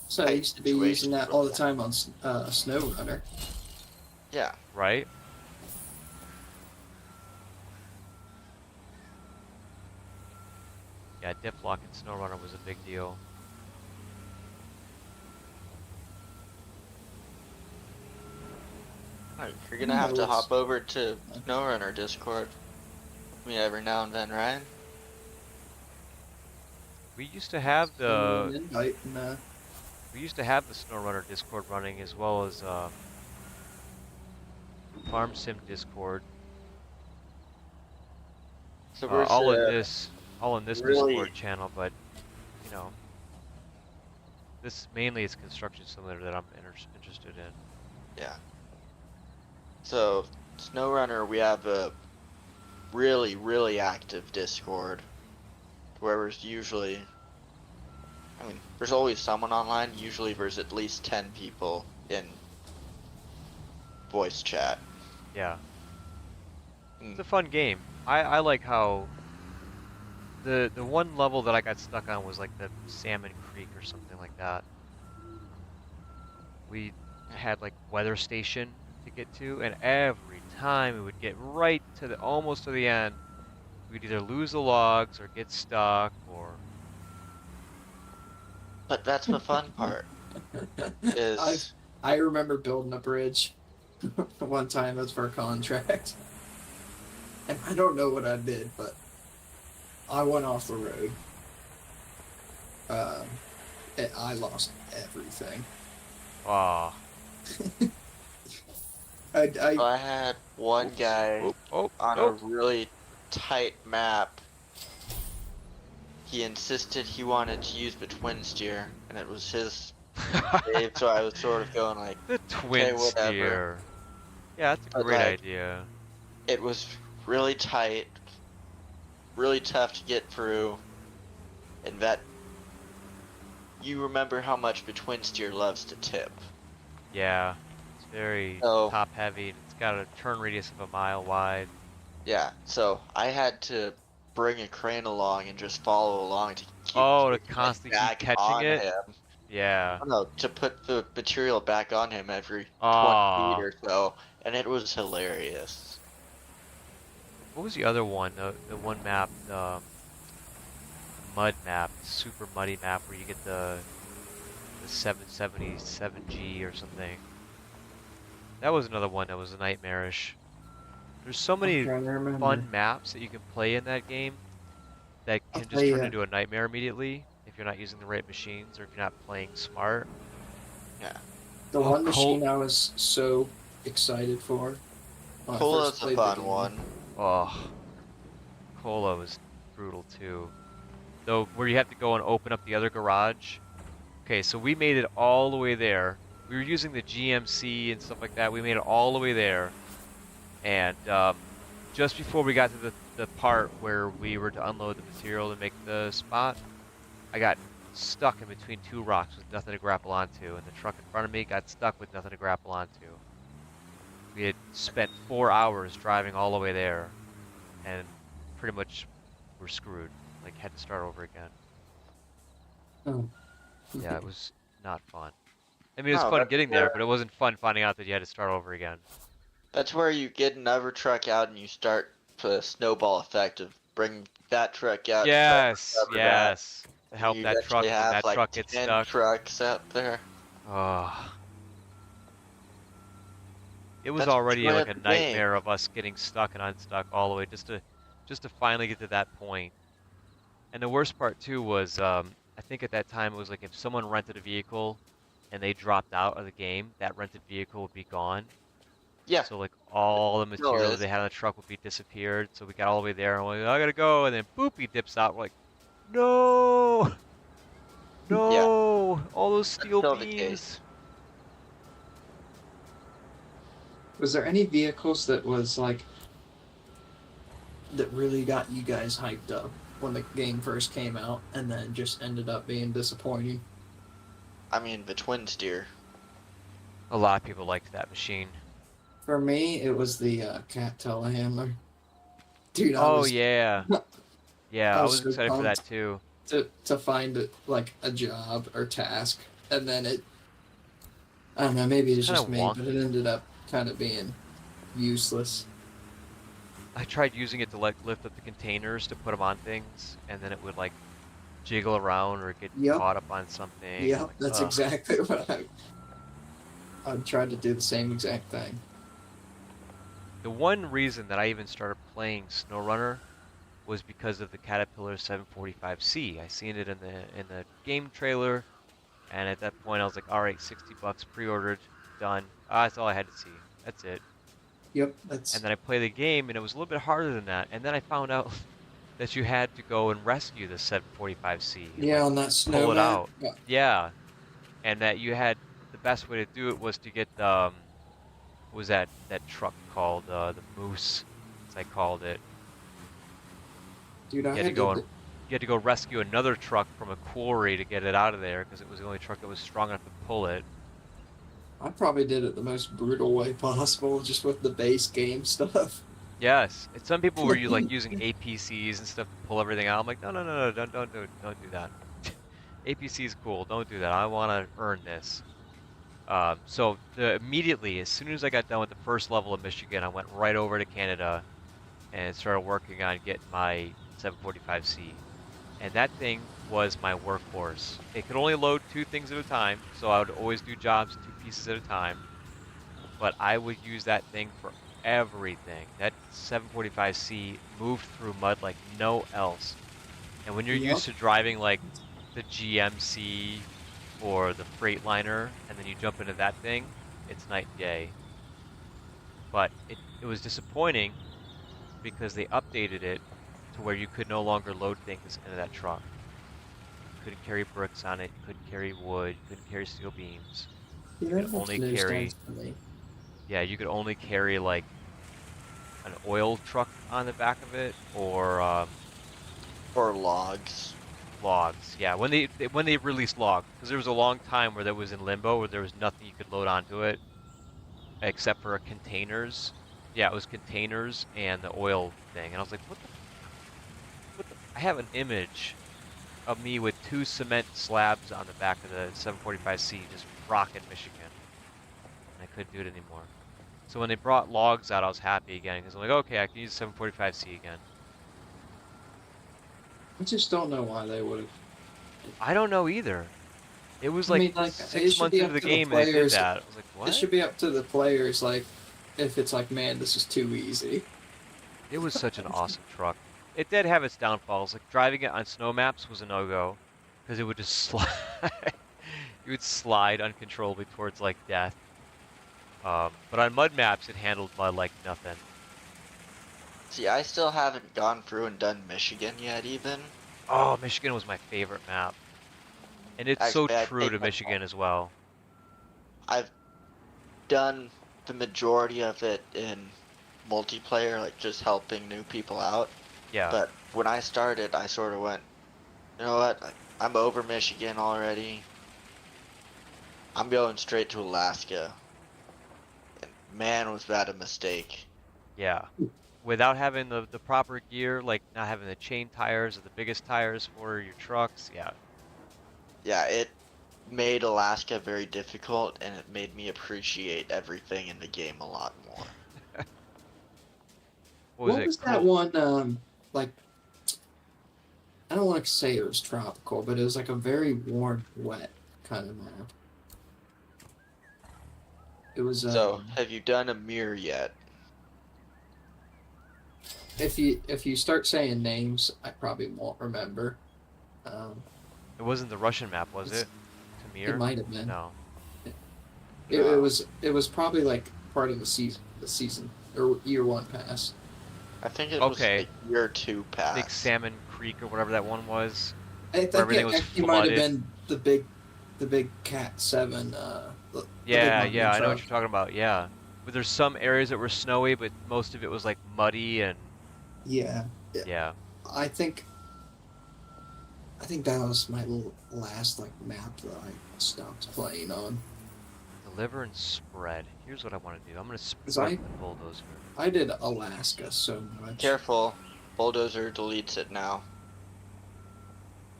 So I Tight used to be using situation that with all the that. time on SnowRunner. Yeah. Right. Yeah, Diplock and SnowRunner was a big deal. Alright, you're gonna have to hop over to SnowRunner Discord with me every now and then, Ryan. We used to have Send me an the invite and, we used to have the SnowRunner Discord running as well as Farm Sim Discord. So we're All in this really- Discord channel, but you know, this mainly is construction simulator that I'm interested in. Yeah. So, SnowRunner, we have a really, really active Discord where there's usually, I mean, there's always someone online. Usually there's at least 10 people in voice chat. Yeah, Mm. it's a fun game. I like how the one level that I got stuck on was like the Salmon Creek or something like that. We had like weather station to get to, and every time we would get right to the almost to the end, we'd either lose the logs or get stuck or But that's the fun part. Is I remember building a bridge one time as for a contract. And I don't know what I did, but I went off the road. And I lost everything. ah. I I had one guy Oh, on oh. a really tight map. He insisted he wanted to use the twin steer, and it was his save, so I was sort of going like, The twin whatever. steer. Yeah, that's a But, great like, idea. it was really tight, really tough to get through, and that you remember how much the twin steer loves to tip. Yeah, it's very Oh. top heavy. It's got a turn radius of a mile wide. Yeah, so I had to bring a crane along and just follow along to keep Oh, to putting it constantly keep back catching on it? him. Yeah. No, to put the material back on him every 20 Aw. feet or so, and it was hilarious. What was the other one? The one map, mud map, super muddy map where you get the 777G or something. That was another one that was nightmarish. There's so many I'm trying to remember. fun maps that you can play in that game that I'll can tell just turn ya. into a nightmare immediately if you're not using the right machines or if you're not playing smart. Yeah. The Oh, one Col- machine I was so excited for. when I Cola's first a played the fun game. one. Oh, Cola was brutal too. Though, where you have to go and open up the other garage. Okay, so we made it all the way there. We were using the GMC and stuff like that. We made it all the way there. And just before we got to the part where we were to unload the material to make the spot, I got stuck in between two rocks with nothing to grapple onto. And the truck in front of me got stuck with nothing to grapple onto. We had spent 4 hours driving all the way there. And pretty much were screwed. Like, had to start over again. Oh. Yeah, it was not fun. I mean, it was No, fun that's getting there, where- but it wasn't fun finding out that you had to start over again. That's where you get another truck out and you start the snowball effect of bring that truck out. Yes, cover that. yes. To help You that truck eventually when have, that like, truck gets 10 stuck. trucks out there. Oh. It was That's the already joy like of a the game. nightmare of us getting stuck and unstuck all the way just to finally get to that point. And the worst part too was I think at that time it was like if someone rented a vehicle and they dropped out of the game, that rented vehicle would be gone. Yeah. So like all the Still material that is. they had on the truck would be disappeared. So we got all the way there and we're like, I gotta go, and then boop, he dips out. We're like, no, no, all those steel still the beams. case. Was there any vehicles that was like that really got you guys hyped up when the game first came out, and then just ended up being disappointing? I mean, the twin steer. A lot of people liked that machine. For me, it was the cat telehandler. Dude, I Oh was yeah, yeah, I I was was so excited for pumped. that too. to find like a job or task, and then it. I don't know. Maybe it's Kinda just me, wonky. but it ended up kind of being useless. I tried using it to like lift up the containers to put them on things, and then it would like jiggle around or get Yep. caught up on something. Yep, Like, that's ugh. exactly what I tried to do the same exact thing. The one reason that I even started playing SnowRunner was because of the Caterpillar 745C. I seen it in the game trailer, and at that point I was like, all right, $60 pre-ordered, done. That's all I had to see. That's it. Yep, And that's then I played the game, and it was a little bit harder than that. And then I found out that you had to go and rescue the 745C and yeah like on that pull snow it map. out. Yeah, and that you had the best way to do it was to get what was that truck called the Moose, as I called it. Dude, I You had to had go to. and you had to go rescue another truck from a quarry to get it out of there because it was the only truck that was strong enough to pull it. I probably did it the most brutal way possible, just with the base game stuff. Yes, and some people were like using APCs and stuff to pull everything out. I'm like, no, no, no, no, don't do that. APC is cool. Don't do that. I want to earn this. So immediately, as soon as I got done with the first level of Michigan, I went right over to Canada and started working on getting my 745C. And that thing was my workhorse. It could only load 2 things at a time, so I would always do jobs 2 pieces at a time. But I would use that thing for everything. That 745C moved through mud like no else. And when you're Yep. used to driving like the GMC or the Freightliner, and then you jump into that thing, it's night and day. But it was disappointing because they updated it to where you could no longer load things into that truck. You couldn't carry bricks on it, you couldn't carry wood, you couldn't carry steel beams. Yeah, You could that's only news carry, stories for me. yeah, you could only carry like an oil truck on the back of it or Or logs. logs. Yeah, when they released logs, because there was a long time where that was in limbo, where there was nothing you could load onto it except for containers. Yeah, it was containers and the oil thing, and I was like, what the? I have an image of me with 2 cement slabs on the back of the 745C just rocking Michigan, and I couldn't do it anymore. So when they brought logs out, I was happy again because I'm like, okay, I can use 745C again. I just don't know why they would have. I don't know either. It was I like mean, like, it 6 should months be into up the to the game and they did players. that. I was like, It what? should be up to the players, like, if it's like, man, this is too easy. It was such an awesome truck. It did have its downfalls. Like driving it on snow maps was a no-go because it would just slide. You would slide uncontrollably towards like death. But on mud maps, it handled mud like nothing. See, I still haven't gone through and done Michigan yet, even. Oh, Michigan was my favorite map, and it's so Actually, I true take to that Michigan back. as well. I've done the majority of it in multiplayer, like just helping new people out. Yeah, But when I started, I sort of went, you know what? I'm over Michigan already. I'm going straight to Alaska. And man, was that a mistake. yeah. Without having the proper gear, like not having the chain tires or the biggest tires for your trucks, yeah. Yeah, it made Alaska very difficult, and it made me appreciate everything in the game a lot more. What was it? that one? Like, I don't want to say it was tropical, but it was like a very warm, wet kind of map. It was. So, have you done Amir yet? if you start saying names, I probably won't remember. It wasn't the Russian map, was it? It Tamir? might have been. No. It was probably like part of the season or year one pass. I think it Okay. was the year 2 pass. Big Salmon Creek or whatever that one was. I think everything was it might have flooded. been the big Cat 7. The big Yeah, mountain yeah, I know what truck. you're talking about. Yeah. But there's some areas that were snowy, but most of it was like muddy and Yeah, yeah. I think that was my last like map that I stopped playing on. Deliver and spread. Here's what I want to do. I'm gonna I- spread the bulldozer. I did Alaska so much. Careful, Bulldozer deletes it now.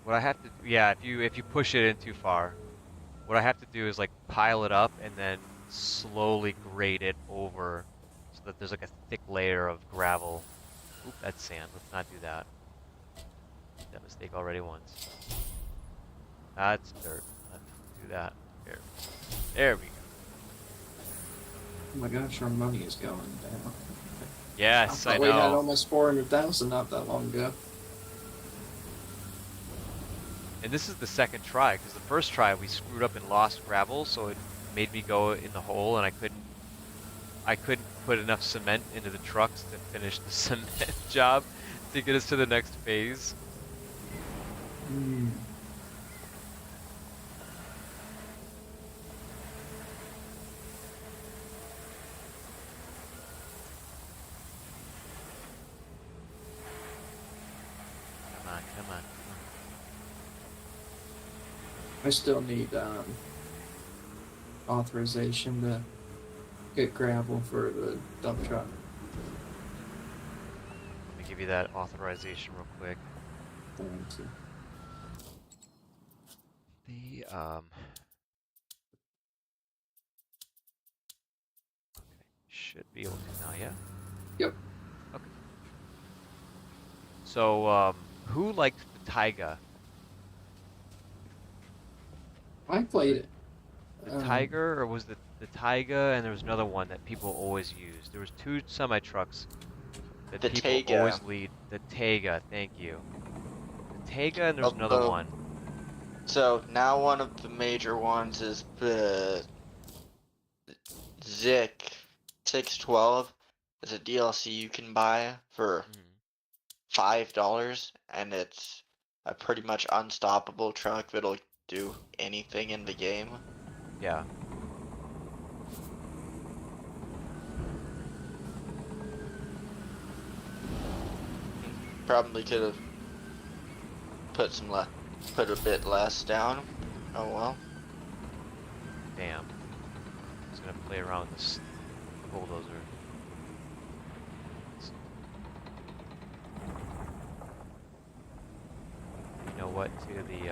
What I have to, yeah, if you push it in too far, what I have to do is like pile it up and then slowly grade it over, so that there's like a thick layer of gravel. Oop, that's sand. Let's not do that. that mistake already once. That's dirt. Let's do that. Here. There we go. Oh my gosh, our money is going down. Yes, I thought we had know. almost 400,000 not that long ago. And this is the second try, because the first try we screwed up and lost gravel, so it made me go in the hole, and I couldn't put enough cement into the trucks to finish the cement job to get us to the next phase. Hmm. Come on, come on. I still need authorization to get gravel for the dump truck. Let me give you that authorization real quick. Thank you. The okay, should be able to now, yeah? Yep. Okay. So, who liked the Taiga? I played it. The Tiger, or was the Taiga, and there was another one that people always used. There was two semi-trucks that The people Taiga. always lead. The Taiga, thank you. The Taiga, and there's another Oh. one. So now one of the major ones is the Zik 612. It's a DLC you can buy for Mhm. $5, and it's a pretty much unstoppable truck that'll do anything in the game. Yeah. Probably could have put put a bit less down. Oh well. Damn. I was gonna play around with this bulldozer. You know what? To the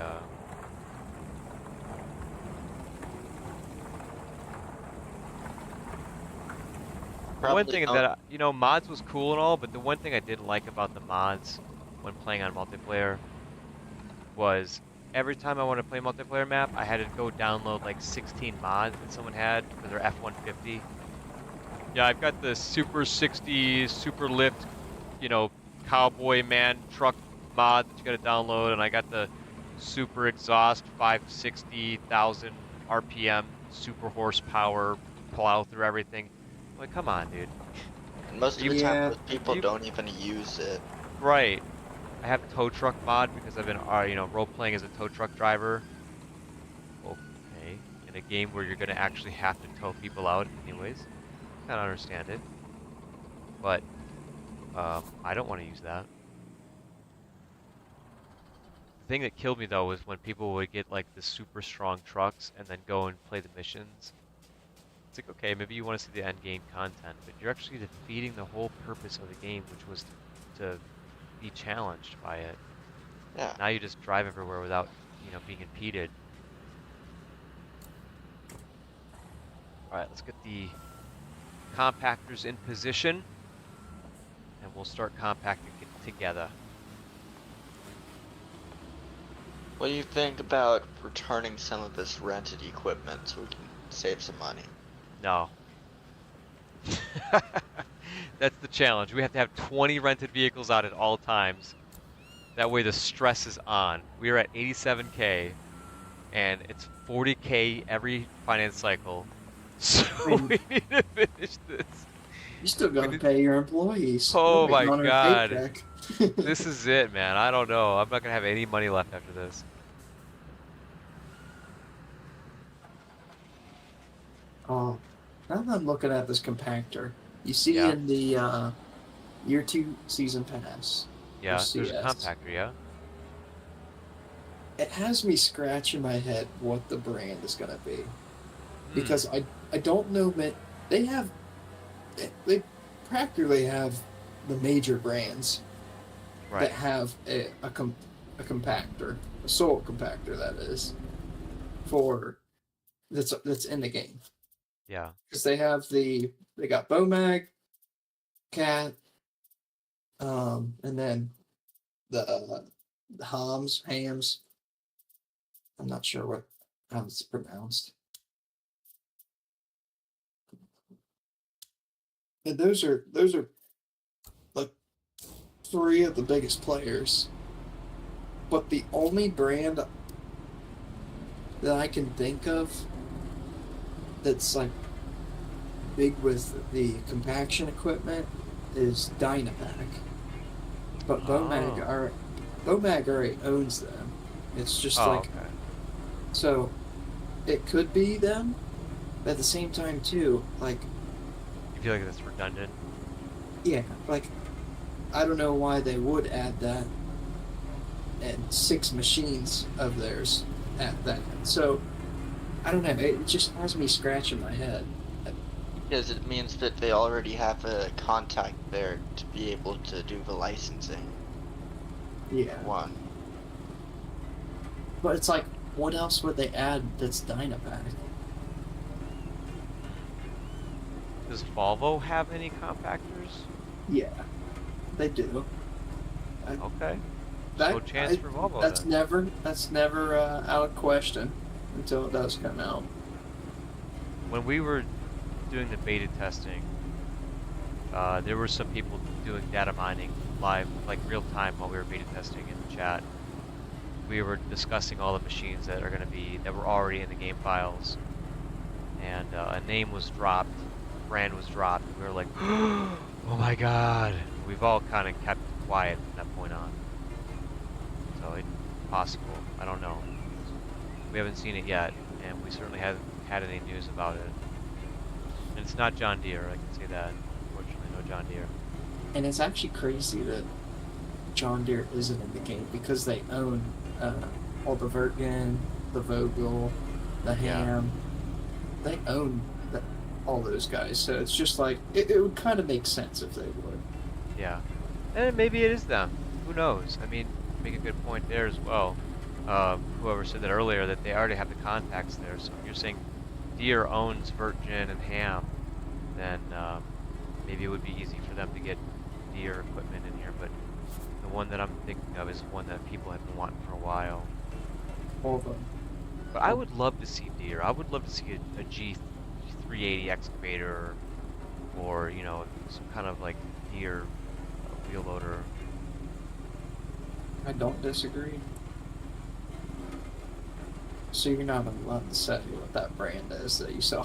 one Probably thing not- that you know, mods was cool and all, but the one thing I didn't like about the mods when playing on multiplayer was every time I wanted to play a multiplayer map, I had to go download like 16 mods that someone had for their F-150. Yeah, I've got the Super 60 Super Lift, you know, cowboy man truck mod that you gotta download, and I got the Super Exhaust 560,000 RPM Super Horsepower plow through everything. I'm like, come on, dude. And most of the Yeah. time, those people You- don't even use it. Right. I have tow truck mod because I've been, you know, role playing as a tow truck driver. Okay. In a game where you're gonna actually have to tow people out, anyways. Kind of understand it. But I don't want to use that. The thing that killed me though was when people would get like the super strong trucks and then go and play the missions. It's like, okay, maybe you want to see the end game content, but you're actually defeating the whole purpose of the game, which was to be challenged by it. Yeah. Now you just drive everywhere without, you know, being impeded. All right, let's get the compactors in position, and we'll start compacting it together. What do you think about returning some of this rented equipment so we can save some money? No. That's the challenge. We have to have 20 rented vehicles out at all times. That way the stress is on. We are at 87K, and it's 40K every finance cycle. So we need to finish this. You still gotta pay your employees. Oh They're waiting my on their God. paycheck. This is it, man. I don't know. I'm not gonna have any money left after this. Oh, now that I'm looking at this compactor, you see Yeah. in the year 2 season pass, Yeah, there's a CS. compactor, yeah? it has me scratching my head what the brand is gonna be. Hmm. Because I don't know that they have they practically have the major brands Right. that have a compactor, a soil compactor that is, for that's in the game. Yeah. Because they got Bomag, Cat, and then the hams. I'm not sure how it's pronounced. And those are like three of the biggest players. But the only brand that I can think of that's like big with the compaction equipment is Dynapack. But Bomag already owns them. It's just Oh, like okay. so it could be them, but at the same time too, like You feel like that's redundant? yeah, like I don't know why they would add that and 6 machines of theirs at that. So I don't know. It just has me scratching my head. Because it means that they already have a contact there to be able to do the licensing. Yeah, One. but it's like, what else would they add that's Dynapack? Does Volvo have any compactors? Yeah, they do. Okay. No chance for Volvo That's then. never out of question until it does come out. When we were doing the beta testing, there were some people doing data mining live, like real time while we were beta testing in the chat. We were discussing all the machines that were already in the game files, and a name was dropped, brand was dropped, and we were like, oh my god. We've all kind of kept quiet from that point on. So it's possible. I don't know. We haven't seen it yet, and we certainly haven't had any news about it. And it's not John Deere, I can say that. Unfortunately, no John Deere. And it's actually crazy that John Deere isn't in the game because they own all the Wirtgen, the Vogel, the Yeah. Ham. They own all those guys, so it's just like it would kind of make sense if they would. Yeah. And maybe it is them. Who knows? I mean, make a good point there as well. Whoever said that earlier, that they already have the contacts there. So if you're saying Deere owns Wirtgen and Ham, then maybe it would be easy for them to get Deere equipment in here. But the one that I'm thinking of is one that people have been wanting for a while. All of them. But I would love to see Deere. I would love to see a G380 excavator, or you know, some kind of like Deere wheel loader. I don't disagree. So you're not allowed to say what that brand is that you saw.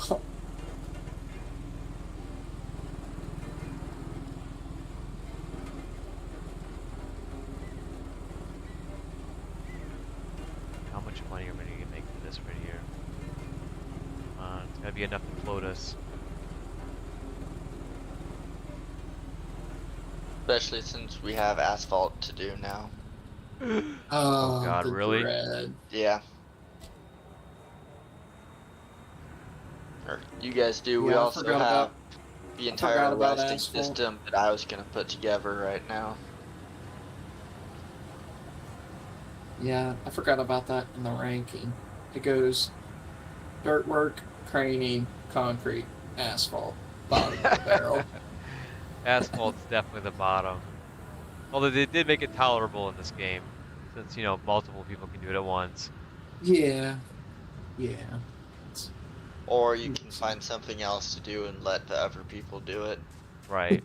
How much money are we going to make for this right here? Come on, it's got to be enough to float us. Especially since we have asphalt to do now. Oh God, the really? dread. Yeah. Or you guys do. We Yeah, I also forgot have about- the I forgot entire about resting asphalt. system that I was going to put together right now. Yeah, I forgot about that in the ranking. It goes dirt work, craning, concrete, asphalt, bottom of the barrel. Asphalt's definitely the bottom. Although they did make it tolerable in this game, since you know multiple people can do it at once. Yeah. Yeah. Or you can find something else to do and let the other people do it. Right.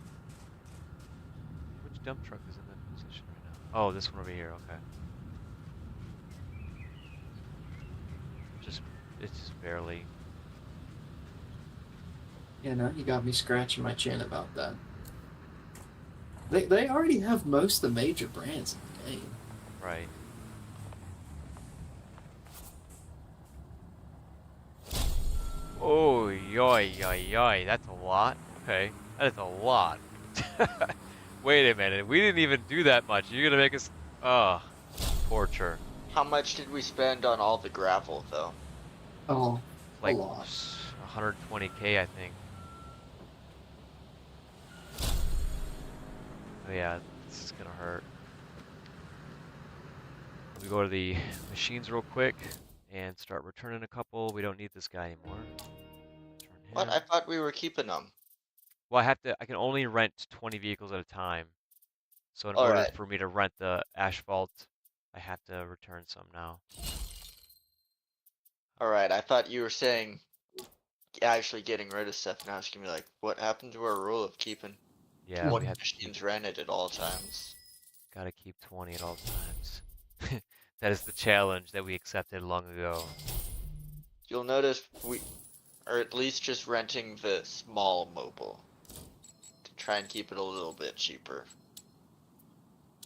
Which dump truck is in that position right now? Oh, this one over here. Okay. It's just barely. You know, you got me scratching my chin about that. They already have most of the major brands in the game. Right. Oh, yoy, yoy, yoy. That's a lot. Okay. That is a lot. Wait a minute. We didn't even do that much. You're gonna make us. Ugh. Torture. How much did we spend on all the gravel, though? Oh, Like a lot. 120K, I think. Oh, yeah, this is gonna hurt. We go to the machines real quick and start returning a couple. We don't need this guy anymore. Return What? him. I thought we were keeping them. Well, I can only rent 20 vehicles at a time. So in All order right. for me to rent the asphalt I have to return some now. Alright, I thought you were saying actually getting rid of stuff, and I was gonna be like, what happened to our rule of keeping Yeah, 20 we have to keep, machines rented at all times? gotta keep 20 at all times. That is the challenge that we accepted long ago. You'll notice we are at least just renting the small mobile to try and keep it a little bit cheaper.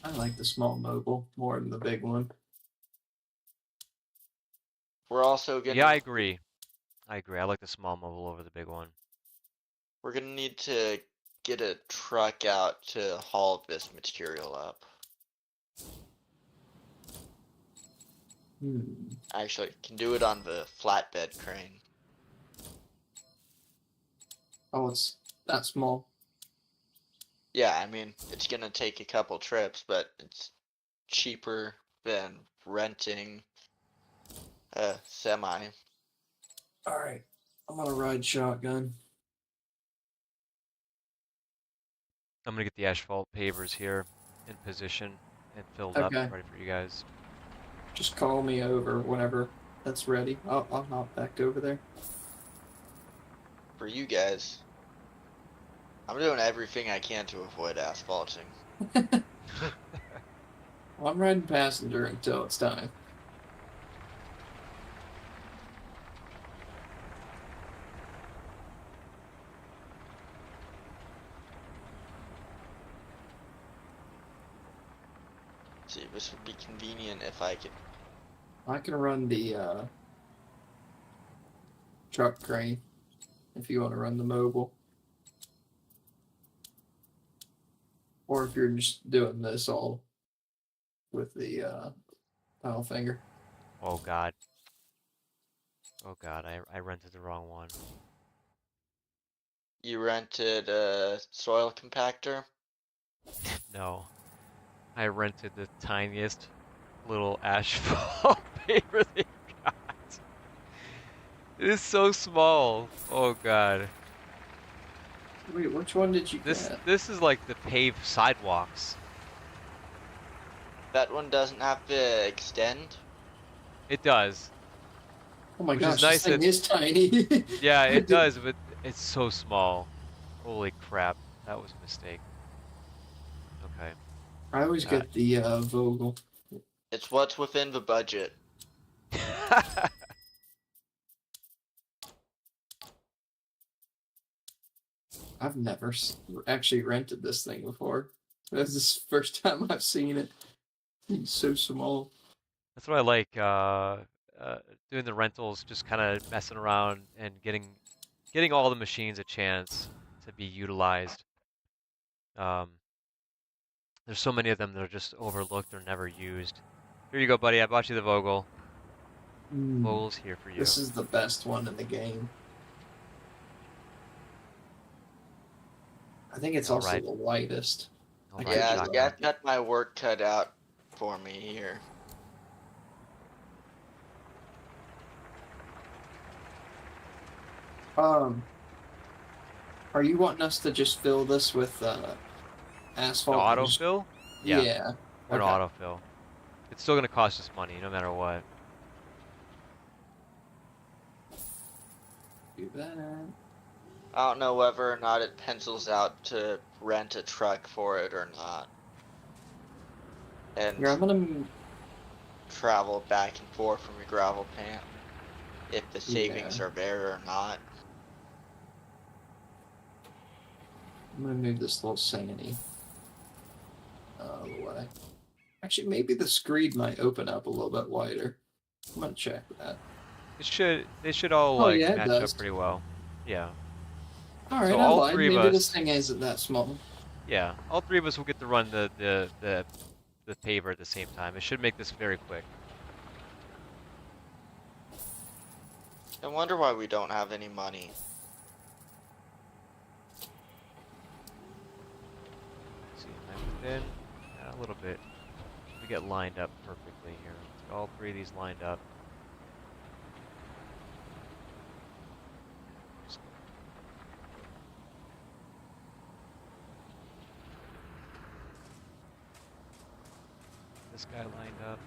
I like the small mobile more than the big one. We're also gonna Yeah, I agree. I agree. I like the small mobile over the big one. we're gonna need to get a truck out to haul this material up. Actually, can do it on the flatbed crane. Oh, it's that small. Yeah, I mean, it's gonna take a couple trips, but it's cheaper than renting a semi. All right, I'm gonna ride shotgun. I'm gonna get the asphalt pavers here in position and filled up, Okay, ready for you guys. just call me over whenever that's ready. I'll hop back over there. For you guys, I'm doing everything I can to avoid asphalting. Well, I'm riding passenger until it's time. See, this would be convenient if I could. I can run the truck crane if you want to run the mobile, or if you're just doing this all with the pile finger. Oh god. Oh god, I rented the wrong one. You rented a soil compactor? No. I rented the tiniest little asphalt paver they got. It is so small. Oh god. Wait, which one did you This get? this is like the paved sidewalks. That one doesn't have to extend? It does. Oh my Which is gosh, nice this thing that- is tiny. Yeah, it does, but it's so small. Holy crap. That was a mistake. Okay. I always get the Vogel. It's what's within the budget. I've never actually rented this thing before. This is the first time I've seen it. It's so small. That's what I like, doing the rentals, just kind of messing around and getting all the machines a chance to be utilized. There's so many of them that are just overlooked or never used. Here you go, buddy. I bought you the Vogel. Vogel's here for you. This is the best one in the game. I think it's also Alright. the lightest. All right, Yeah, shotgun. yeah, I've got my work cut out for me here. Are you wanting us to just fill this with The asphalt? and just- autofill? Yeah. Yeah. Or Okay. autofill. It's still gonna cost us money, no matter what. Do that. I don't know whether or not it pencils out to rent a truck for it or not. And Here, I'm gonna. travel back and forth from the gravel pant. If the savings Yeah. are there or not. I'm gonna move this little sandy out of the way. Actually, maybe the screed might open up a little bit wider. I'm gonna check that. They should all Oh, like yeah, it match does. up pretty well. Yeah. All right, So I all lied. three of Maybe us- this thing isn't that small. Yeah. All three of us will get to run the paver at the same time. It should make this very quick. I wonder why we don't have any money. Let's see, am I within? Yeah, a little bit. We get lined up perfectly here. Let's get all three of these lined up. This guy lined up.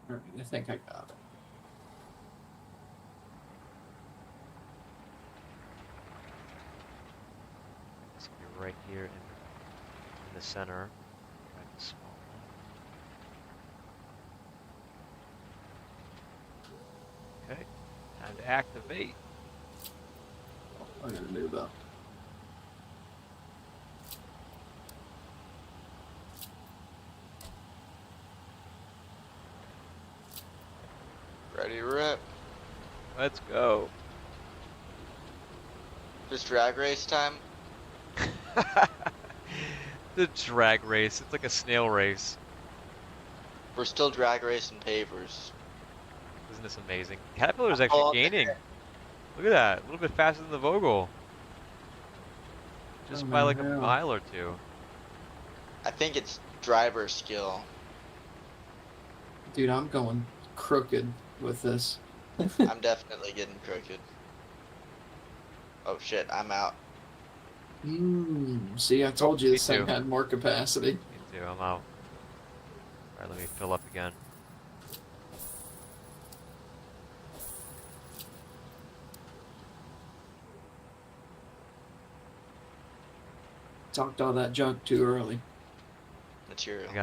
Alright, I think I got it. It's gonna be right here in the center. Right, the small one. Okay, time to activate. I'm gonna move up. Ready to rip. Let's go. This drag race time. The drag race. It's like a snail race. We're still drag racing pavers. Isn't this amazing? Caterpillar's Oh, actually gaining. Look at that. A little bit faster than the Vogel. Just Oh, by like a no. mile or two. I think it's driver skill. Dude, I'm going crooked with this. I'm definitely getting crooked. Oh shit, I'm out. See, I told you Me this thing too. had more capacity. Me too. I'm out. Alright, let me fill up again. Talked all that junk too early. Material. I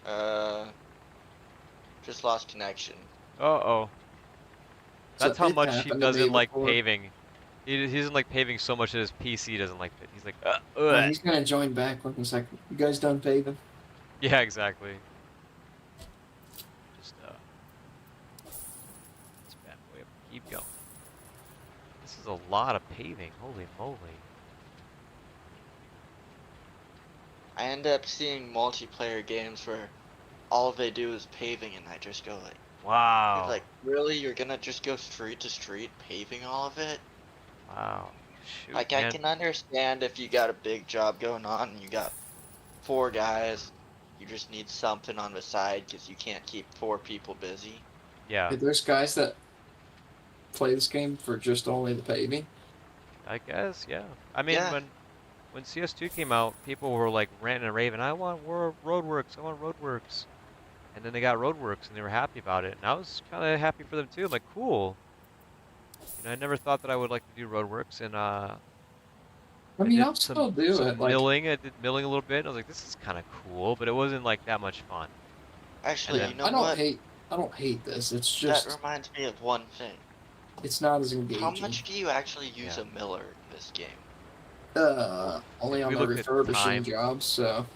gotta. Just lost connection. Uh-oh. So That's how it much he happened to me doesn't like before. paving. He doesn't like paving so much that his PC doesn't like it. He's like, Oh, he's gonna join back when he's like, "You guys done paving?" Yeah, exactly. Just, let's back way up. Keep going. This is a lot of paving. Holy moly. I end up seeing multiplayer games where all they do is paving, and I just go like, Wow. you're like, really? You're gonna just go street to street paving all of it? Wow. Shoot, Like, man. I can understand if you got a big job going on and you got 4 guys, you just need something on the side because you can't keep 4 people busy. Yeah, Hey, there's guys that play this game for just only the paving. I guess, yeah. I mean, Yeah. when CS2 came out, people were like ranting and raving, I want Roadworks, I want Roadworks. And then they got Roadworks and they were happy about it. And I was kind of happy for them too. I'm like, cool. You know, I never thought that I would like to do Roadworks, and I mean, did I'll still do some it. Like, milling. I did milling a little bit. And I was like, this is kind of cool, but it wasn't like that much fun. Actually, then- you know I don't what? hate this. It's That just, reminds me of one thing. it's not as engaging. How much do you actually use Yeah. a miller in this game? Only If on we the look at refurbishing time, jobs, so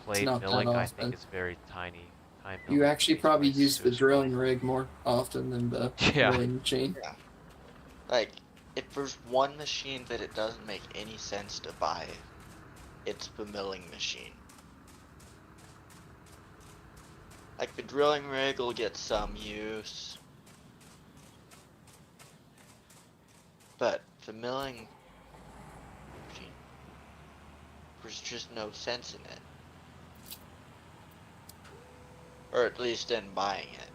Blade not that milling, I often. think it's very tiny. Time you milling actually is probably like use so the small. drilling rig more often than the Yeah. milling machine. Like, if there's one machine that it doesn't make any sense to buy, it's the milling machine. Like, the drilling rig will get some use, but the milling machine, there's just no sense in it. Or at least in buying it.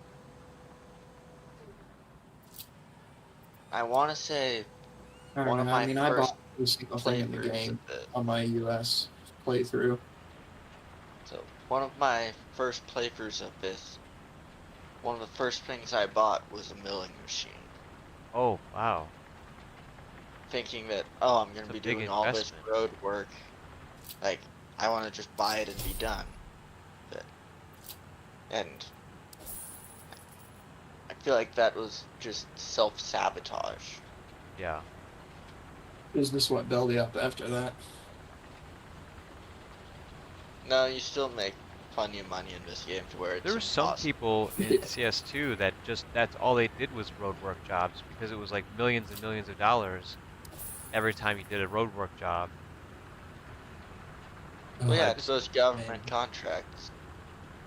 I want to say I one don't of know. my I mean, I first bought every single thing in the playthroughs game of it. on my US playthrough. So one of my first playthroughs of this, one of the first things I bought was a milling machine, Oh, wow. thinking that, oh, I'm gonna It's a be big doing all this investment. road work, like I want to just buy it and be done. And I feel like that was just self-sabotage. Yeah. Business went belly up after that. No, you still make plenty of money in this game to where it's There were some impossible. people in CS2 that that's all they did was roadwork jobs because it was like millions and millions of dollars every time you did a roadwork job. Well, yeah, I it's just- those government contracts.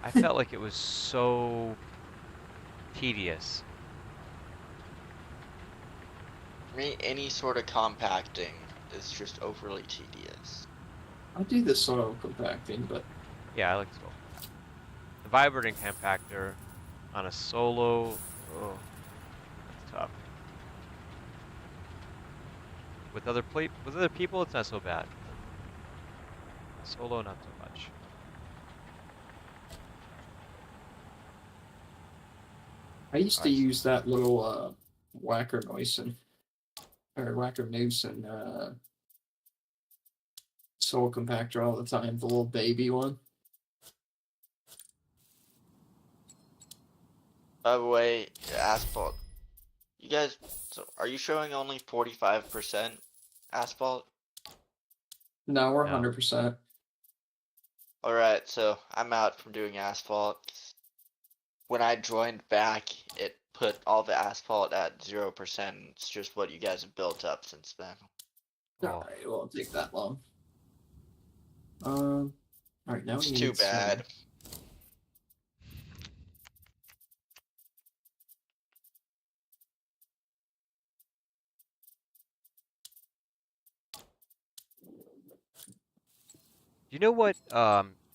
I felt like it was so tedious. For me, any sort of compacting is just overly tedious. I do the soil compacting, but Yeah, I like soil. The vibrating compactor on a solo, oh, that's tough. With other people, it's not so bad. Solo, not so much. I used to Alright, use that little Whacker Neuson or Whacker Newson soul compactor all the time, the little baby one. By the way, asphalt. You guys, so are you showing only 45% asphalt? No, we're no. 100%. Alright, so I'm out from doing asphalt. When I joined back, it put all the asphalt at 0%. It's just what you guys have built up since then. Oh, Alright, it won't take that long. Alright, now It's we too need some. bad. you know what?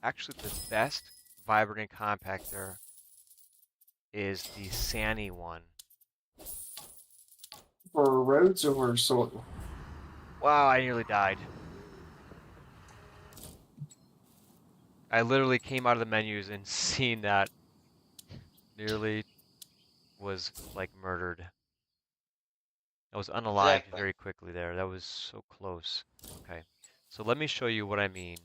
Actually, the best vibrating compactor is the Sani one. For roads or soil? Wow, I nearly died. I literally came out of the menus and seen that. Nearly was like murdered. I was unalived Exactly. very quickly there. That was so close. Okay, so let me show you what I mean.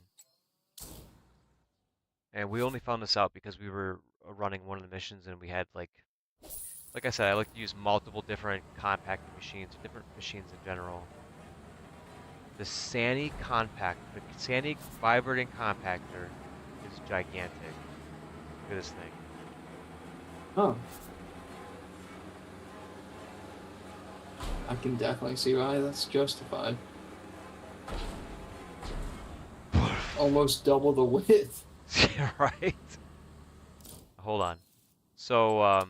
And we only found this out because we were running one of the missions and we had like I said, I like to use multiple different compacting machines, different machines in general. The Sani vibrating compactor is gigantic. Look at this thing. Oh. I can definitely see why that's justified. Almost double the width. Yeah, right? Hold on. So,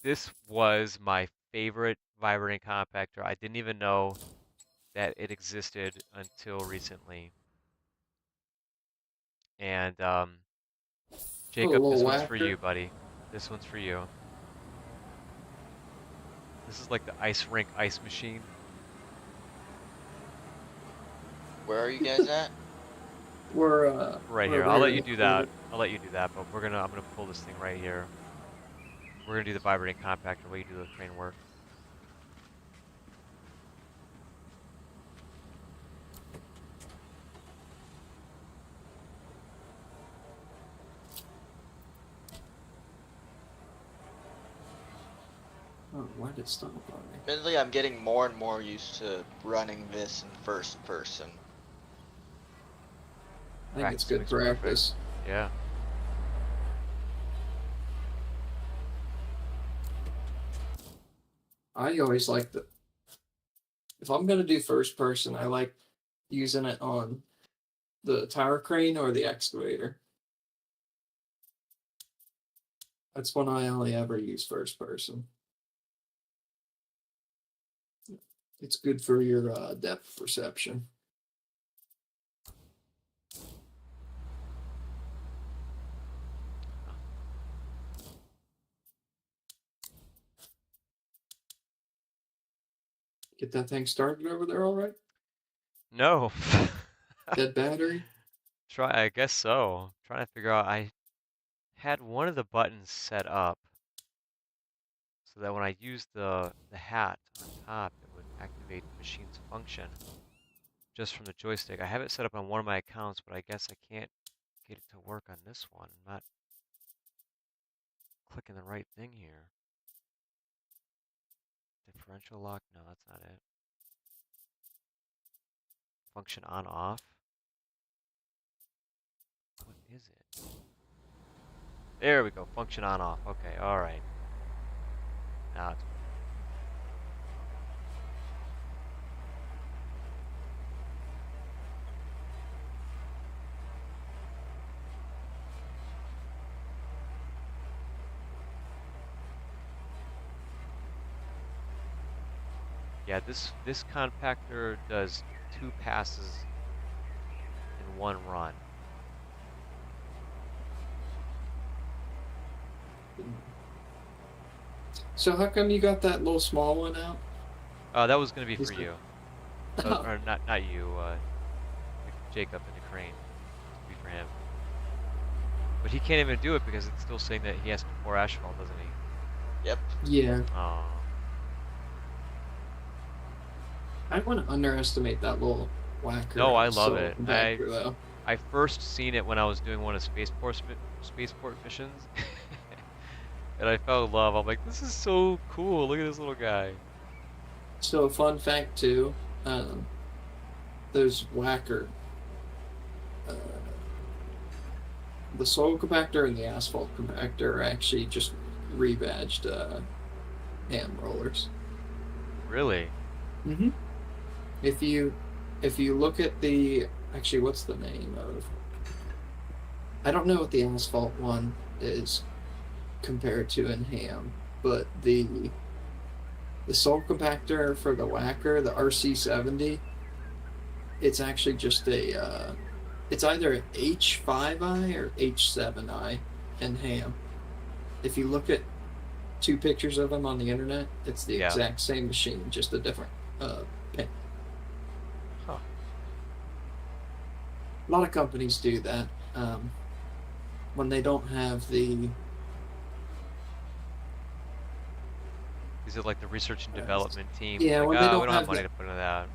this was my favorite vibrating compactor. I didn't even know that it existed until recently. And, Oh, a Jacob, little this one's for whacker. you, buddy. This one's for you. This is like the ice rink ice machine. Where are you guys at? Right we're here. I'll over let in you the do corner. that. I'll let you do that, but I'm gonna pull this thing right here. We're gonna do the vibrating compactor while you do the crane work. Oh, why did it stop on me? Admittedly, I'm getting more and more used to running this in first person. I think it's Practice good makes perfect. practice. Yeah. I always like the. If I'm gonna do first person, I like using it on the tower crane or the excavator. That's when I only ever use first person. It's good for your depth perception. Get that thing started over there, all right? No. Dead battery. I guess so. Trying to figure out. I had one of the buttons set up so that when I used the hat on top, it would activate the machine's function just from the joystick. I have it set up on one of my accounts, but I guess I can't get it to work on this one. I'm not clicking the right thing here. Differential lock? No, that's not it. Function on off? What is it? There we go. Function on off. Okay, alright. Now it's yeah, this compactor does 2 passes in 1 run. So how come you got that little small one out? That was gonna be Is for it- you. Or not you, Jacob and the crane. This would be for him. But he can't even do it because it's still saying that he has to pour asphalt, doesn't he? Yep. Yeah, Oh, I don't want to underestimate that little whacker. no, I love so it. whacker, though. I first seen it when I was doing one of spaceport missions, and I fell in love. I'm like, this is so cool. Look at this little guy. So, fun fact too, those whacker, uh, the soil compactor and the asphalt compactor are actually just rebadged ham rollers. Really? Mm-hmm. If you look at the actually, what's the name of? I don't know what the asphalt one is compared to in ham, but the soil compactor for the whacker, the RC70, it's actually just a it's either an H5i or H7i in ham. If you look at two pictures of them on the internet, it's the Yeah. exact same machine, just a different pin. Huh. A lot of companies do that when they don't have the Is it like the research and development team? yeah, Like, when they we don't don't have have money the- to put into that.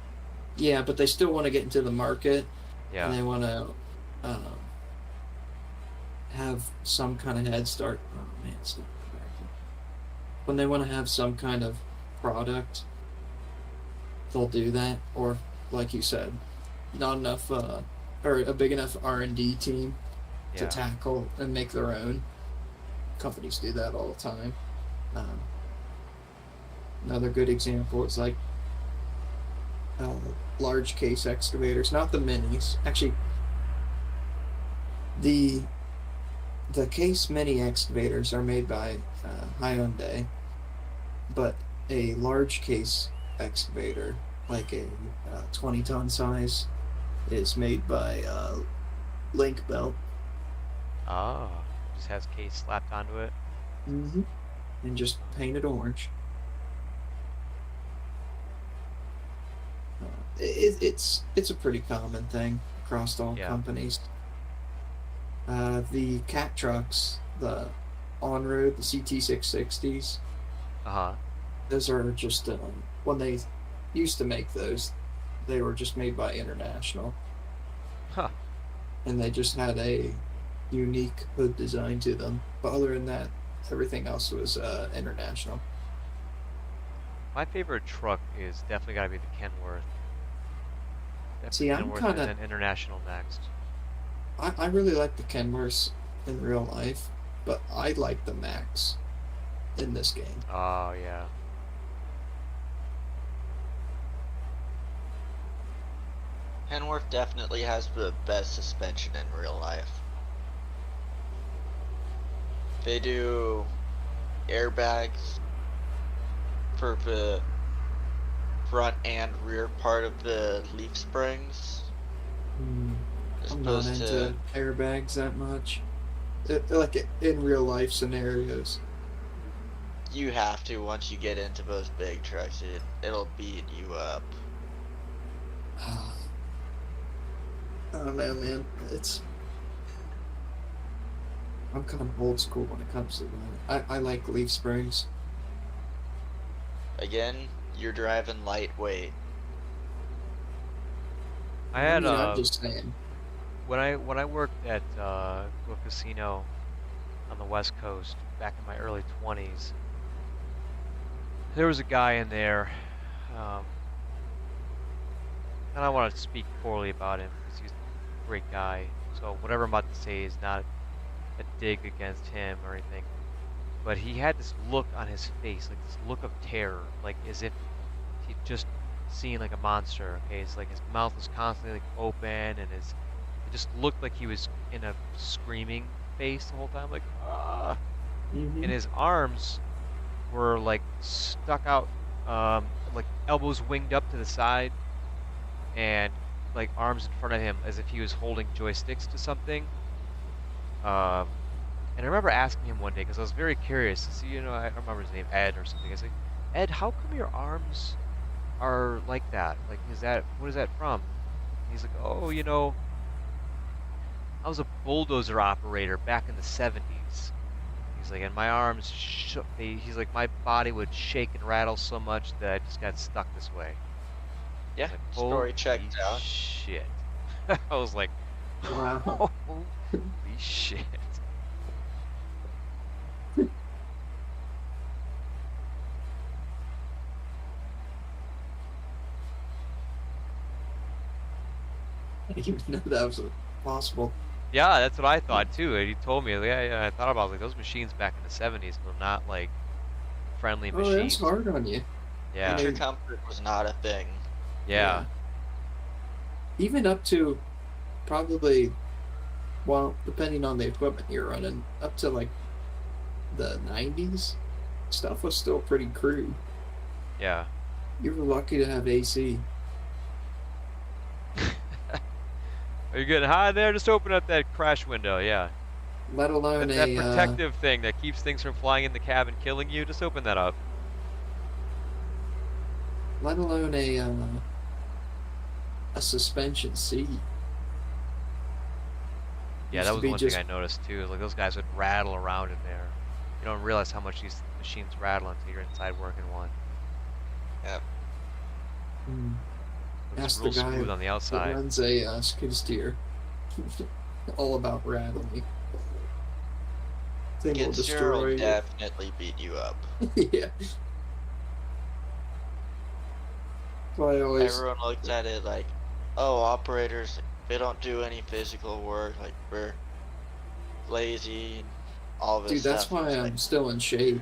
yeah, but they still want to get into the market and Yeah. they want to have some kind of head start. Oh man, it's not American. When they want to have some kind of product, they'll do that. Or, like you said, not enough or a big enough R&D team to Yeah. tackle and make their own. Companies do that all the time. Another good example is like large case excavators, not the minis. Actually, the case mini excavators are made by Hyundai, but a large case excavator, like a 20-ton size, is made by Link Belt. Oh, just has case slapped onto it. Mm-hmm. And just painted orange. It's a pretty common thing across all Yeah. companies. The cat trucks, the on-road, the CT660s, Uh-huh. those are just when they used to make those, they were just made by International, Huh. and they just had a unique hood design to them. But other than that, everything else was International. My favorite truck is definitely got to be the Kenworth. Definitely See, I'm Kenworth kinda- and then International next. I really like the Kenworths in real life, but I like the Max in this game. Oh, yeah. Kenworth definitely has the best suspension in real life. They do airbags for the front and rear part of the leaf springs, as I'm not opposed into to airbags that much. Like in real life scenarios. you have to once you get into those big trucks. It'll beat you up. I don't know, man. I'm kind of old school when it comes to that. I like leaf springs. Again, you're driving lightweight. I had I'm just saying. when I worked at a casino on the West Coast back in my early 20s, there was a guy in there. I don't want to speak poorly about him because he's a great guy. So whatever I'm about to say is not a dig against him or anything. But he had this look on his face, like this look of terror, like as if he'd just seen like a monster. Okay, it's like his mouth was constantly like open, and it just looked like he was in a screaming face the whole time, like ah. Mhm. And his arms were like stuck out, like elbows winged up to the side, and like arms in front of him as if he was holding joysticks to something. And I remember asking him one day because I was very curious to see, I remember his name, Ed or something. I was like, Ed, how come your arms are like that? Like, what is that from? He's like, oh, I was a bulldozer operator back in the 70s. He's like, and my arms shook. He's like, my body would shake and rattle so much that I just got stuck this way. I Yeah, was like, story holy checked out. shit. I was like, Wow. holy shit. I didn't even know that was possible. Yeah, that's what I thought too. And he told me, yeah, I thought about like those machines back in the 70s were not like friendly Oh, that's machines. hard on you. Yeah, Creature comfort was not a thing. yeah. Even up to probably, well, depending on the equipment you're running, up to like the 90s, stuff was still pretty crude. Yeah. You were lucky to have AC. Are you getting high there? Just open up that crash window. Yeah. Let alone That a protective thing that keeps things from flying in the cabin, killing you. Just open that up. let alone a suspension seat. Yeah, Used that to was be one just- thing I noticed too. Like those guys would rattle around in there. You don't realize how much these machines rattle until you're inside working one. Mm. It's Ask real the guy smooth on the that outside. runs a skid steer. All about rattling. Thing will Skid steer will destroy you. definitely beat you up. Yeah. So I always Everyone looks at it like, oh, operators, they don't do any physical work. Like, we're lazy and all this dude. That's stuff. why It's I'm like, still in shape.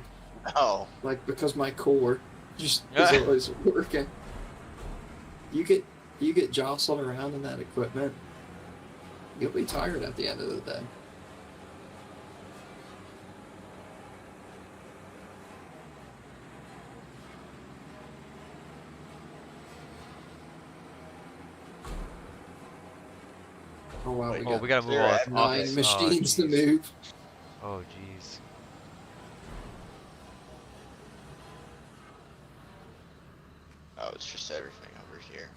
no. Like because my core just is always working. You get jostled around in that equipment, you'll be tired at the end of the day. Oh wow, Wait, Oh, we gotta move Clear on. at 9 machines to jeez. move. Oh, jeez. Oh, it's just everything over here.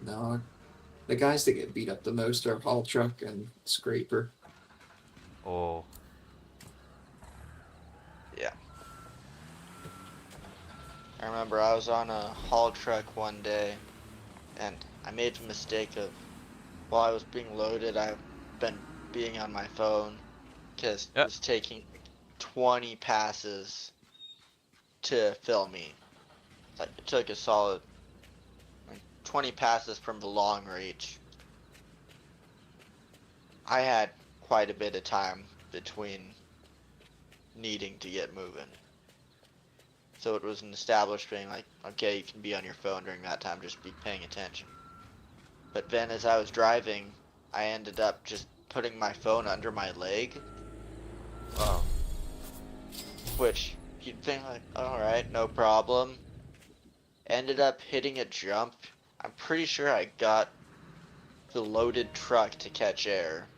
No, the guys that get beat up the most are haul truck and scraper. Oh, Yeah. I remember I was on a haul truck one day, and I made the mistake of, while I was being loaded, I've been being on my phone, because Yep. it was taking 20 passes to fill me. Like, it took a solid, like, 20 passes from the long reach. I had quite a bit of time between needing to get moving. So it was an established thing, like, okay, you can be on your phone during that time, just be paying attention. But then as I was driving, I ended up just putting my phone under my leg, wow. which you'd think like, alright, no problem. Ended up hitting a jump. I'm pretty sure I got the loaded truck to catch air.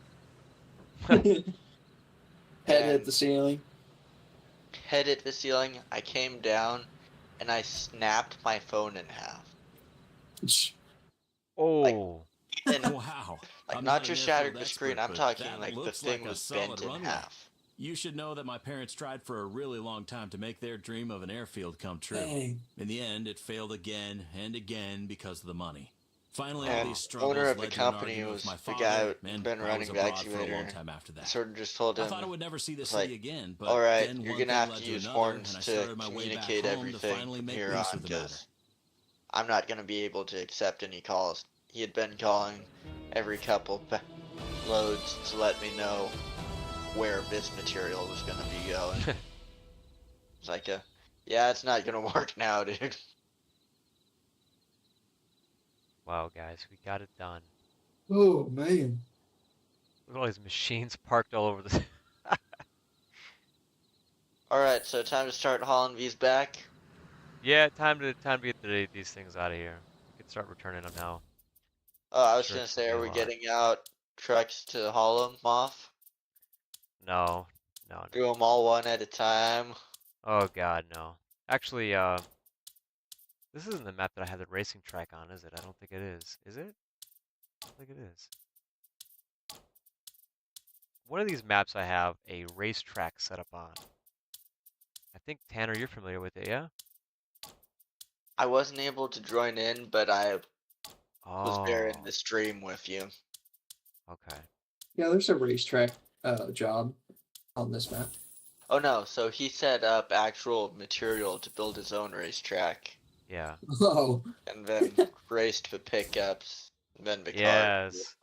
Head hit And the ceiling. head hit the ceiling, I came down, and I snapped my phone in half. Oh, And Wow. like I'm not an just airfield shattered the screen, expert, I'm but talking that like the looks thing like a was solid bent in runway. half. You should know that my parents tried for a really long time to make their dream of an airfield come true. Dang. In the end, it failed again and again because of the money. Finally, all And these struggles owner of the led to an company argument was with my the father, guy who'd and been I running was the abroad for a long excavator. time after I that. sort of just told I him, thought I would never see the it's city like, again, but alright, then you're one gonna thing have led to to use another, horns and I to started my way back communicate home to everything finally from make here peace on, with the matter. because I'm not gonna be able to accept any calls. He had been calling every couple loads to let me know where this material was gonna be going. It's like yeah, it's not gonna work now, dude. wow, guys, we got it done. Oh man. Look at all these machines parked all over the. Alright, so time to start hauling these back. Yeah, time to get these things out of here. We can start returning them now. Oh, I was Sure, gonna it's gonna say, be are a we lot. getting out trucks to haul them off? No, no, no. Do them all one at a time? Oh God, no. Actually, this isn't the map that I have the racing track on, is it? I don't think it is. Is it? I don't think it is. one of these maps I have a racetrack set up on. I think Tanner, you're familiar with it, yeah? I wasn't able to join in, but I was there in Oh, the stream with you. okay. Yeah, there's a racetrack job on this map. Oh no, so he set up actual material to build his own racetrack, Yeah. Oh, and then raced the pickups, and then the cars. Yes.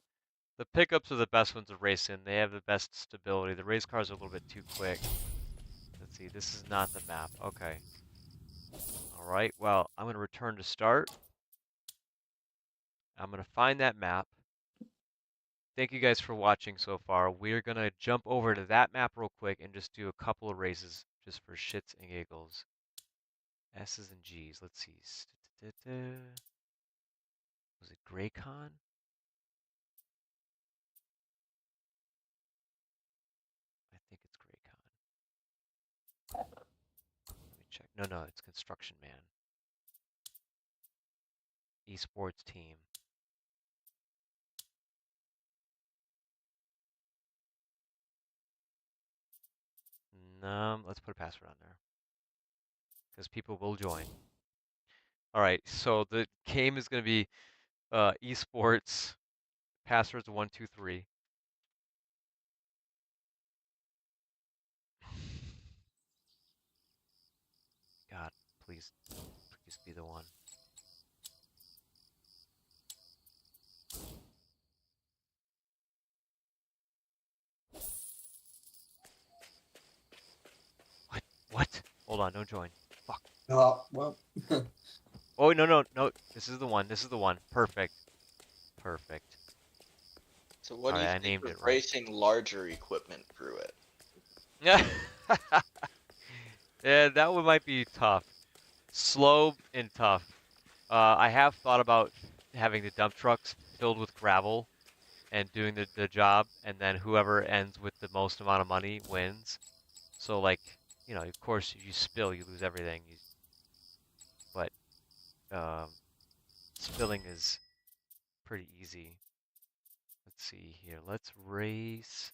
The pickups are the best ones to race in. They have the best stability. The race cars are a little bit too quick. Let's see, this is not the map. Okay. All right, well, I'm going to return to start. I'm going to find that map. Thank you guys for watching so far. We're going to jump over to that map real quick and just do a couple of races just for shits and giggles. S's and G's. Let's see. Was it Graycon? I think it's Graycon. Let me check. No, it's Construction Man. Esports team. No, let's put a password on there because people will join. All right, so the game is going to be esports. Passwords 123. God, please be the one. What? Hold on, don't join. Fuck. oh well. Oh, no. This is the one. This is the one. Perfect. Perfect. So what do you Alright, I think named of it right. racing larger equipment through it? Yeah. Yeah, that one might be tough. Slow and tough. I have thought about having the dump trucks filled with gravel and doing the job, and then whoever ends with the most amount of money wins. So, like, of course, if you spill, you lose everything. But um, spilling is pretty easy. Let's see here. Let's race.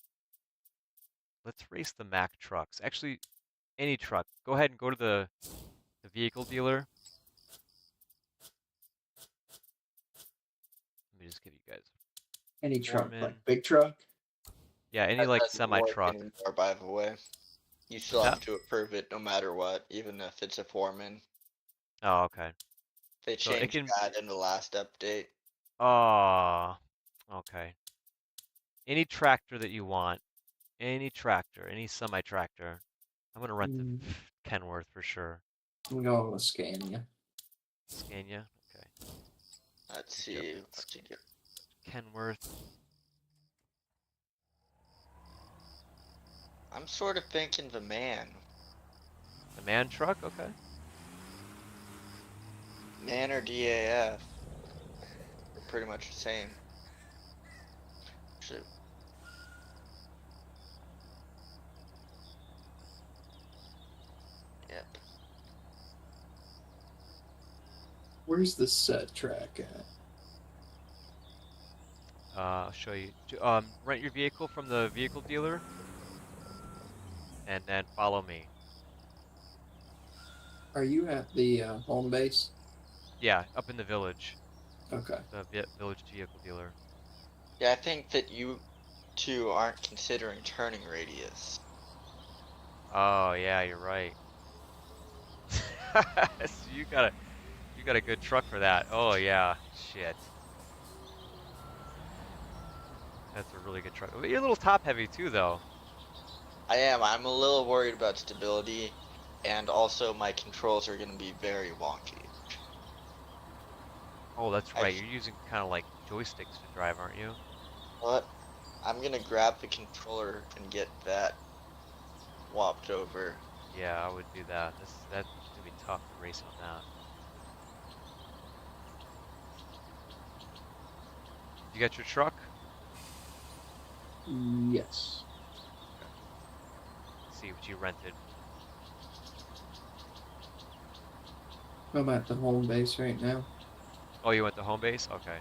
Let's race the Mack trucks. Actually, any truck. Go ahead and go to the vehicle dealer. Let me just give you guys Any truck, Foreman. like big truck. Yeah, any That like doesn't semi work truck. anymore, by the way. You still Yeah. have to approve it no matter what, even if it's a foreman. Oh, okay. They So it changed can. that in the last update. Oh, okay. Any tractor that you want. Any tractor. Any semi tractor. I'm gonna rent the Kenworth for sure. I'm going with Scania. Scania. Okay. Let's Look it up. see. What's it get? Kenworth. I'm sort of thinking the man. The man truck. Okay. Man or DAF. They're pretty much the same. Shoot. Yep. Where's the set track at? I'll show you. Rent your vehicle from the vehicle dealer, and then follow me. Are you at the home base? Yeah, up in the village. Okay. The village vehicle dealer. Yeah, I think that you two aren't considering turning radius. Oh yeah, you're right. So you got a good truck for that. Oh yeah, shit. That's a really good truck. You're a little top heavy too, though. I am. I'm a little worried about stability, and also my controls are going to be very wonky. Oh, that's I right. You're using kind of like joysticks to drive, aren't you? What? I'm going to grab the controller and get that swapped over. Yeah, I would do that. That's gonna be tough to race on that. You got your truck? Yes. Let's see what you rented. I'm at the home base right now. Oh, you went to home base? Okay.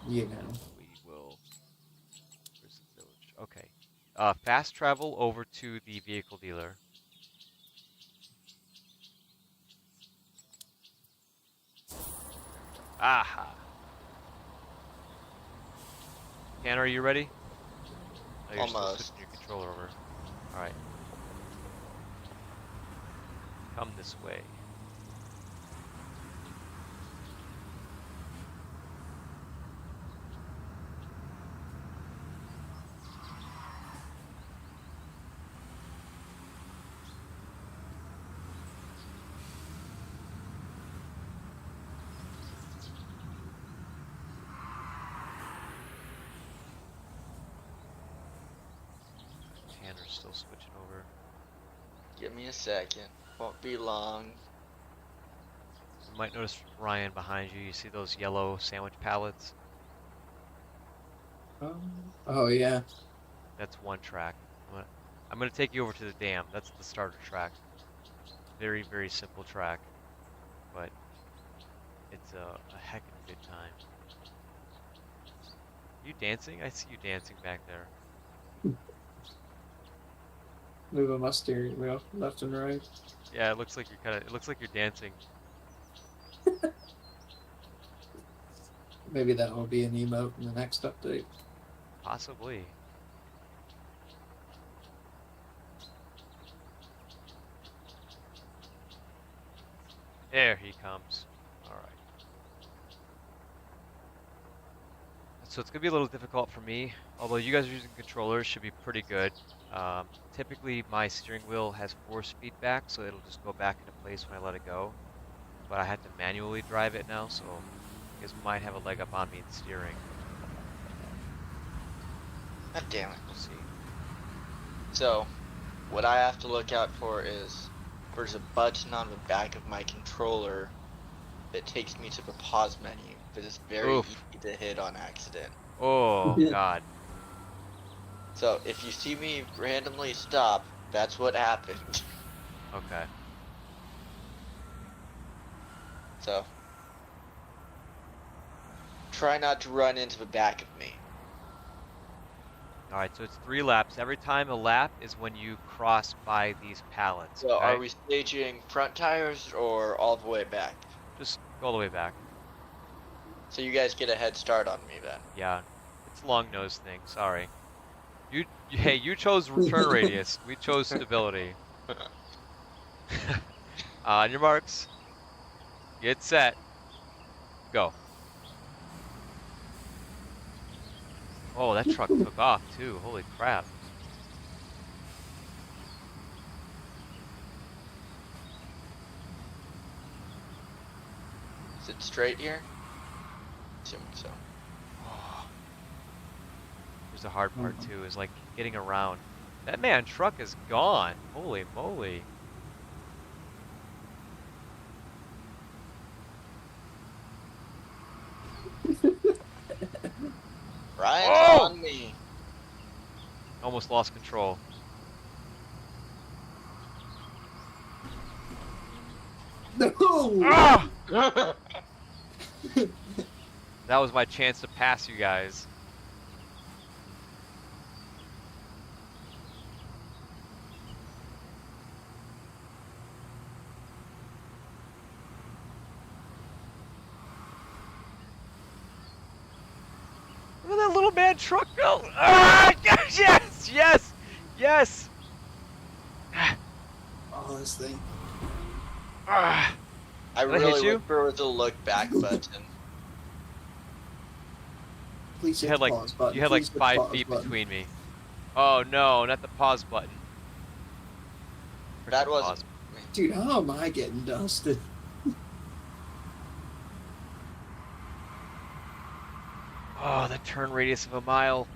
Yeah. We will. Where's the village? Okay. fast travel over to the vehicle dealer. Aha. Tanner, are you ready? Oh, you're still Almost. switching your controller over. Alright. Come this way. Tanner's still switching over. Give me a second. Won't be long. You might notice Ryan behind you. You see those yellow sandwich pallets? Oh yeah. That's one track. I'm gonna take you over to the dam. That's the starter track. Very, very simple track, but it's a heck of a good time. You dancing? I see you dancing back there. Moving my steering wheel left and right. Yeah, it looks like you're kind of. It looks like you're dancing. Maybe that will be an emote in the next update. Possibly. There he comes. All right. So it's gonna be a little difficult for me, although you guys are using controllers, should be pretty good. Typically my steering wheel has force feedback, so it'll just go back into place when I let it go. But I have to manually drive it now, so you guys might have a leg up on me in steering. God damn it. We'll see. So, what I have to look out for is there's a button on the back of my controller that takes me to the pause menu, but it's very Oof. easy to hit on accident. Oh Yeah. God. So, if you see me randomly stop, that's what happened. Okay. So, try not to run into the back of me. All right. So it's 3 laps. Every time a lap is when you cross by these pallets. So, okay? are we staging front tires or all the way back? Just go all the way back. So you guys get a head start on me then. Yeah, it's a long nose thing. Sorry. Hey, you chose return radius. We chose stability. On your marks. Get set. Go. Oh, that truck took off too. Holy crap. Is it straight here? Assuming so. Here's the hard part too, is like getting around. That man truck is gone. Holy moly. Ryan's Oh! on me. Almost lost control. No. Ah! That was my chance to pass you guys. Look at that little man truck go! Ah! Yes! Yes! Yes! Oh, this thing. Ah! I Did I hit really you? wish there was a look back button. Please hit You had the like pause button. you had like Please hit the 5 pause feet button. between me. Oh no, not the pause button. That Frickin' wasn't pause. me. Dude, how am I getting dusted? Oh, the turn radius of a mile.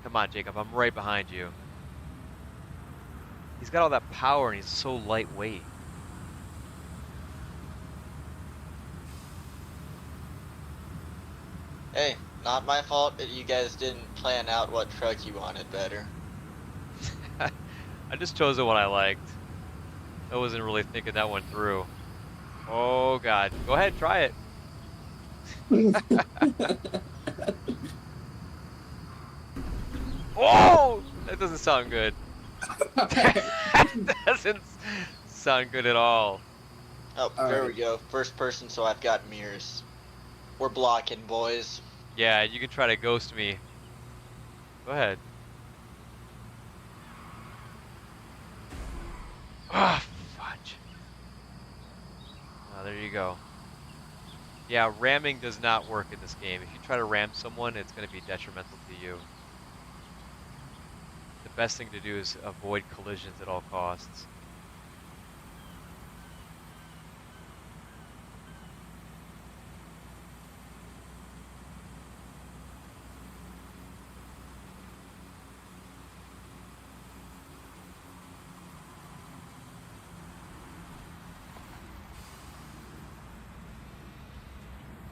Come on, Jacob, I'm right behind you. He's got all that power and he's so lightweight. Hey, not my fault that you guys didn't plan out what truck you wanted better. I just chose the one I liked. I wasn't really thinking that one through. Oh god. Go ahead, try it. Oh! That doesn't sound good. That doesn't sound good at all. Oh, All there right. we go. First person, so I've got mirrors. We're blocking, boys. Yeah, you can try to ghost me. Go ahead. Ah, fudge. Oh, there you go. Yeah, ramming does not work in this game. If you try to ram someone, it's going to be detrimental to you. The best thing to do is avoid collisions at all costs.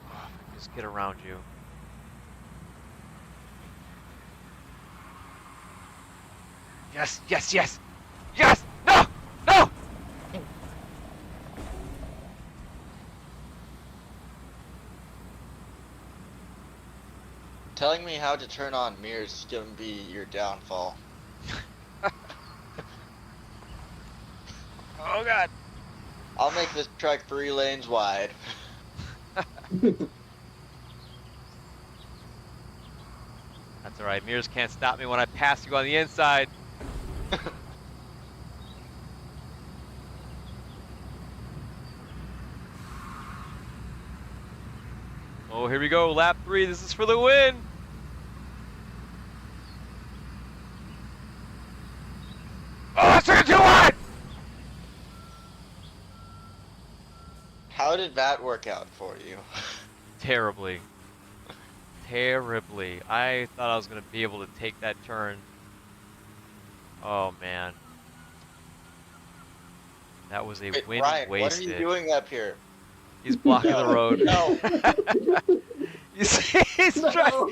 Oh, if I can just get around you. Yes, yes, yes! Yes! No! No! Telling me how to turn on mirrors is gonna be your downfall. Oh god! I'll make this truck 3 lanes wide. That's alright, mirrors can't stop me when I pass you on the inside. Oh, here we go, lap 3, this is for the win! Oh, it's too wide! How did that work out for you? Terribly. Terribly. I thought I was going to be able to take that turn. Oh, man. That was a Wait, win Ryan, wasted. what are you doing up here? He's blocking the No, road. no. You see, he's No. trying.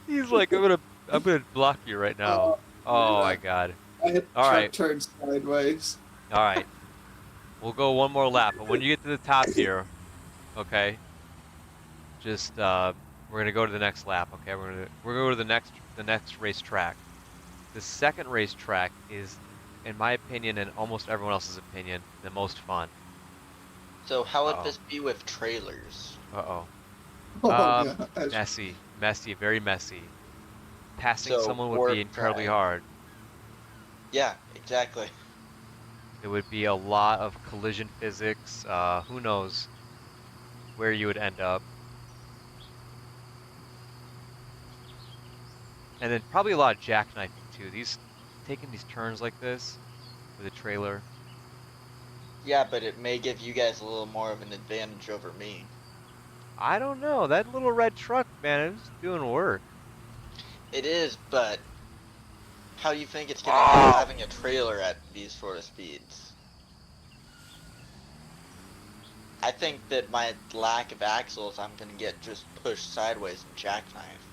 He's like, I'm gonna block you right now. Oh my god. I hit the All truck right. turned sideways. All right. We'll go one more lap, but when you get to the top here, okay, just we're gonna go to the next lap. Okay, we're gonna go to the next racetrack. The second racetrack is, in my opinion and almost everyone else's opinion, the most fun. So how would Uh-oh. this be with trailers? Uh-oh. Oh, gosh. Messy, very messy. Passing So, someone would warp be incredibly drive. hard. Yeah, exactly. It would be a lot of collision physics. Who knows where you would end up. And then probably a lot of jackknifing too. Taking these turns like this with a trailer. Yeah, but it may give you guys a little more of an advantage over me. I don't know. That little red truck, man, it's doing work. It is, but how do you think it's gonna Oh. be having a trailer at these sort of speeds? I think that my lack of axles, I'm gonna get just pushed sideways and jackknife.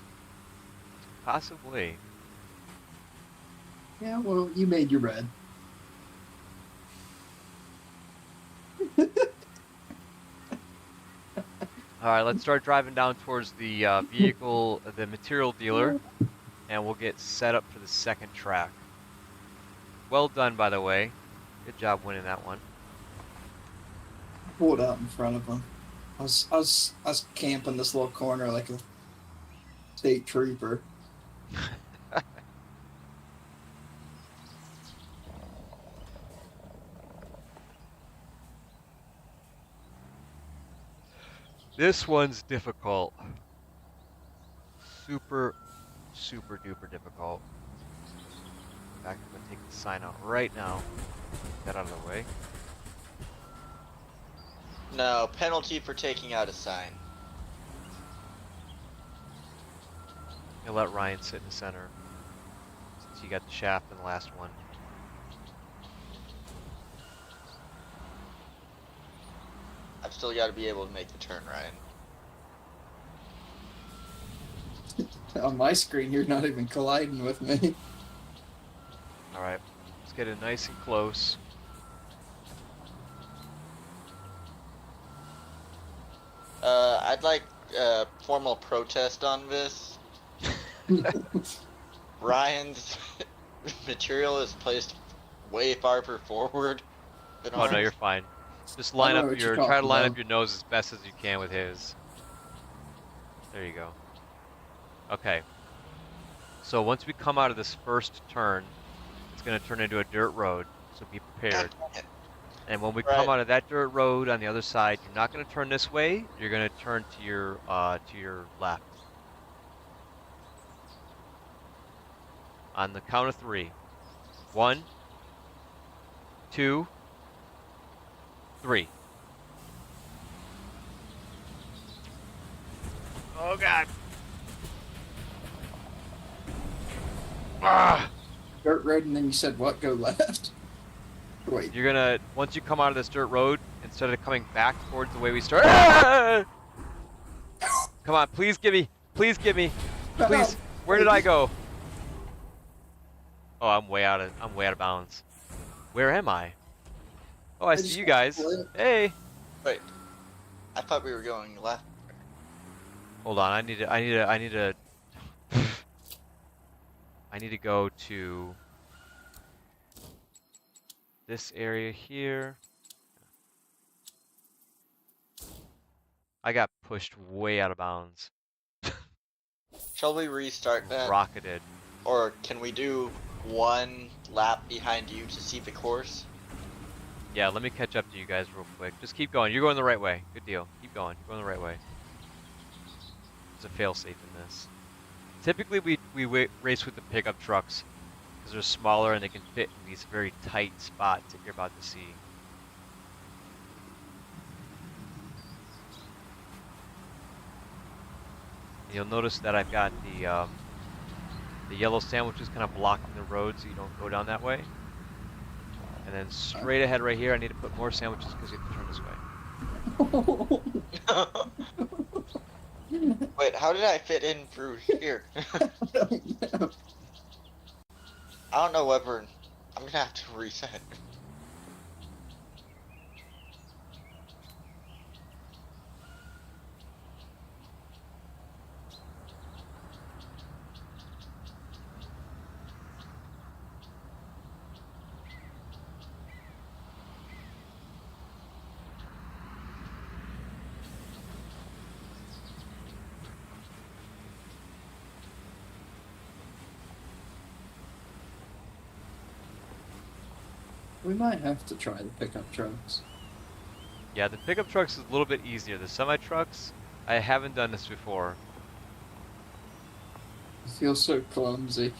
Possibly. Yeah, well, you made your bed. All right, let's start driving down towards the vehicle, the material dealer, and we'll get set up for the second track. Well done, by the way. Good job winning that one. Pulled out in front of him. I was camping this little corner like a state trooper. This one's difficult. Super, super duper difficult. In fact, I'm gonna take the sign out right now. Get that out of the way. No, penalty for taking out a sign. I'll let Ryan sit in the center, since he got the shaft in the last one. I've still got to be able to make the turn, Ryan. On my screen, you're not even colliding with me. All right, let's get it nice and close. I'd like formal protest on this. Ryan's material is placed way farther forward than Oh ours. no, you're fine. Just I line know up what you're your try to talking line up about. your nose as best as you can with his. There you go. Okay. So once we come out of this first turn, it's going to turn into a dirt road. So be prepared. God dang it. And when we Right. come out of that dirt road on the other side, you're not going to turn this way. You're going to turn to your left. On the count of 3. 1, 2, 3. Oh God. Ah! Dirt road, and then you said what? Go left. Wait. You're gonna once you come out of this dirt road, instead of coming back towards the way we started. Ah! Come on, please give me, please, No. Where did I go? Oh, I'm way out of bounds. Where am I? Oh, I just see you got guys. split. Hey, Wait. I thought we were going left. hold on. I need to go to this area here. I got pushed way out of bounds. Shall we restart that? Rocketed. Or can we do one lap behind you to see the course? Yeah, let me catch up to you guys real quick. Just keep going. You're going the right way. Good deal. Keep going. You're going the right way. There's a fail-safe in this. Typically, we race with the pickup trucks because they're smaller and they can fit in these very tight spots that you're about to see. You'll notice that I've got the yellow sandwiches kind of blocking the road so you don't go down that way. And then straight ahead right here, I need to put more sandwiches because you have to turn this way. Wait, how did I fit in through here? I don't know whether I'm gonna have to reset. We might have to try the pickup trucks. Yeah, the pickup trucks is a little bit easier. The semi-trucks, I haven't done this before. It feels so clumsy.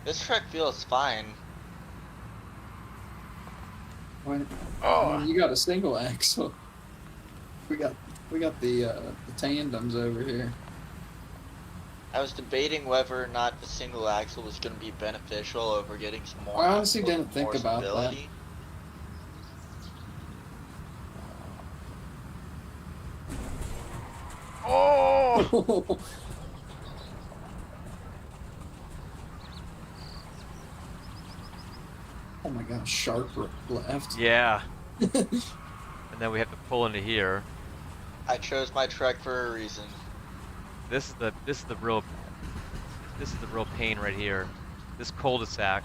This truck feels fine. Why- Oh. You got a single axle. We got the tandems over here. I was debating whether or not the single axle was going to be beneficial over getting some more. I honestly axle didn't think more about that. stability. Oh! Oh my gosh, sharp left. Yeah. And then we have to pull into here. I chose my truck for a reason. This is the real pain right here. This cul-de-sac.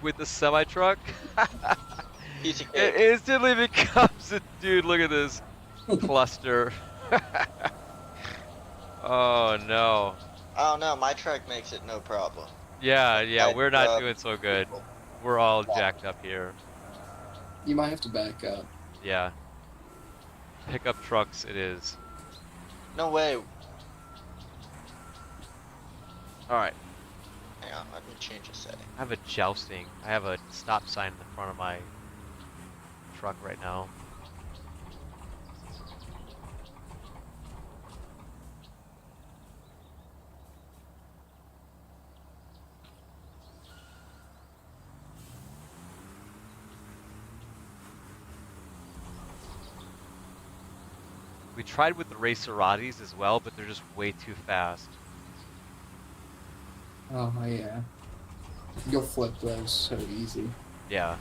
With the semi-truck, Piece of it cake. instantly becomes a dude. Look at this cluster. Oh no. Oh no, my truck makes it no problem. Yeah, we're not uh, doing so good. We're all jacked up here. You might have to back up. Yeah. Pickup trucks it is. No way. Alright. Hang on, let me change the setting. I have a jousting. I have a stop sign in the front of my truck right now. We tried with the Raceratis as well, but they're just way too fast. Oh yeah. You'll flip those so easy. Yeah.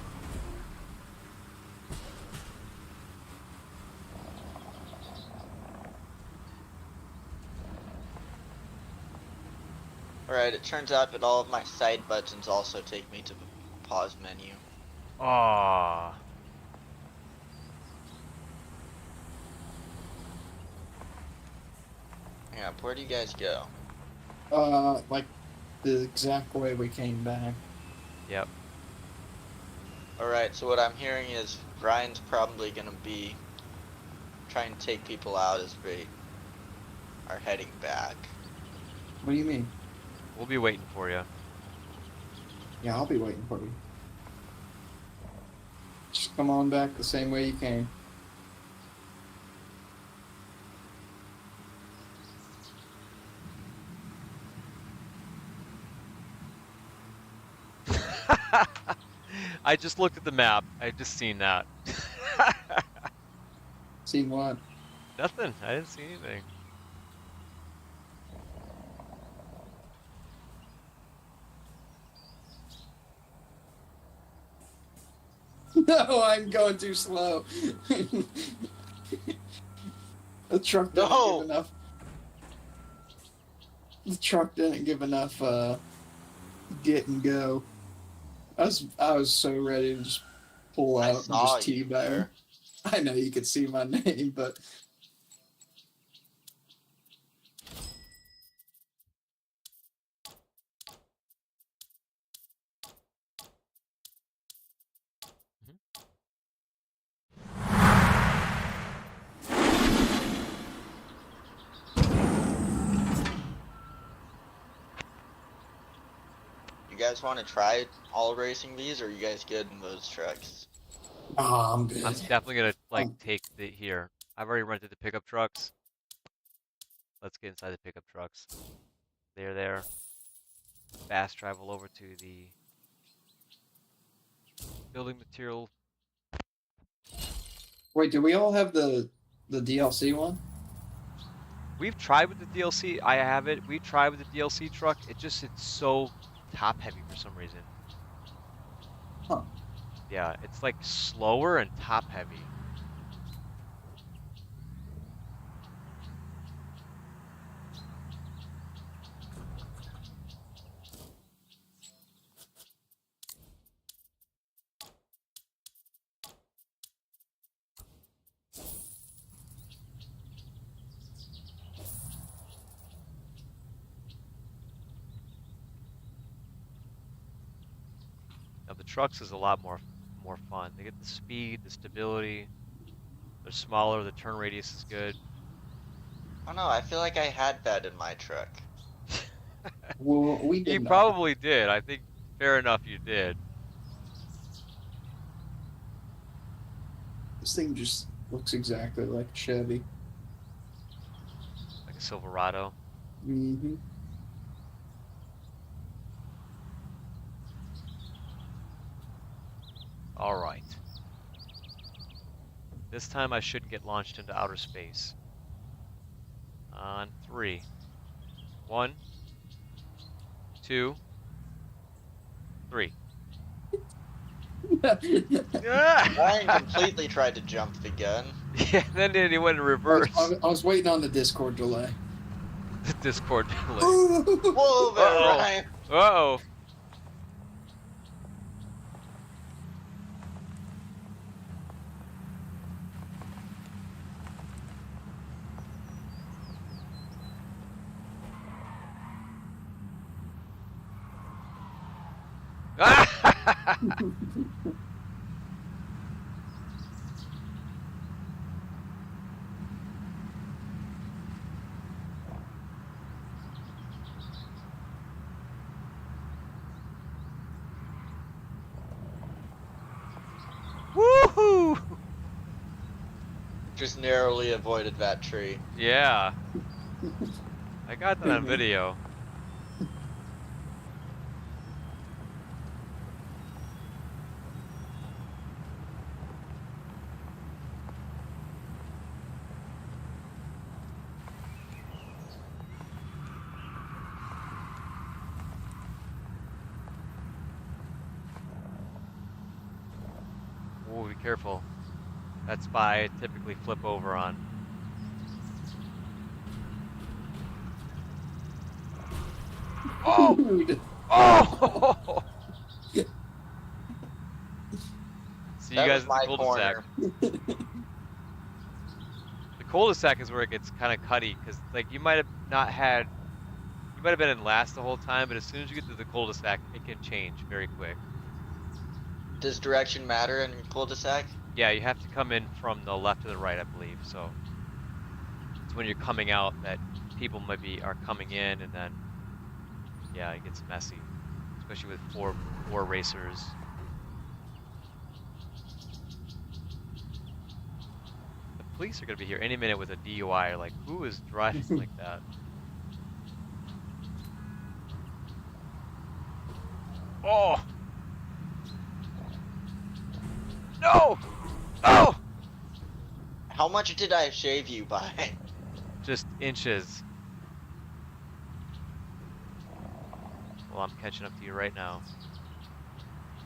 Alright, it turns out that all of my side buttons also take me to the pause menu. Aww. Yeah, where do you guys go? Like the exact way we came back. Yep. Alright, so what I'm hearing is Ryan's probably gonna be trying to take people out as we are heading back. What do you mean? We'll be waiting for you. Yeah, I'll be waiting for you. Just come on back the same way you came. I just looked at the map. I just seen that. Seen what? Nothing. I didn't see anything. No, I'm going too slow. The truck didn't No! give enough. The truck didn't give enough get and go. I was so ready to just pull I out and saw just you teabag. there. I know you could see my name, but You guys want to try all racing these, or are you guys good in those trucks? I'm good. I'm definitely gonna like Um, take the here. I've already rented the pickup trucks. Let's get inside the pickup trucks. They're there. Fast travel over to the building material. Wait, do we all have the DLC one? We've tried with the DLC. I have it. We tried with the DLC truck. It's so top heavy for some reason. Huh. Yeah, it's like slower and top heavy. Now the trucks is a lot more fun. They get the speed, the stability. They're smaller. The turn radius is good. Oh no, I feel like I had that in my truck. Well, we You did not. probably did. I think fair enough you did. This thing just looks exactly like a Chevy. Like a Silverado. Mm-hmm. All right. This time I shouldn't get launched into outer space. On 3. 1, 2, 3. Ah! Ryan completely tried to jump the gun. Yeah, then he went in reverse. I was waiting on the Discord delay. The Discord delay. Whoa there, Uh-oh. Ryan! Uh-oh. Woohoo! Just narrowly avoided that tree. Yeah. I got that on video. Oh, be careful. That spy I typically flip over on. Oh! Dude. Oh! See you That guys was in the my cul-de-sac. corner. The cul-de-sac is where it gets kind of cutty, because like you might have not had, you might have been in last the whole time, but as soon as you get to the cul-de-sac, it can change very quick. Does direction matter in cul-de-sac? Yeah, you have to come in from the left to the right, I believe. So it's when you're coming out that people are coming in, and then yeah, it gets messy, especially with four racers. The police are gonna be here any minute with a DUI. Like, who is driving like that? Oh no! No! How much did I shave you by? Just inches. Well, I'm catching up to you right now.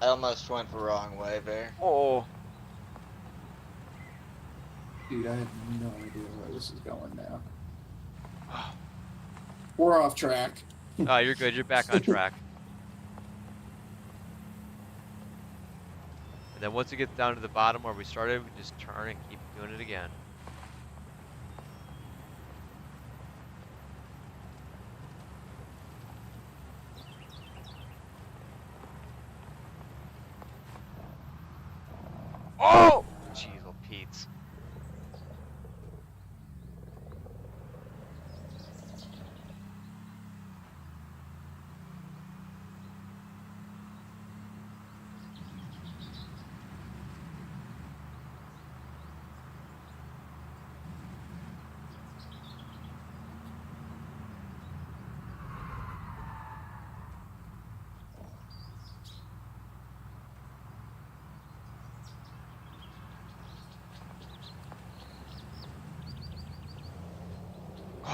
I almost went the wrong way there. Oh. Dude, I have no idea where this is going now. We're off track. Oh, you're good. You're back on track. And then once it gets down to the bottom where we started, we just turn and keep doing it again. Oh! Jeez, oh Pete's.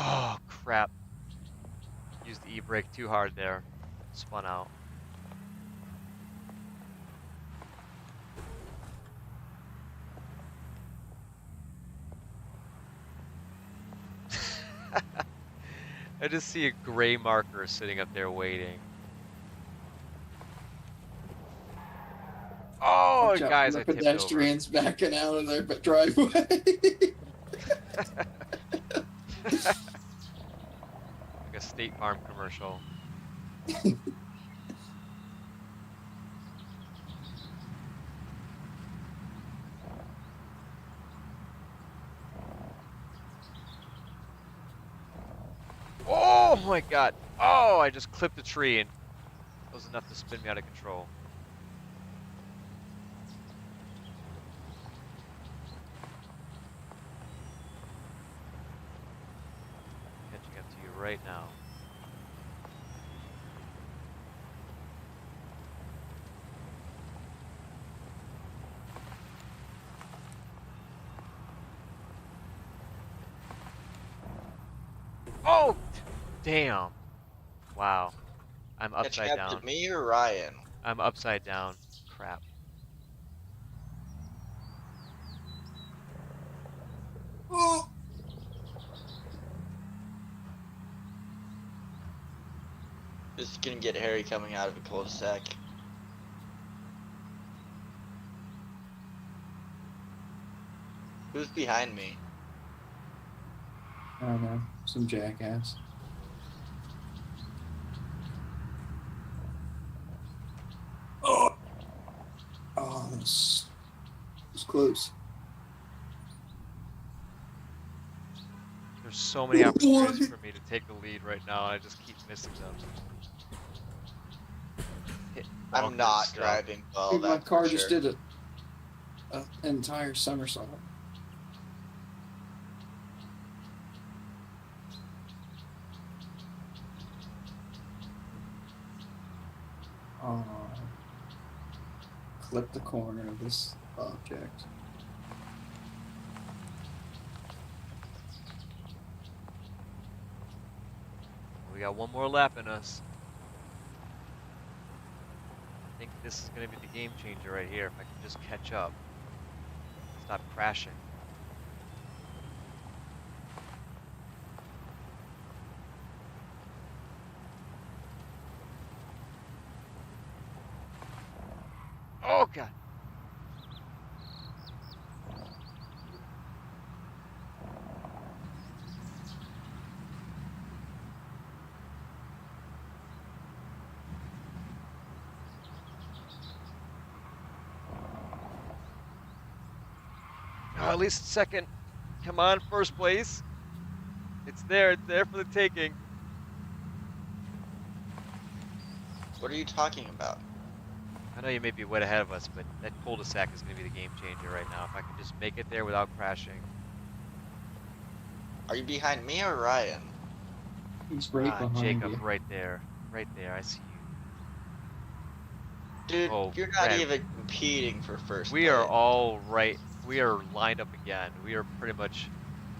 Oh, crap. Used the e-brake too hard there. Spun out. I just see a gray marker sitting up there waiting. Oh, Watch out guys, for I the tipped over. pedestrians backing out of their driveway. Like a State Farm commercial. Oh my god. Oh, I just clipped a tree and that was enough to spin me out of control. Catching up to you right now. Oh, damn. Wow. I'm Catching upside up down. to me or Ryan? I'm upside down. Crap. Oh. This is gonna get hairy coming out of a cul-de-sac. Who's behind me? I don't know. Some jackass. Oh, that was close. There's so many opportunities for me to take the lead right now. I just keep missing them. Hitting all I'm kinds not of stuff. driving well. Dude, my that's car for just sure. did an entire somersault. Oh, clip the corner of this object. We got one more lap in us. I think this is going to be the game changer right here if I can just catch up. Stop crashing. God. Oh, at least second. Come on, first place. It's there. It's there for the taking. What are you talking about? I know you may be way ahead of us, but that cul-de-sac is going to be the game changer right now. If I can just make it there without crashing. Are you behind me or Ryan? He's right Ah, behind Jacob, you. right there. Right there. I see you. Dude, Oh, you're not man. even competing for first We are place. all right. We are lined up again. We are pretty much.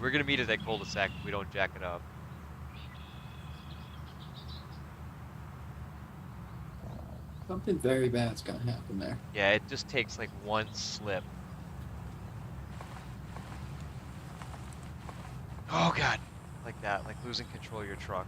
We're going to meet at that cul-de-sac if we don't jack it up. Something very bad's gonna happen there. Yeah, it just takes like one slip. Oh, God. Like that. Like losing control of your truck.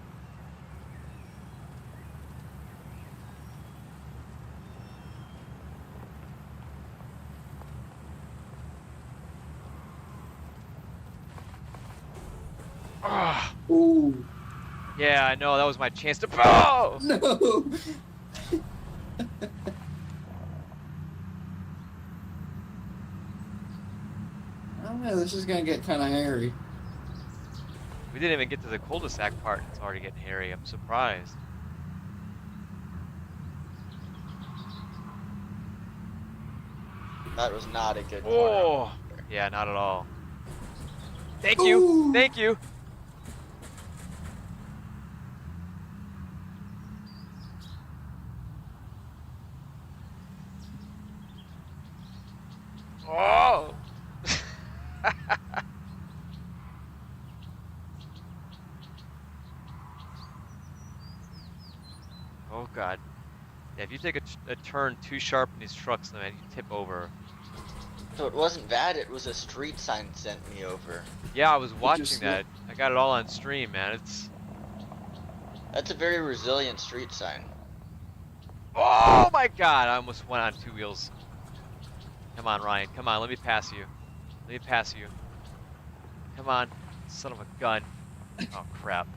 Ah. Ooh, Yeah, I know. That was my chance to. Oh! no! I don't know, this is gonna get kind of hairy. We didn't even get to the cul-de-sac part. And it's already getting hairy. I'm surprised. That was not a good corner. Oh, yeah, not at all. Thank you. Ooh. Thank you. Oh. Oh, God. Yeah, if you take a turn too sharp in these trucks, man, you tip over. So it wasn't that, it was a street sign sent me over. Yeah, I was watching just that. I got it all on stream, man. It's. That's a very resilient street sign. Oh my God! I almost went on two wheels. Come on, Ryan. Come on. Let me pass you. Let me pass you. Come on, son of a gun. Oh crap.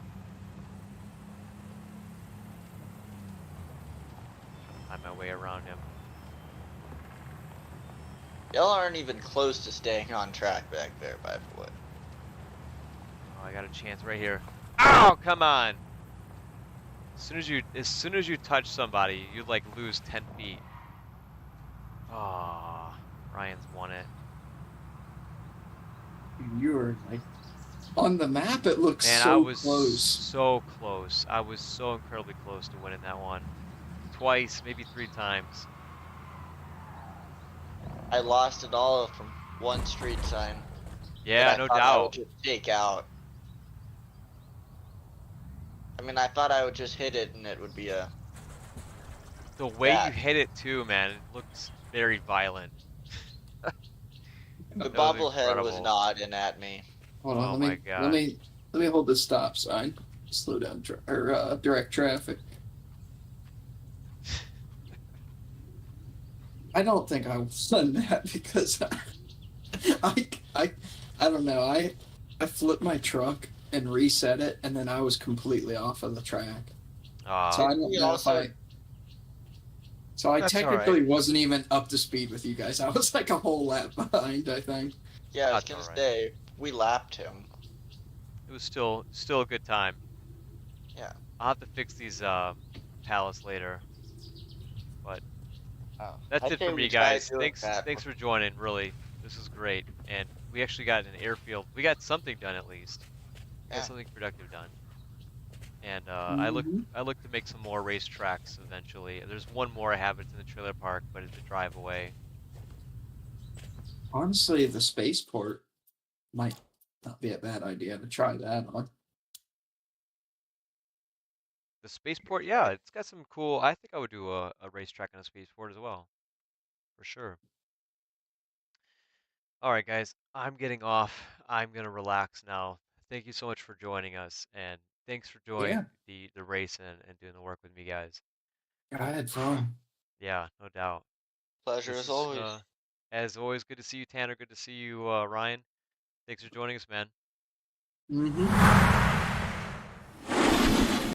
Find my way around him. Y'all aren't even close to staying on track back there, by the way. Oh, I got a chance right here. Ow! Come on. As soon as you touch somebody, you like lose 10 feet. Oh, Ryan's won it. You were like on the map. It looks Man, so I was close. so close. I was so incredibly close to winning that one. Twice, maybe 3 times. I lost it all from one street sign. Yeah, that I no thought I would doubt. just take out. I mean, I thought I would just hit it and it would be a. The way you that. hit it too, man, it looks very violent. The That was bobblehead was incredible. nodding at me. Hold on, Oh let my me God. let me hold the stop sign. Slow down direct traffic. I don't think I won that because I, I, I don't know. I flipped my truck and reset it, and then I was completely off of the track. So I don't We know also- if I. So I That's all technically right. wasn't even up to speed with you guys. I was like a whole lap behind, I think. Yeah, I was That's gonna alright. say, we lapped him. It was still a good time. Yeah. I'll have to fix these pallets later. But Oh. that's I'd it say for we me, tried guys. doing Thanks that thanks for joining. Really, this is great, and we actually got an airfield. We got something done at least. We Yeah. got something productive done. And Mhm. I look to make some more racetracks eventually. There's one more I have. It's in the trailer park, but it's a drive away. Honestly, the spaceport might not be a bad idea to try that on. The spaceport, yeah, it's got some cool. I think I would do a racetrack on a spaceport as well, for sure. All right, guys, I'm getting off. I'm gonna relax now. Thank you so much for joining us, and thanks for joining Yeah, the race and doing the work with me, guys. I had fun. Yeah, no doubt. Pleasure This as is, always. as always, good to see you, Tanner. Good to see you, Ryan. Thanks for joining us, man. Mm-hmm.